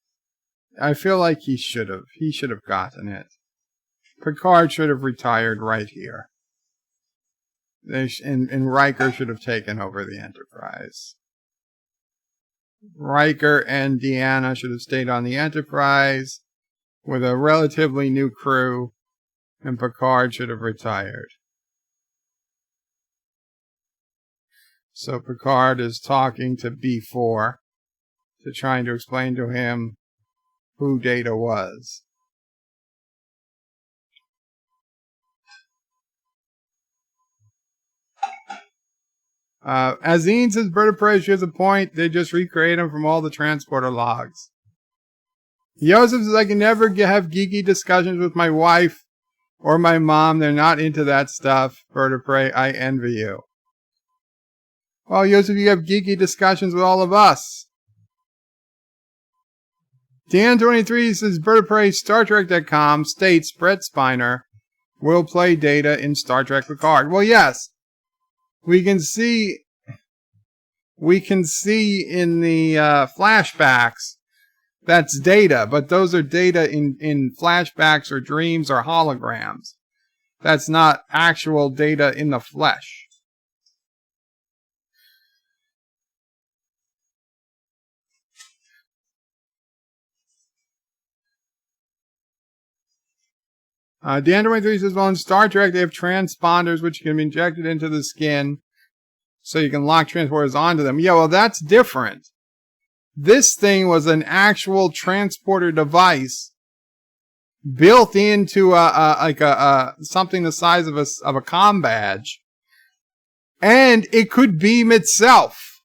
I feel like he should have. He should have gotten it. Picard should have retired right here. And Riker should have taken over the Enterprise. Riker and Deanna should have stayed on the Enterprise with a relatively new crew, and Picard should have retired. So Picard is talking to B4 trying to explain to him who Data was. Azine says Bird of Prey has a point. They just recreate them from all the transporter logs. Joseph says I can never have geeky discussions with my wife or my mom. They're not into that stuff. Bird of Prey, I envy you. Well, Joseph, you have geeky discussions with all of us. Dan23 says Bird of Prey, StarTrek.com states Brett Spiner will play Data in Star Trek Picard. Well, yes. We can see in the flashbacks that's Data, but those are Data in flashbacks or dreams or holograms. That's not actual Data in the flesh. Dan23 says, well, in Star Trek, they have transponders which can be injected into the skin so you can lock transporters onto them. Yeah, well, that's different. This thing was an actual transporter device built into something the size of a comm badge, and it could beam itself.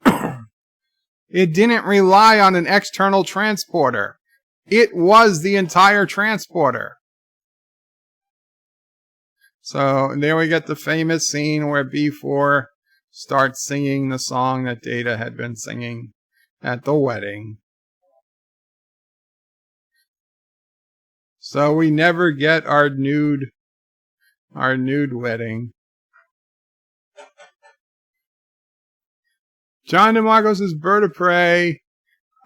It didn't rely on an external transporter. It was the entire transporter. So there we get the famous scene where B4 starts singing the song that Data had been singing at the wedding. So we never get our nude wedding. John DeMarco says Bird of Prey.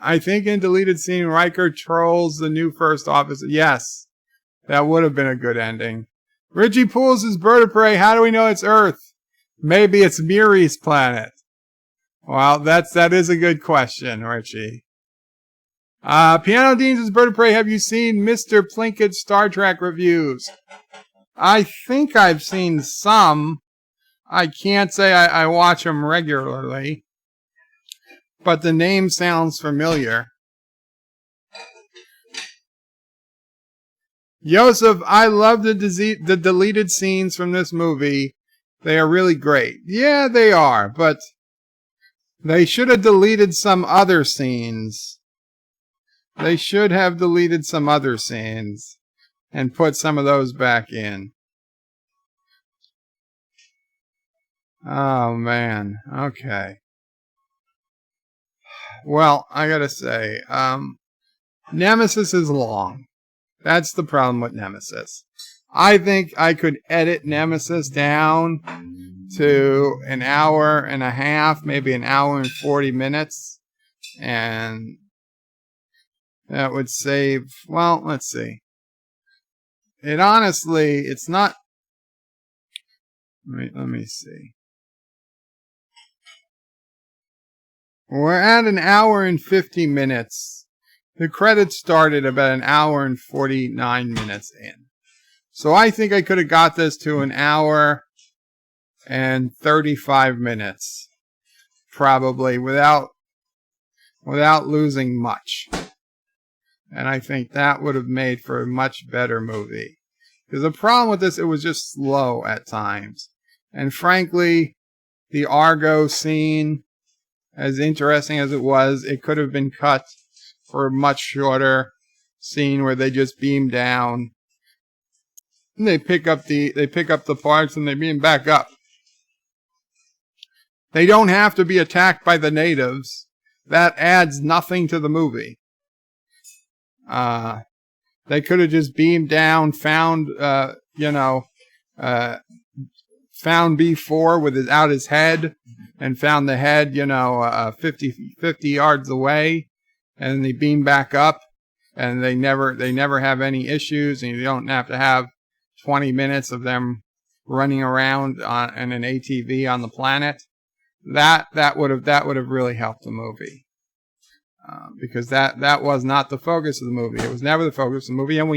I think in deleted scene, Riker trolls the new first officer. Yes, that would have been a good ending. Richie Pools is Bird of Prey. How do we know it's Earth? Maybe it's Miri's planet. Well, that is a good question, Richie. Piano Deans is Bird of Prey. Have you seen Mr. Plinkett's Star Trek reviews? I think I've seen some. I can't say I watch them regularly. But the name sounds familiar. Joseph, I love the deleted scenes from this movie. They are really great. Yeah, they are, but they should have deleted some other scenes. They should have deleted some other scenes and put some of those back in. Oh, man. Okay. Well, I gotta say, Nemesis is long. That's the problem with Nemesis. I think I could edit Nemesis down to an hour and a half, maybe an hour and 40 minutes. And that would save, well, let's see. It honestly, it's not, let me see. We're at an hour and 50 minutes. The credits started about an hour and 49 minutes in. So I think I could have got this to an hour and 35 minutes. Probably without losing much. And I think that would have made for a much better movie. Because the problem with this, it was just slow at times. And frankly, the Argo scene, as interesting as it was, it could have been cut for a much shorter scene where they just beam down. And they pick up the parts and they beam back up. They don't have to be attacked by the natives. That adds nothing to the movie. They could have just beamed down, found B4 without his head, and found the head, 50 yards away, and they beam back up, and they never have any issues, and you don't have to have 20 minutes of them running around in an ATV on the planet. That would have really helped the movie. Because that was not the focus of the movie. It was never the focus of the movie, and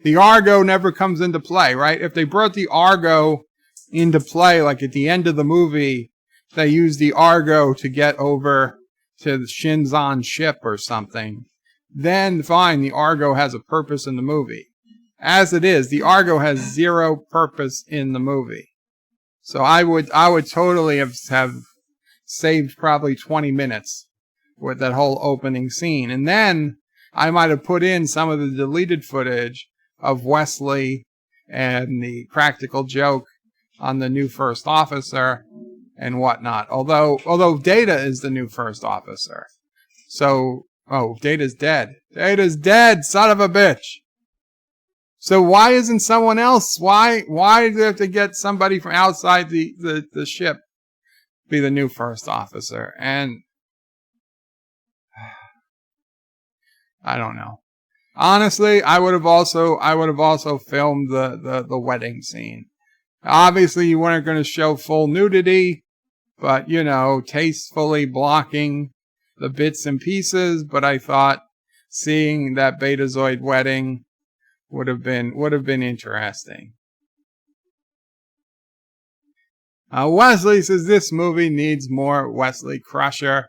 the Argo never comes into play, right? If they brought the Argo into play, like at the end of the movie, they used the Argo to get over to the Shinzon ship or something, then fine, the Argo has a purpose in the movie. As it is, the Argo has zero purpose in the movie. So I would totally have saved probably 20 minutes with that whole opening scene. And then I might have put in some of the deleted footage of Wesley and the practical joke on the new first officer and whatnot. Although Data is the new first officer. So, Data's dead. Data's dead, son of a bitch. So why isn't someone else? Why do they have to get somebody from outside the ship be the new first officer? And I don't know. Honestly, I would have also filmed the wedding scene. Obviously, you weren't going to show full nudity, but tastefully blocking the bits and pieces. But I thought seeing that Betazoid wedding would have been interesting. Wesley says this movie needs more Wesley Crusher.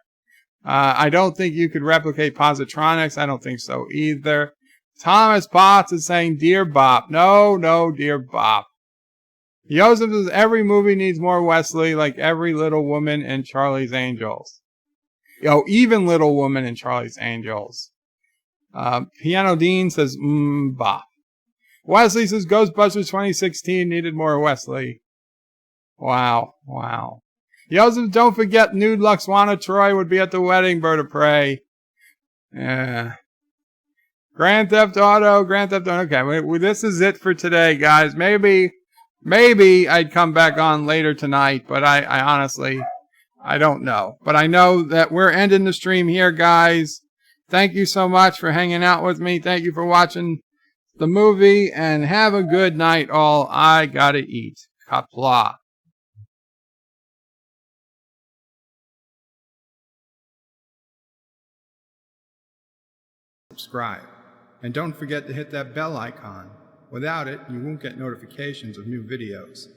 I don't think you could replicate positronics. I don't think so either. Thomas Potts is saying, Dear Bop. No, Dear Bop. Joseph says every movie needs more Wesley, like every Little Woman and Charlie's Angels. Even Little Woman and Charlie's Angels. Piano Dean says, Bop. Wesley says Ghostbusters 2016 needed more Wesley. Wow. Joseph, don't forget nude Luxwana Troi would be at the wedding, Bird of Prey. Yeah. Grand Theft Auto. Okay, this is it for today, guys. Maybe I'd come back on later tonight, but I honestly, I don't know. But I know that we're ending the stream here, guys. Thank you so much for hanging out with me. Thank you for watching the movie, and have a good night all. I gotta eat. Qapla. Subscribe. And don't forget to hit that bell icon. Without it, you won't get notifications of new videos.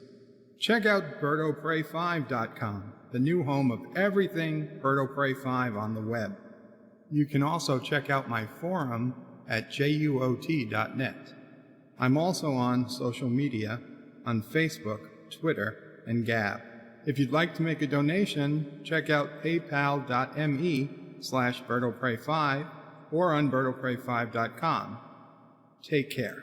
Check out BirdoPrey5.com, the new home of everything BirdoPrey5 on the web. You can also check out my forum at juot.net. I'm also on social media on Facebook, Twitter, and Gab. If you'd like to make a donation, check out paypal.me/BirdoPrey5 or on BirdoPrey5.com. Take care.